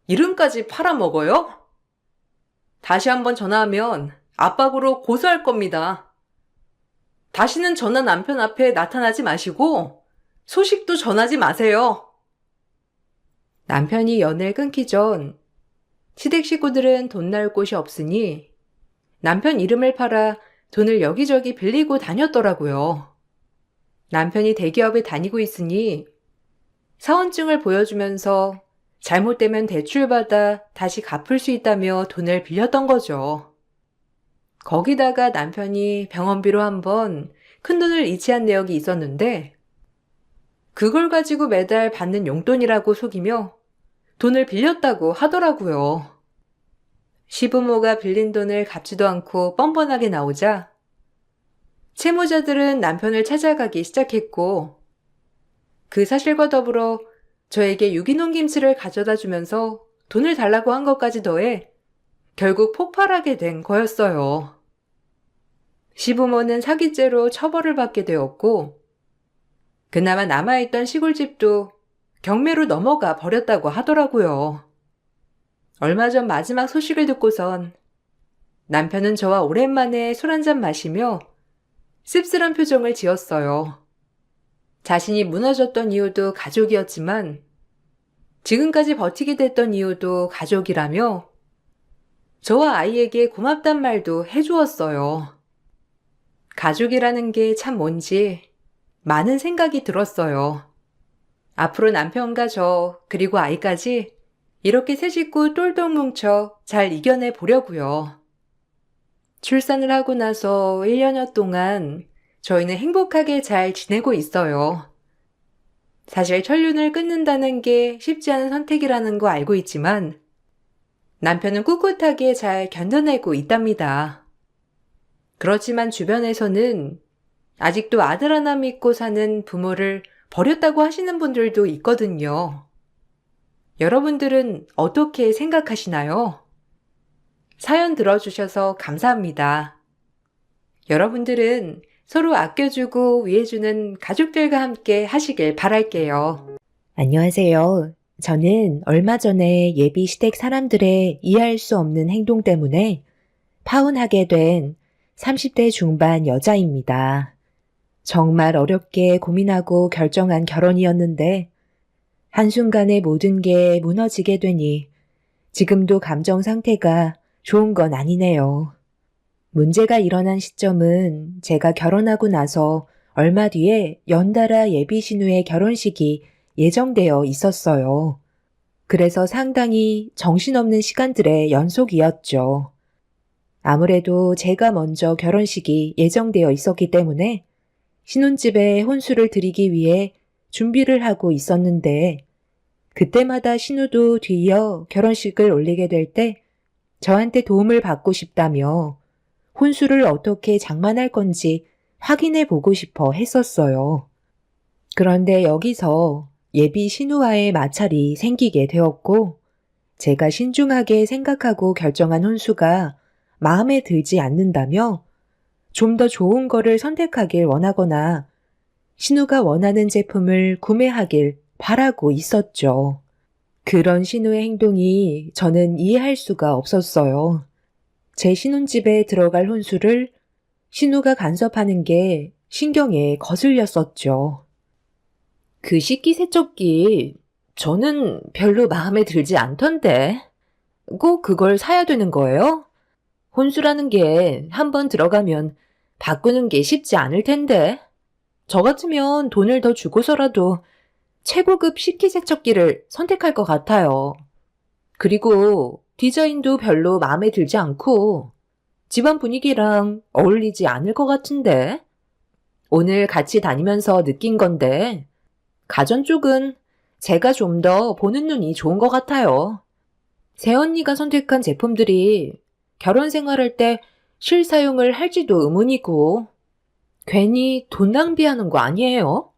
이름까지 팔아먹어요? 다시 한번 전화하면 압박으로 고소할 겁니다. 다시는 전화 남편 앞에 나타나지 마시고 소식도 전하지 마세요. 남편이 연을 끊기 전 시댁 식구들은 돈 나올 곳이 없으니 남편 이름을 팔아 돈을 여기저기 빌리고 다녔더라고요. 남편이 대기업에 다니고 있으니 사원증을 보여주면서 잘못되면 대출받아 다시 갚을 수 있다며 돈을 빌렸던 거죠. 거기다가 남편이 병원비로 한번 큰돈을 이체한 내역이 있었는데 그걸 가지고 매달 받는 용돈이라고 속이며 돈을 빌렸다고 하더라고요. 시부모가 빌린 돈을 갚지도 않고 뻔뻔하게 나오자 채무자들은 남편을 찾아가기 시작했고 그 사실과 더불어 저에게 유기농 김치를 가져다 주면서 돈을 달라고 한 것까지 더해 결국 폭발하게 된 거였어요. 시부모는 사기죄로 처벌을 받게 되었고 그나마 남아있던 시골집도 경매로 넘어가 버렸다고 하더라고요. 얼마 전 마지막 소식을 듣고선 남편은 저와 오랜만에 술 한잔 마시며 씁쓸한 표정을 지었어요. 자신이 무너졌던 이유도 가족이었지만 지금까지 버티게 됐던 이유도 가족이라며 저와 아이에게 고맙단 말도 해주었어요. 가족이라는 게 참 뭔지 많은 생각이 들었어요. 앞으로 남편과 저 그리고 아이까지 이렇게 세 식구 똘똘 뭉쳐 잘 이겨내 보려고요. 출산을 하고 나서 1년여 동안 저희는 행복하게 잘 지내고 있어요. 사실 천륜을 끊는다는 게 쉽지 않은 선택이라는 거 알고 있지만 남편은 꿋꿋하게 잘 견뎌내고 있답니다. 그렇지만 주변에서는 아직도 아들 하나 믿고 사는 부모를 버렸다고 하시는 분들도 있거든요. 여러분들은 어떻게 생각하시나요? 사연 들어주셔서 감사합니다. 여러분들은 서로 아껴주고 위해주는 가족들과 함께 하시길 바랄게요. 안녕하세요. 저는 얼마 전에 예비 시댁 사람들의 이해할 수 없는 행동 때문에 파혼하게 된 30대 중반 여자입니다. 정말 어렵게 고민하고 결정한 결혼이었는데 한순간에 모든 게 무너지게 되니 지금도 감정 상태가 좋은 건 아니네요. 문제가 일어난 시점은 제가 결혼하고 나서 얼마 뒤에 연달아 예비 신우의 결혼식이 예정되어 있었어요. 그래서 상당히 정신없는 시간들의 연속이었죠. 아무래도 제가 먼저 결혼식이 예정되어 있었기 때문에 신혼집에 혼수를 드리기 위해 준비를 하고 있었는데 그때마다 신우도 뒤이어 결혼식을 올리게 될 때 저한테 도움을 받고 싶다며 혼수를 어떻게 장만할 건지 확인해 보고 싶어 했었어요. 그런데 여기서 예비 신우와의 마찰이 생기게 되었고 제가 신중하게 생각하고 결정한 혼수가 마음에 들지 않는다며 좀 더 좋은 거를 선택하길 원하거나 신우가 원하는 제품을 구매하길 바라고 있었죠. 그런 신우의 행동이 저는 이해할 수가 없었어요. 제 신혼집에 들어갈 혼수를 신우가 간섭하는 게 신경에 거슬렸었죠. 그 식기세척기 저는 별로 마음에 들지 않던데 꼭 그걸 사야 되는 거예요? 혼수라는 게 한번 들어가면 바꾸는 게 쉽지 않을 텐데. 저 같으면 돈을 더 주고서라도 최고급 식기세척기를 선택할 것 같아요. 그리고 디자인도 별로 마음에 들지 않고 집안 분위기랑 어울리지 않을 것 같은데. 오늘 같이 다니면서 느낀 건데 가전 쪽은 제가 좀 더 보는 눈이 좋은 것 같아요. 새언니가 선택한 제품들이 결혼 생활할 때 실사용을 할지도 의문이고 괜히 돈 낭비하는 거 아니에요?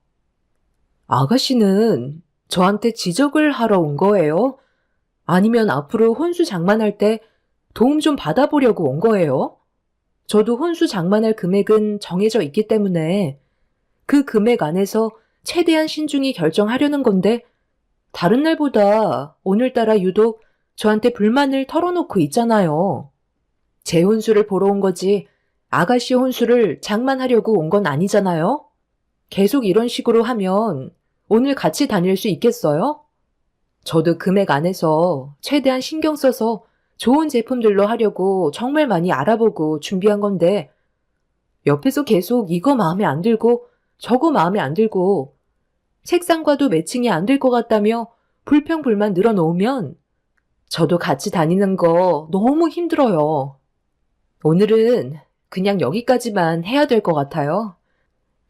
아가씨는 저한테 지적을 하러 온 거예요? 아니면 앞으로 혼수 장만할 때 도움 좀 받아보려고 온 거예요? 저도 혼수 장만할 금액은 정해져 있기 때문에 그 금액 안에서 최대한 신중히 결정하려는 건데 다른 날보다 오늘따라 유독 저한테 불만을 털어놓고 있잖아요. 제 혼수를 보러 온 거지 아가씨 혼수를 장만하려고 온 건 아니잖아요? 계속 이런 식으로 하면 오늘 같이 다닐 수 있겠어요? 저도 금액 안에서 최대한 신경 써서 좋은 제품들로 하려고 정말 많이 알아보고 준비한 건데 옆에서 계속 이거 마음에 안 들고 저거 마음에 안 들고 색상과도 매칭이 안 될 것 같다며 불평불만 늘어놓으면 저도 같이 다니는 거 너무 힘들어요. 오늘은 그냥 여기까지만 해야 될 것 같아요.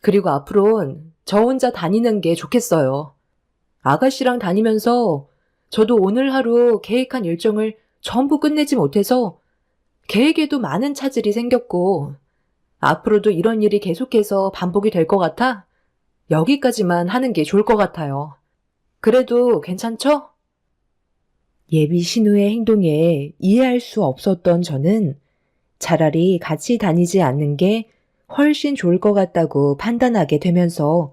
그리고 앞으론 저 혼자 다니는 게 좋겠어요. 아가씨랑 다니면서 저도 오늘 하루 계획한 일정을 전부 끝내지 못해서 계획에도 많은 차질이 생겼고 앞으로도 이런 일이 계속해서 반복이 될 것 같아 여기까지만 하는 게 좋을 것 같아요. 그래도 괜찮죠? 예비 신우의 행동에 이해할 수 없었던 저는 차라리 같이 다니지 않는 게 훨씬 좋을 것 같다고 판단하게 되면서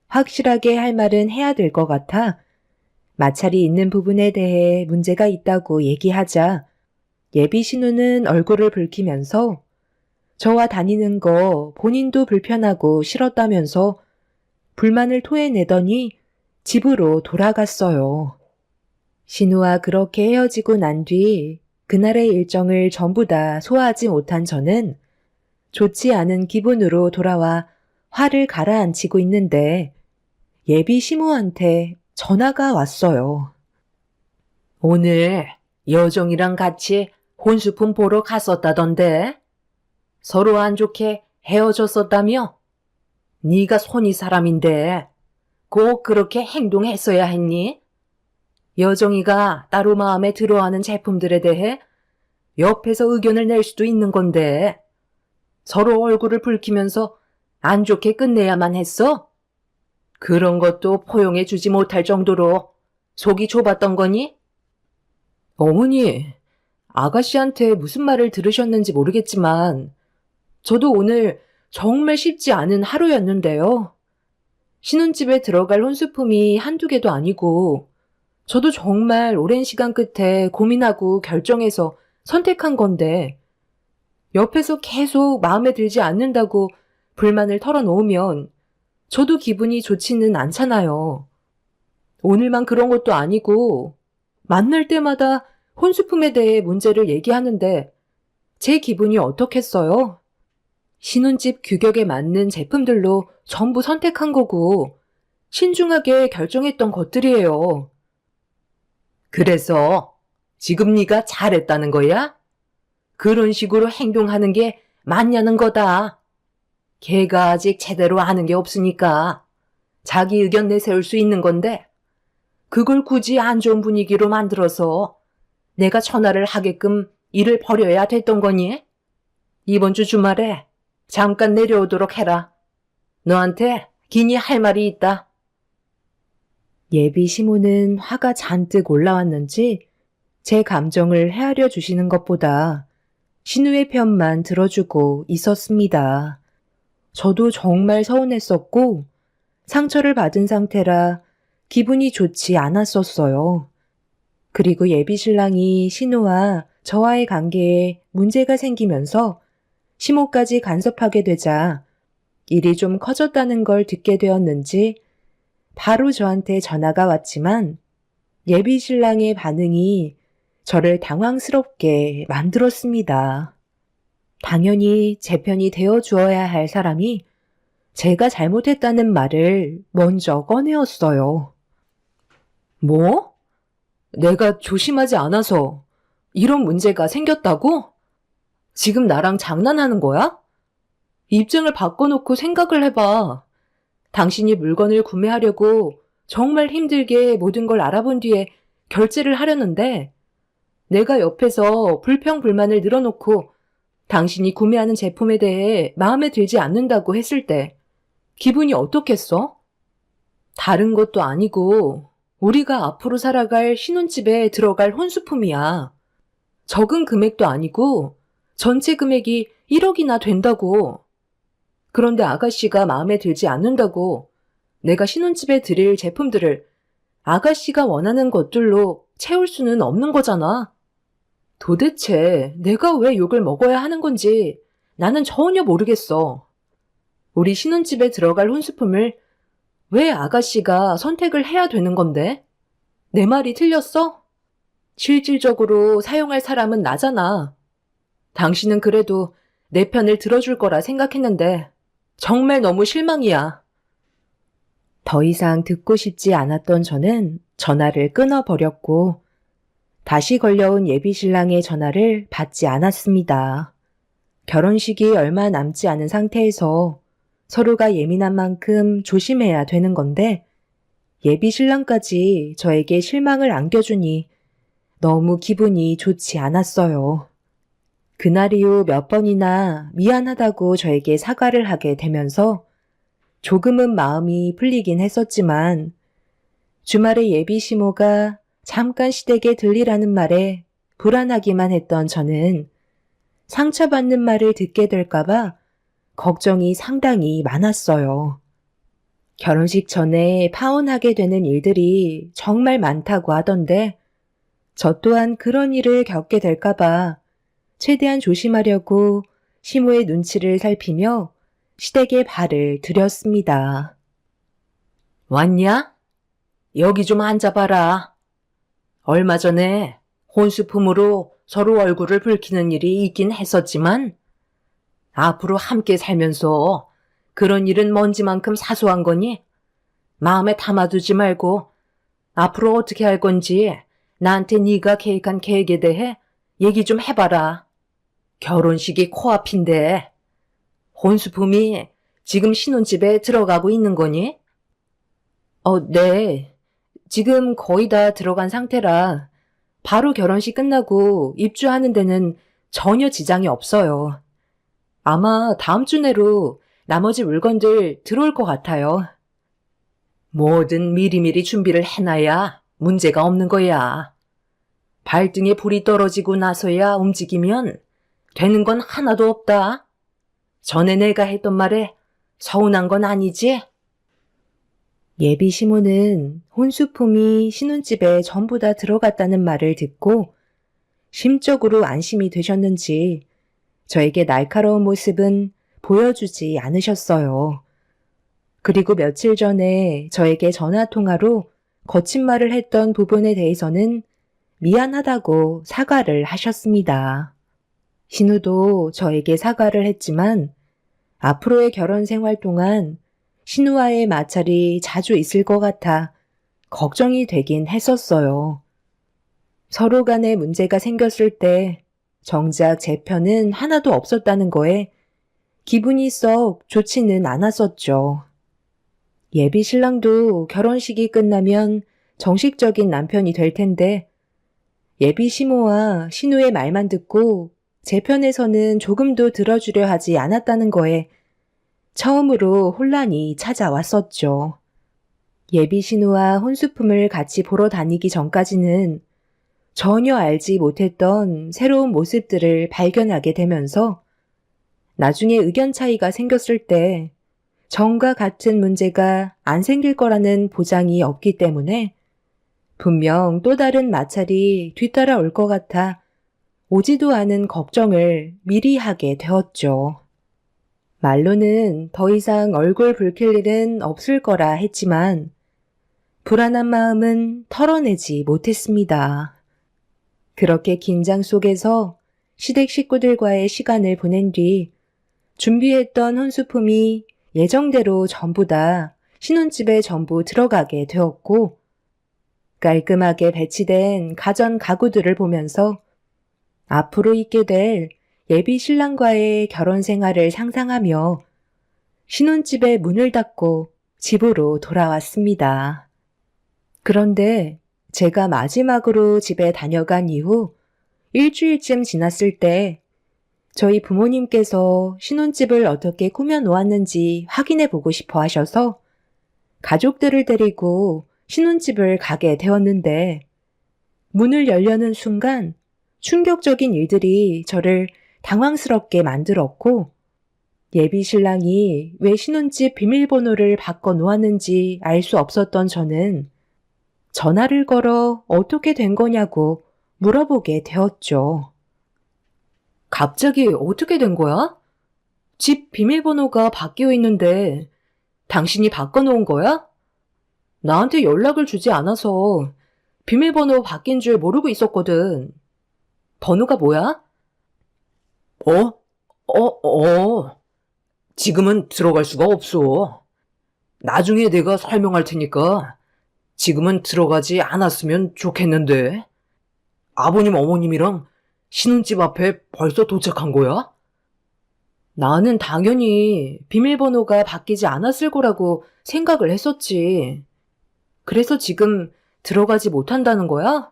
확실하게 할 말은 해야 될 것 같아 마찰이 있는 부분에 대해 문제가 있다고 얘기하자 예비 신우는 얼굴을 붉히면서 저와 다니는 거 본인도 불편하고 싫었다면서 불만을 토해내더니 집으로 돌아갔어요. 신우와 그렇게 헤어지고 난 뒤 그날의 일정을 전부 다 소화하지 못한 저는 좋지 않은 기분으로 돌아와 화를 가라앉히고 있는데 예비 시모한테 전화가 왔어요. 오늘 여정이랑 같이 혼수품 보러 갔었다던데? 서로 안 좋게 헤어졌었다며? 네가 손이 사람인데 꼭 그렇게 행동했어야 했니? 여정이가 따로 마음에 들어하는 제품들에 대해 옆에서 의견을 낼 수도 있는 건데 서로 얼굴을 붉히면서 안 좋게 끝내야만 했어? 그런 것도 포용해 주지 못할 정도로 속이 좁았던 거니? 어머니, 아가씨한테 무슨 말을 들으셨는지 모르겠지만 저도 오늘 정말 쉽지 않은 하루였는데요. 신혼집에 들어갈 혼수품이 한두 개도 아니고 저도 정말 오랜 시간 끝에 고민하고 결정해서 선택한 건데 옆에서 계속 마음에 들지 않는다고 불만을 털어놓으면 저도 기분이 좋지는 않잖아요. 오늘만 그런 것도 아니고 만날 때마다 혼수품에 대해 문제를 얘기하는데 제 기분이 어떻겠어요? 신혼집 규격에 맞는 제품들로 전부 선택한 거고 신중하게 결정했던 것들이에요. 그래서 지금 네가 잘했다는 거야? 그런 식으로 행동하는 게 맞냐는 거다. 걔가 아직 제대로 아는 게 없으니까 자기 의견 내세울 수 있는 건데 그걸 굳이 안 좋은 분위기로 만들어서 내가 전화를 하게끔 일을 벌여야 됐던 거니? 이번 주 주말에 잠깐 내려오도록 해라. 너한테 긴히 할 말이 있다. 예비 시모는 화가 잔뜩 올라왔는지 제 감정을 헤아려 주시는 것보다 신우의 편만 들어주고 있었습니다. 저도 정말 서운했었고 상처를 받은 상태라 기분이 좋지 않았었어요. 그리고 예비 신랑이 신우와 저와의 관계에 문제가 생기면서 시모까지 간섭하게 되자 일이 좀 커졌다는 걸 듣게 되었는지 바로 저한테 전화가 왔지만 예비 신랑의 반응이 저를 당황스럽게 만들었습니다. 당연히 제 편이 되어 주어야 할 사람이 제가 잘못했다는 말을 먼저 꺼내었어요. 뭐? 내가 조심하지 않아서 이런 문제가 생겼다고? 지금 나랑 장난하는 거야? 입장을 바꿔놓고 생각을 해봐. 당신이 물건을 구매하려고 정말 힘들게 모든 걸 알아본 뒤에 결제를 하려는데 내가 옆에서 불평불만을 늘어놓고 당신이 구매하는 제품에 대해 마음에 들지 않는다고 했을 때 기분이 어떻겠어? 다른 것도 아니고 우리가 앞으로 살아갈 신혼집에 들어갈 혼수품이야. 적은 금액도 아니고 전체 금액이 1억이나 된다고. 그런데 아가씨가 마음에 들지 않는다고 내가 신혼집에 드릴 제품들을 아가씨가 원하는 것들로 채울 수는 없는 거잖아. 도대체 내가 왜 욕을 먹어야 하는 건지 나는 전혀 모르겠어. 우리 신혼집에 들어갈 혼수품을 왜 아가씨가 선택을 해야 되는 건데? 내 말이 틀렸어? 실질적으로 사용할 사람은 나잖아. 당신은 그래도 내 편을 들어줄 거라 생각했는데 정말 너무 실망이야. 더 이상 듣고 싶지 않았던 저는 전화를 끊어버렸고 다시 걸려온 예비 신랑의 전화를 받지 않았습니다. 결혼식이 얼마 남지 않은 상태에서 서로가 예민한 만큼 조심해야 되는 건데 예비 신랑까지 저에게 실망을 안겨주니 너무 기분이 좋지 않았어요. 그날 이후 몇 번이나 미안하다고 저에게 사과를 하게 되면서 조금은 마음이 풀리긴 했었지만 주말에 예비 시모가 잠깐 시댁에 들리라는 말에 불안하기만 했던 저는 상처받는 말을 듣게 될까봐 걱정이 상당히 많았어요. 결혼식 전에 파혼하게 되는 일들이 정말 많다고 하던데 저 또한 그런 일을 겪게 될까봐 최대한 조심하려고 시모의 눈치를 살피며 시댁에 발을 들였습니다. 왔냐? 여기 좀 앉아봐라. 얼마 전에 혼수품으로 서로 얼굴을 붉히는 일이 있긴 했었지만 앞으로 함께 살면서 그런 일은 먼지만큼 사소한 거니 마음에 담아두지 말고 앞으로 어떻게 할 건지 나한테 네가 계획한 계획에 대해 얘기 좀 해봐라. 결혼식이 코앞인데 혼수품이 지금 신혼집에 들어가고 있는 거니? 네. 지금 거의 다 들어간 상태라 바로 결혼식 끝나고 입주하는 데는 전혀 지장이 없어요. 아마 다음 주 내로 나머지 물건들 들어올 것 같아요. 뭐든 미리미리 준비를 해놔야 문제가 없는 거야. 발등에 불이 떨어지고 나서야 움직이면 되는 건 하나도 없다. 전에 내가 했던 말에 서운한 건 아니지? 예비 시모는 혼수품이 신혼집에 전부 다 들어갔다는 말을 듣고 심적으로 안심이 되셨는지 저에게 날카로운 모습은 보여주지 않으셨어요. 그리고 며칠 전에 저에게 전화통화로 거친 말을 했던 부분에 대해서는 미안하다고 사과를 하셨습니다. 신우도 저에게 사과를 했지만 앞으로의 결혼 생활 동안 신우와의 마찰이 자주 있을 것 같아 걱정이 되긴 했었어요. 서로 간에 문제가 생겼을 때 정작 제 편은 하나도 없었다는 거에 기분이 썩 좋지는 않았었죠. 예비 신랑도 결혼식이 끝나면 정식적인 남편이 될 텐데 예비 시모와 신우의 말만 듣고 제 편에서는 조금도 들어주려 하지 않았다는 거에 처음으로 혼란이 찾아왔었죠. 예비 신우와 혼수품을 같이 보러 다니기 전까지는 전혀 알지 못했던 새로운 모습들을 발견하게 되면서 나중에 의견 차이가 생겼을 때 전과 같은 문제가 안 생길 거라는 보장이 없기 때문에 분명 또 다른 마찰이 뒤따라올 것 같아 오지도 않은 걱정을 미리 하게 되었죠. 말로는 더 이상 얼굴 붉힐 일은 없을 거라 했지만 불안한 마음은 털어내지 못했습니다. 그렇게 긴장 속에서 시댁 식구들과의 시간을 보낸 뒤 준비했던 혼수품이 예정대로 전부 다 신혼집에 전부 들어가게 되었고 깔끔하게 배치된 가전 가구들을 보면서 앞으로 있게 될 예비 신랑과의 결혼 생활을 상상하며 신혼집에 문을 닫고 집으로 돌아왔습니다. 그런데 제가 마지막으로 집에 다녀간 이후 일주일쯤 지났을 때 저희 부모님께서 신혼집을 어떻게 꾸며 놓았는지 확인해 보고 싶어 하셔서 가족들을 데리고 신혼집을 가게 되었는데 문을 열려는 순간 충격적인 일들이 저를 당황스럽게 만들었고 예비 신랑이 왜 신혼집 비밀번호를 바꿔 놓았는지 알 수 없었던 저는 전화를 걸어 어떻게 된 거냐고 물어보게 되었죠. 갑자기 어떻게 된 거야? 집 비밀번호가 바뀌어 있는데 당신이 바꿔놓은 거야? 나한테 연락을 주지 않아서 비밀번호 바뀐 줄 모르고 있었거든. 번호가 뭐야? 지금은 들어갈 수가 없어. 나중에 내가 설명할 테니까 지금은 들어가지 않았으면 좋겠는데. 아버님 어머님이랑 신혼집 앞에 벌써 도착한 거야? 나는 당연히 비밀번호가 바뀌지 않았을 거라고 생각을 했었지. 그래서 지금 들어가지 못한다는 거야?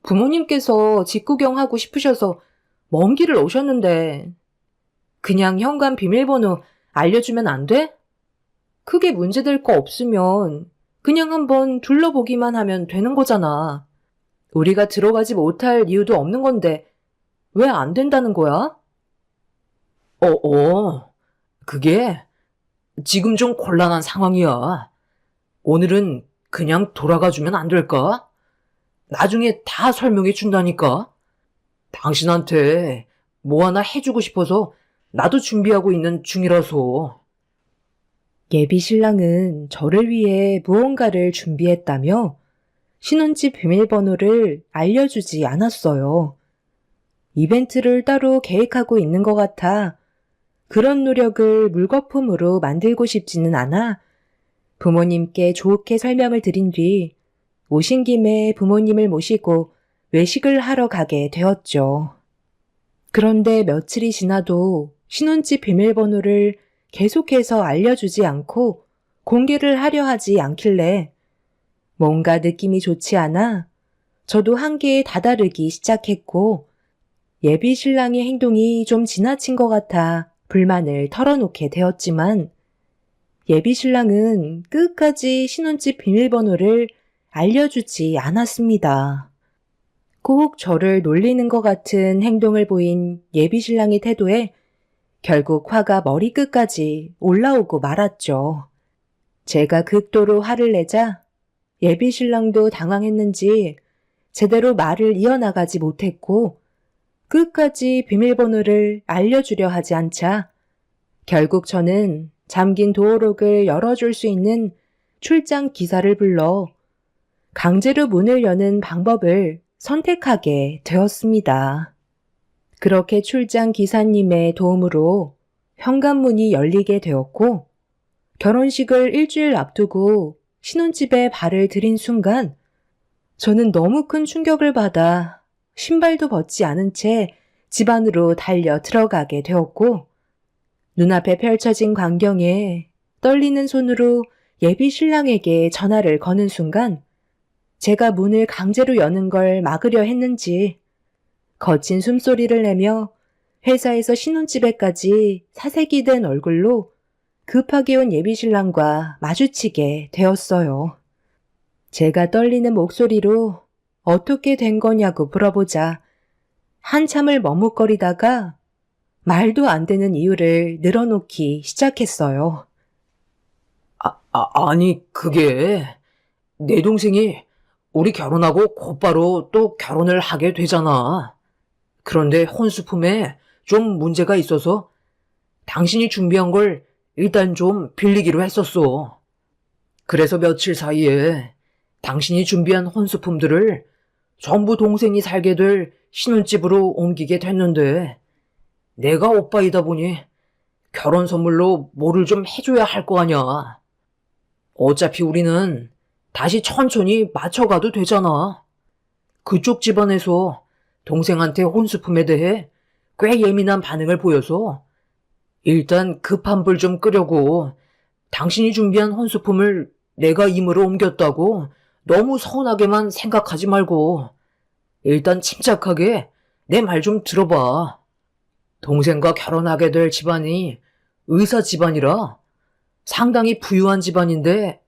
부모님께서 집 구경하고 싶으셔서 먼 길을 오셨는데 그냥 현관 비밀번호 알려주면 안 돼? 크게 문제될 거 없으면 그냥 한번 둘러보기만 하면 되는 거잖아. 우리가 들어가지 못할 이유도 없는 건데 왜 안 된다는 거야? 그게 지금 좀 곤란한 상황이야. 오늘은 그냥 돌아가 주면 안 될까? 나중에 다 설명해 준다니까. 당신한테 뭐 하나 해주고 싶어서 나도 준비하고 있는 중이라서. 예비 신랑은 저를 위해 무언가를 준비했다며 신혼집 비밀번호를 알려주지 않았어요. 이벤트를 따로 계획하고 있는 것 같아 그런 노력을 물거품으로 만들고 싶지는 않아 부모님께 좋게 설명을 드린 뒤 오신 김에 부모님을 모시고 외식을 하러 가게 되었죠. 그런데 며칠이 지나도 신혼집 비밀번호를 계속해서 알려주지 않고 공개를 하려 하지 않길래 뭔가 느낌이 좋지 않아 저도 한계에 다다르기 시작했고 예비 신랑의 행동이 좀 지나친 것 같아 불만을 털어놓게 되었지만 예비 신랑은 끝까지 신혼집 비밀번호를 알려주지 않았습니다. 꼭 저를 놀리는 것 같은 행동을 보인 예비 신랑의 태도에 결국 화가 머리끝까지 올라오고 말았죠. 제가 극도로 화를 내자 예비 신랑도 당황했는지 제대로 말을 이어나가지 못했고 끝까지 비밀번호를 알려주려 하지 않자 결국 저는 잠긴 도어록을 열어줄 수 있는 출장 기사를 불러 강제로 문을 여는 방법을 선택하게 되었습니다. 그렇게 출장 기사님의 도움으로 현관문이 열리게 되었고 결혼식을 일주일 앞두고 신혼집에 발을 들인 순간 저는 너무 큰 충격을 받아 신발도 벗지 않은 채 집 안으로 달려 들어가게 되었고 눈앞에 펼쳐진 광경에 떨리는 손으로 예비 신랑에게 전화를 거는 순간 제가 문을 강제로 여는 걸 막으려 했는지 거친 숨소리를 내며 회사에서 신혼집에까지 사색이 된 얼굴로 급하게 온 예비 신랑과 마주치게 되었어요. 제가 떨리는 목소리로 어떻게 된 거냐고 물어보자 한참을 머뭇거리다가 말도 안 되는 이유를 늘어놓기 시작했어요. 아니, 그게 내 동생이 우리 결혼하고 곧바로 또 결혼을 하게 되잖아. 그런데 혼수품에 좀 문제가 있어서 당신이 준비한 걸 일단 좀 빌리기로 했었어. 그래서 며칠 사이에 당신이 준비한 혼수품들을 전부 동생이 살게 될 신혼집으로 옮기게 됐는데 내가 오빠이다 보니 결혼 선물로 뭐를 좀 해줘야 할 거 아냐. 어차피 우리는 다시 천천히 맞춰가도 되잖아. 그쪽 집안에서 동생한테 혼수품에 대해 꽤 예민한 반응을 보여서 일단 급한 불 좀 끄려고 당신이 준비한 혼수품을 내가 임으로 옮겼다고 너무 서운하게만 생각하지 말고 일단 침착하게 내 말 좀 들어봐. 동생과 결혼하게 될 집안이 의사 집안이라 상당히 부유한 집안인데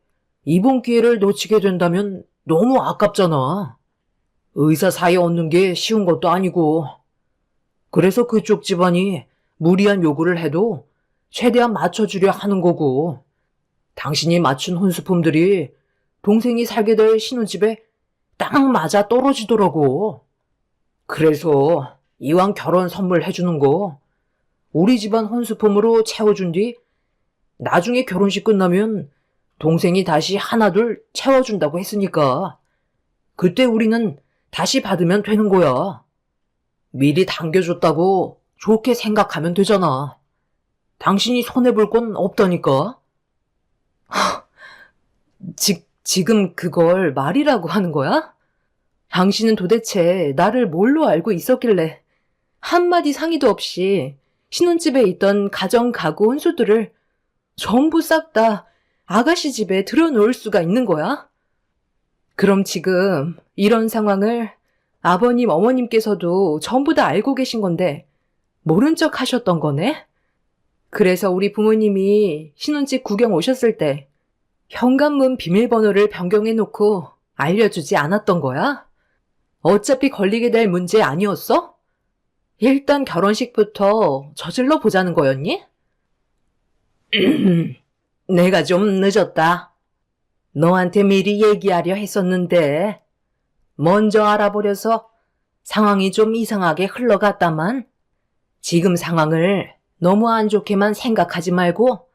이번 기회를 놓치게 된다면 너무 아깝잖아. 의사 사이 얻는 게 쉬운 것도 아니고. 그래서 그쪽 집안이 무리한 요구를 해도 최대한 맞춰주려 하는 거고 당신이 맞춘 혼수품들이 동생이 살게 될 신혼집에 딱 맞아 떨어지더라고. 그래서 이왕 결혼 선물 해주는 거 우리 집안 혼수품으로 채워준 뒤 나중에 결혼식 끝나면 동생이 다시 하나둘 채워준다고 했으니까 그때 우리는 다시 받으면 되는 거야. 미리 당겨줬다고 좋게 생각하면 되잖아. 당신이 손해볼 건 없다니까. 지금 그걸 말이라고 하는 거야? 당신은 도대체 나를 뭘로 알고 있었길래 한마디 상의도 없이 신혼집에 있던 가정 가구 혼수들을 전부 싹 다 아가씨 집에 들여놓을 수가 있는 거야? 그럼 지금 이런 상황을 아버님, 어머님께서도 전부 다 알고 계신 건데 모른 척 하셨던 거네? 그래서 우리 부모님이 신혼집 구경 오셨을 때 현관문 비밀번호를 변경해놓고 알려주지 않았던 거야? 어차피 걸리게 될 문제 아니었어? 일단 결혼식부터 저질러 보자는 거였니? 내가 좀 늦었다. 너한테 미리 얘기하려 했었는데 먼저 알아버려서 상황이 좀 이상하게 흘러갔다만 지금 상황을 너무 안 좋게만 생각하지 말고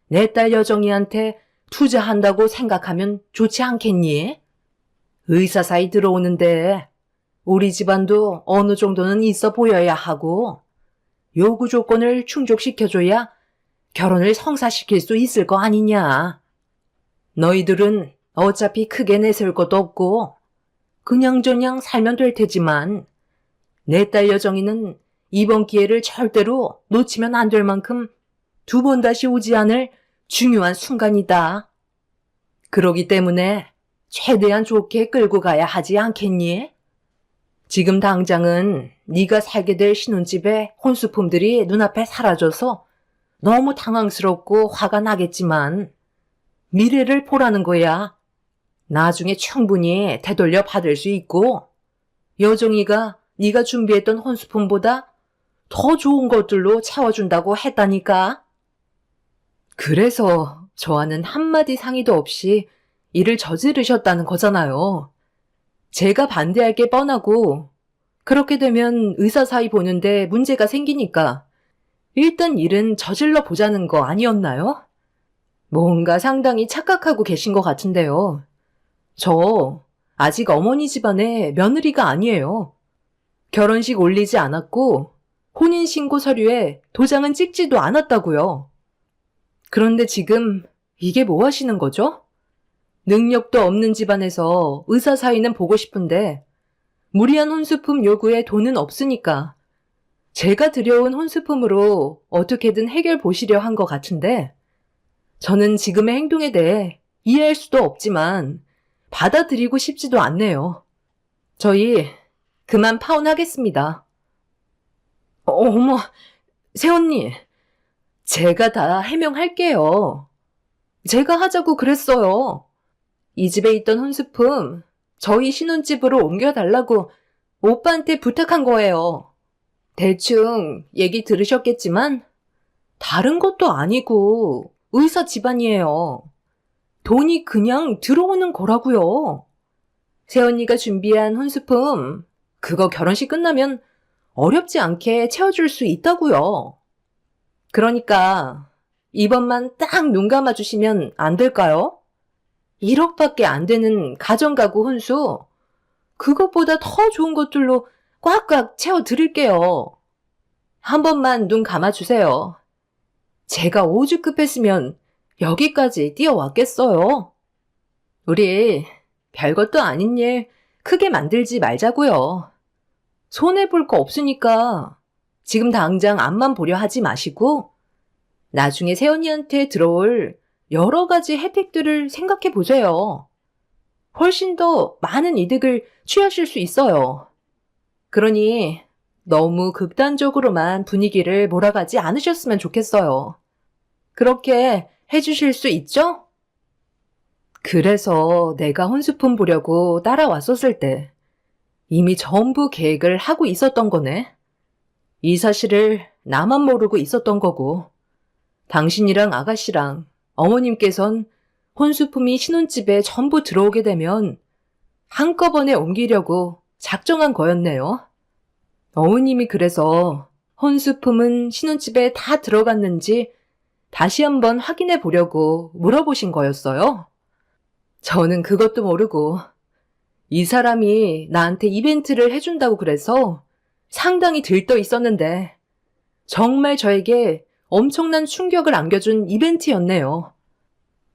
내 딸 여정이한테 투자한다고 생각하면 좋지 않겠니? 의사 사이 들어오는데 우리 집안도 어느 정도는 있어 보여야 하고 요구 조건을 충족시켜줘야 결혼을 성사시킬 수 있을 거 아니냐. 너희들은 어차피 크게 내세울 것도 없고 그냥저냥 살면 될 테지만 내 딸 여정이는 이번 기회를 절대로 놓치면 안 될 만큼 두 번 다시 오지 않을 중요한 순간이다. 그러기 때문에 최대한 좋게 끌고 가야 하지 않겠니? 지금 당장은 네가 살게 될 신혼집에 혼수품들이 눈앞에 사라져서 너무 당황스럽고 화가 나겠지만 미래를 보라는 거야. 나중에 충분히 되돌려 받을 수 있고 여정이가 네가 준비했던 혼수품보다 더 좋은 것들로 채워준다고 했다니까. 그래서 저와는 한마디 상의도 없이 일을 저지르셨다는 거잖아요. 제가 반대할 게 뻔하고 그렇게 되면 의사 사이 보는데 문제가 생기니까 일단 일은 저질러 보자는 거 아니었나요? 뭔가 상당히 착각하고 계신 것 같은데요. 저 아직 어머니 집안의 며느리가 아니에요. 결혼식 올리지 않았고 혼인신고 서류에 도장은 찍지도 않았다고요. 그런데 지금 이게 뭐 하시는 거죠? 능력도 없는 집안에서 의사 사이는 보고 싶은데 무리한 혼수품 요구에 돈은 없으니까 제가 들여온 혼수품으로 어떻게든 해결 보시려 한 것 같은데 저는 지금의 행동에 대해 이해할 수도 없지만 받아들이고 싶지도 않네요. 저희 그만 파혼하겠습니다. 어머, 새언니, 제가 다 해명할게요. 제가 하자고 그랬어요. 이 집에 있던 혼수품 저희 신혼집으로 옮겨달라고 오빠한테 부탁한 거예요. 대충 얘기 들으셨겠지만 다른 것도 아니고 의사 집안이에요. 돈이 그냥 들어오는 거라고요. 새언니가 준비한 혼수품 그거 결혼식 끝나면 어렵지 않게 채워줄 수 있다고요. 그러니까 이번만 딱 눈 감아주시면 안 될까요? 1억밖에 안 되는 가정가구 혼수 그것보다 더 좋은 것들로 꽉꽉 채워드릴게요. 한 번만 눈 감아주세요. 제가 오죽급했으면 여기까지 뛰어왔겠어요. 우리 별것도 아닌 일 크게 만들지 말자고요. 손해볼 거 없으니까 지금 당장 앞만 보려 하지 마시고 나중에 새언니한테 들어올 여러 가지 혜택들을 생각해 보세요. 훨씬 더 많은 이득을 취하실 수 있어요. 그러니 너무 극단적으로만 분위기를 몰아가지 않으셨으면 좋겠어요. 그렇게 해주실 수 있죠? 그래서 내가 혼수품 보려고 따라왔었을 때 이미 전부 계획을 하고 있었던 거네. 이 사실을 나만 모르고 있었던 거고 당신이랑 아가씨랑 어머님께선 혼수품이 신혼집에 전부 들어오게 되면 한꺼번에 옮기려고 작정한 거였네요. 어머님이 그래서 혼수품은 신혼집에 다 들어갔는지 다시 한번 확인해 보려고 물어보신 거였어요. 저는 그것도 모르고 이 사람이 나한테 이벤트를 해준다고 그래서 상당히 들떠 있었는데 정말 저에게 엄청난 충격을 안겨준 이벤트였네요.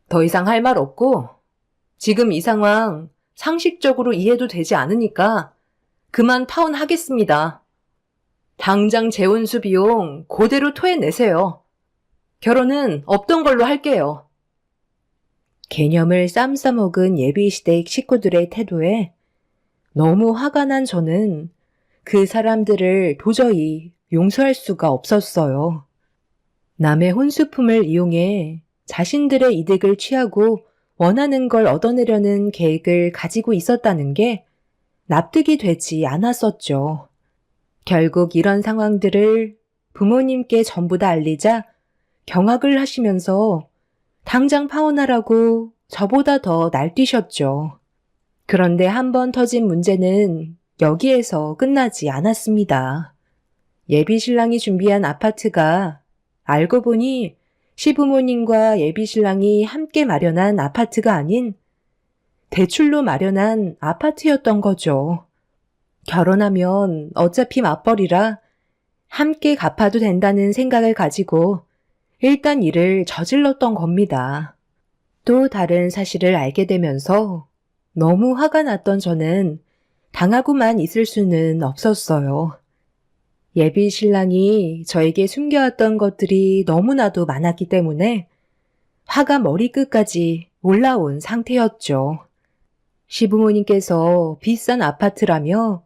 더 이상 할 말 없고 지금 이 상황 상식적으로 이해도 되지 않으니까 그만 파혼하겠습니다. 당장 재혼수 비용 그대로 토해내세요. 결혼은 없던 걸로 할게요. 개념을 쌈 싸먹은 예비시댁 식구들의 태도에 너무 화가 난 저는 그 사람들을 도저히 용서할 수가 없었어요. 남의 혼수품을 이용해 자신들의 이득을 취하고 원하는 걸 얻어내려는 계획을 가지고 있었다는 게 납득이 되지 않았었죠. 결국 이런 상황들을 부모님께 전부 다 알리자 경악을 하시면서 당장 파혼하라고 저보다 더 날뛰셨죠. 그런데 한 번 터진 문제는 여기에서 끝나지 않았습니다. 예비 신랑이 준비한 아파트가 알고 보니 시부모님과 예비 신랑이 함께 마련한 아파트가 아닌 대출로 마련한 아파트였던 거죠. 결혼하면 어차피 맞벌이라 함께 갚아도 된다는 생각을 가지고 일단 일을 저질렀던 겁니다. 또 다른 사실을 알게 되면서 너무 화가 났던 저는 당하고만 있을 수는 없었어요. 예비 신랑이 저에게 숨겨왔던 것들이 너무나도 많았기 때문에 화가 머리끝까지 올라온 상태였죠. 시부모님께서 비싼 아파트라며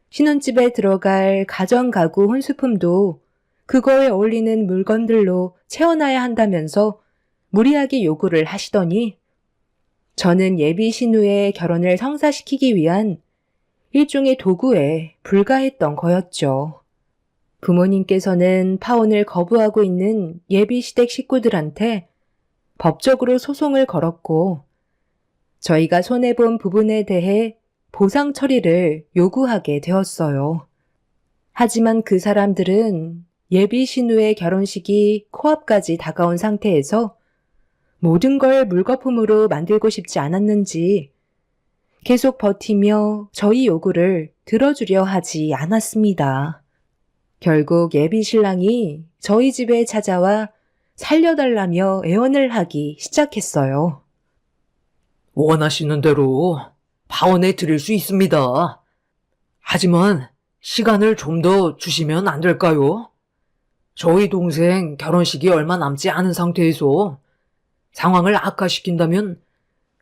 신혼집에 들어갈 가전가구 혼수품도 그거에 어울리는 물건들로 채워놔야 한다면서 무리하게 요구를 하시더니 저는 예비 신우의 결혼을 성사시키기 위한 일종의 도구에 불과했던 거였죠. 부모님께서는 파혼을 거부하고 있는 예비 시댁 식구들한테 법적으로 소송을 걸었고 저희가 손해본 부분에 대해 보상 처리를 요구하게 되었어요. 하지만 그 사람들은 예비 신우의 결혼식이 코앞까지 다가온 상태에서 모든 걸 물거품으로 만들고 싶지 않았는지 계속 버티며 저희 요구를 들어주려 하지 않았습니다. 결국 예비 신랑이 저희 집에 찾아와 살려달라며 애원을 하기 시작했어요. 원하시는 대로 파혼해 드릴 수 있습니다. 하지만 시간을 좀 더 주시면 안 될까요? 저희 동생 결혼식이 얼마 남지 않은 상태에서 상황을 악화시킨다면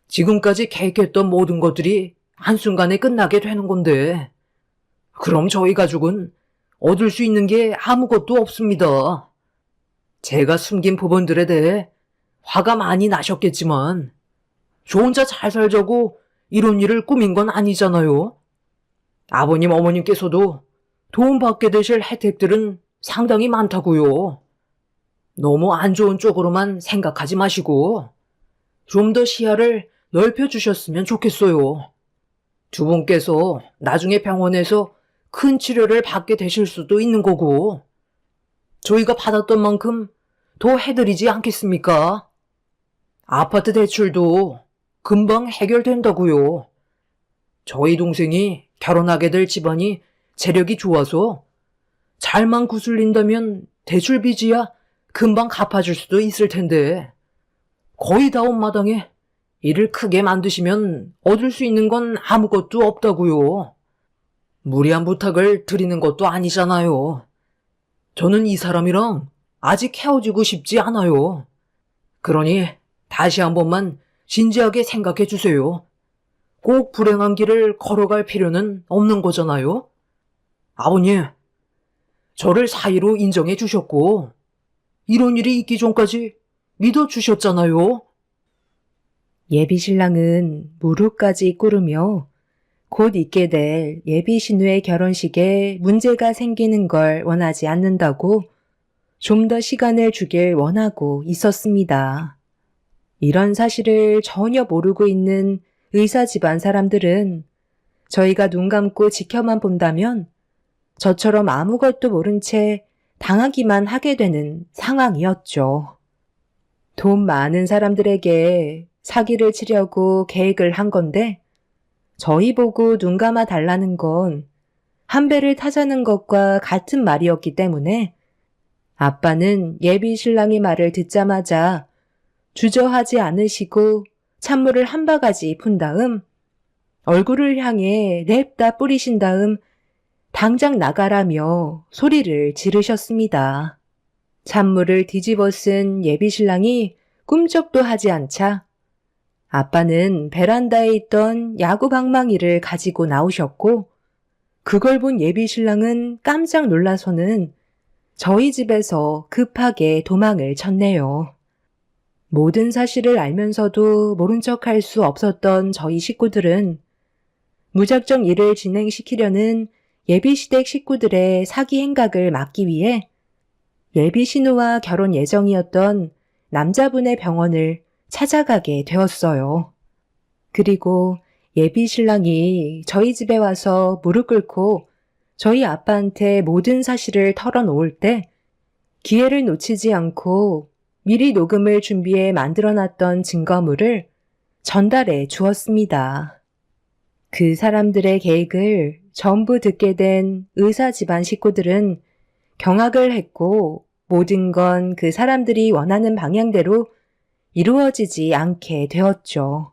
지금까지 계획했던 모든 것들이 한순간에 끝나게 되는 건데, 그럼 저희 가족은 얻을 수 있는 게 아무것도 없습니다. 제가 숨긴 부분들에 대해 화가 많이 나셨겠지만 저 혼자 잘 살자고 이런 일을 꾸민 건 아니잖아요. 아버님, 어머님께서도 도움받게 되실 혜택들은 상당히 많다고요. 너무 안 좋은 쪽으로만 생각하지 마시고 좀 더 시야를 넓혀주셨으면 좋겠어요. 두 분께서 나중에 병원에서 큰 치료를 받게 되실 수도 있는 거고 저희가 받았던 만큼 더 해드리지 않겠습니까? 아파트 대출도 금방 해결된다고요. 저희 동생이 결혼하게 될 집안이 재력이 좋아서 잘만 구슬린다면 대출 빚이야 금방 갚아줄 수도 있을 텐데 거의 다 온 마당에 일을 크게 만드시면 얻을 수 있는 건 아무것도 없다고요. 무리한 부탁을 드리는 것도 아니잖아요. 저는 이 사람이랑 아직 헤어지고 싶지 않아요. 그러니 다시 한 번만 진지하게 생각해 주세요. 꼭 불행한 길을 걸어갈 필요는 없는 거잖아요. 아버님, 저를 사이로 인정해 주셨고 이런 일이 있기 전까지 믿어주셨잖아요. 예비 신랑은 무릎까지 꿇으며 곧 있게 될 예비 신우의 결혼식에 문제가 생기는 걸 원하지 않는다고 좀 더 시간을 주길 원하고 있었습니다. 이런 사실을 전혀 모르고 있는 의사 집안 사람들은 저희가 눈 감고 지켜만 본다면 저처럼 아무것도 모른 채 당하기만 하게 되는 상황이었죠. 돈 많은 사람들에게 사기를 치려고 계획을 한 건데 저희 보고 눈 감아 달라는 건 한 배를 타자는 것과 같은 말이었기 때문에 아빠는 예비 신랑의 말을 듣자마자 주저하지 않으시고 찬물을 한 바가지 푼 다음 얼굴을 향해 냅다 뿌리신 다음 당장 나가라며 소리를 지르셨습니다. 찬물을 뒤집어 쓴 예비 신랑이 꿈쩍도 하지 않자 아빠는 베란다에 있던 야구 방망이를 가지고 나오셨고 그걸 본 예비 신랑은 깜짝 놀라서는 저희 집에서 급하게 도망을 쳤네요. 모든 사실을 알면서도 모른 척할 수 없었던 저희 식구들은 무작정 일을 진행시키려는 예비시댁 식구들의 사기 행각을 막기 위해 예비 신우와 결혼 예정이었던 남자분의 병원을 찾아가게 되었어요. 그리고 예비 신랑이 저희 집에 와서 무릎 꿇고 저희 아빠한테 모든 사실을 털어놓을 때 기회를 놓치지 않고 미리 녹음을 준비해 만들어놨던 증거물을 전달해 주었습니다. 그 사람들의 계획을 전부 듣게 된 의사 집안 식구들은 경악을 했고 모든 건 그 사람들이 원하는 방향대로 이루어지지 않게 되었죠.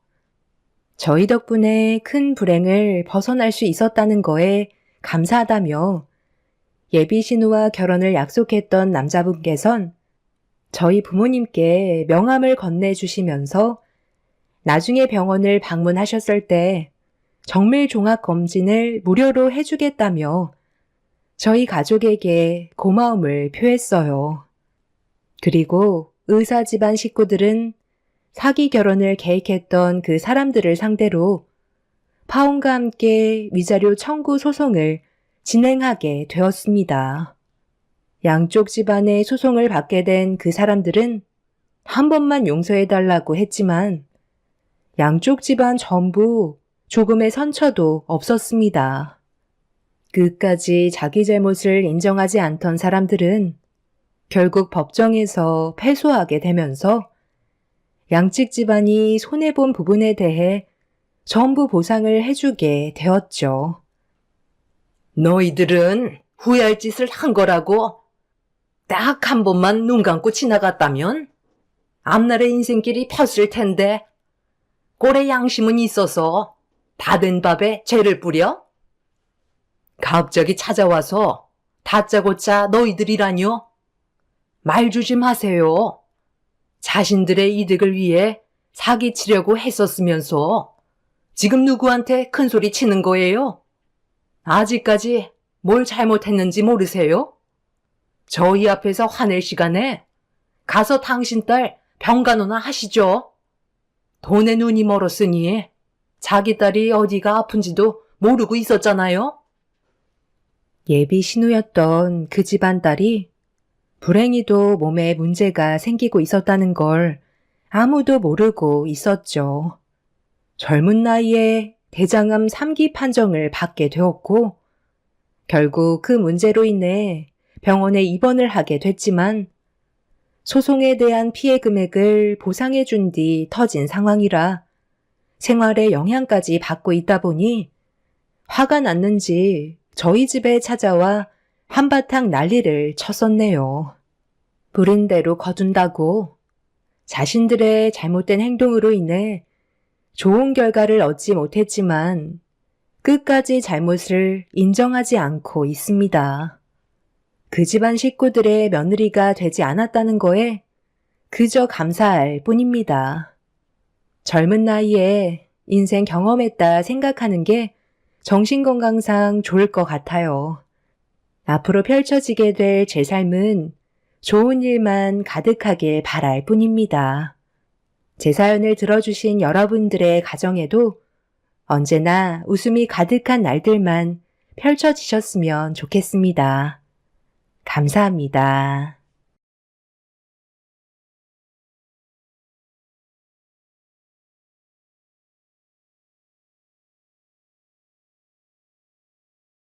저희 덕분에 큰 불행을 벗어날 수 있었다는 거에 감사하다며 예비 신우와 결혼을 약속했던 남자분께선 저희 부모님께 명함을 건네주시면서 나중에 병원을 방문하셨을 때 정밀 종합 검진을 무료로 해주겠다며 저희 가족에게 고마움을 표했어요. 그리고 의사 집안 식구들은 사기 결혼을 계획했던 그 사람들을 상대로 파혼과 함께 위자료 청구 소송을 진행하게 되었습니다. 양쪽 집안의 소송을 받게 된 그 사람들은 한 번만 용서해달라고 했지만 양쪽 집안 전부 조금의 선처도 없었습니다. 끝까지 자기 잘못을 인정하지 않던 사람들은 결국 법정에서 패소하게 되면서 양측 집안이 손해본 부분에 대해 전부 보상을 해주게 되었죠. 너희들은 후회할 짓을 한 거라고. 딱 한 번만 눈 감고 지나갔다면 앞날의 인생길이 폈을 텐데 꼴의 양심은 있어서 다 된 밥에 죄를 뿌려? 갑자기 찾아와서 다짜고짜 너희들이라뇨? 말 조심하세요. 자신들의 이득을 위해 사기치려고 했었으면서 지금 누구한테 큰 소리 치는 거예요? 아직까지 뭘 잘못했는지 모르세요? 저희 앞에서 화낼 시간에 가서 당신 딸 병간호나 하시죠. 돈에 눈이 멀었으니 자기 딸이 어디가 아픈지도 모르고 있었잖아요. 예비 신우였던 그 집안 딸이 불행히도 몸에 문제가 생기고 있었다는 걸 아무도 모르고 있었죠. 젊은 나이에 대장암 3기 판정을 받게 되었고 결국 그 문제로 인해 병원에 입원을 하게 됐지만 소송에 대한 피해 금액을 보상해 준 뒤 터진 상황이라 생활에 영향까지 받고 있다 보니 화가 났는지 저희 집에 찾아와 한바탕 난리를 쳤었네요. 부른 대로 거둔다고 자신들의 잘못된 행동으로 인해 좋은 결과를 얻지 못했지만 끝까지 잘못을 인정하지 않고 있습니다. 그 집안 식구들의 며느리가 되지 않았다는 거에 그저 감사할 뿐입니다. 젊은 나이에 인생 경험했다 생각하는 게 정신건강상 좋을 것 같아요. 앞으로 펼쳐지게 될 제 삶은 좋은 일만 가득하길 바랄 뿐입니다. 제 사연을 들어주신 여러분들의 가정에도 언제나 웃음이 가득한 날들만 펼쳐지셨으면 좋겠습니다. 감사합니다.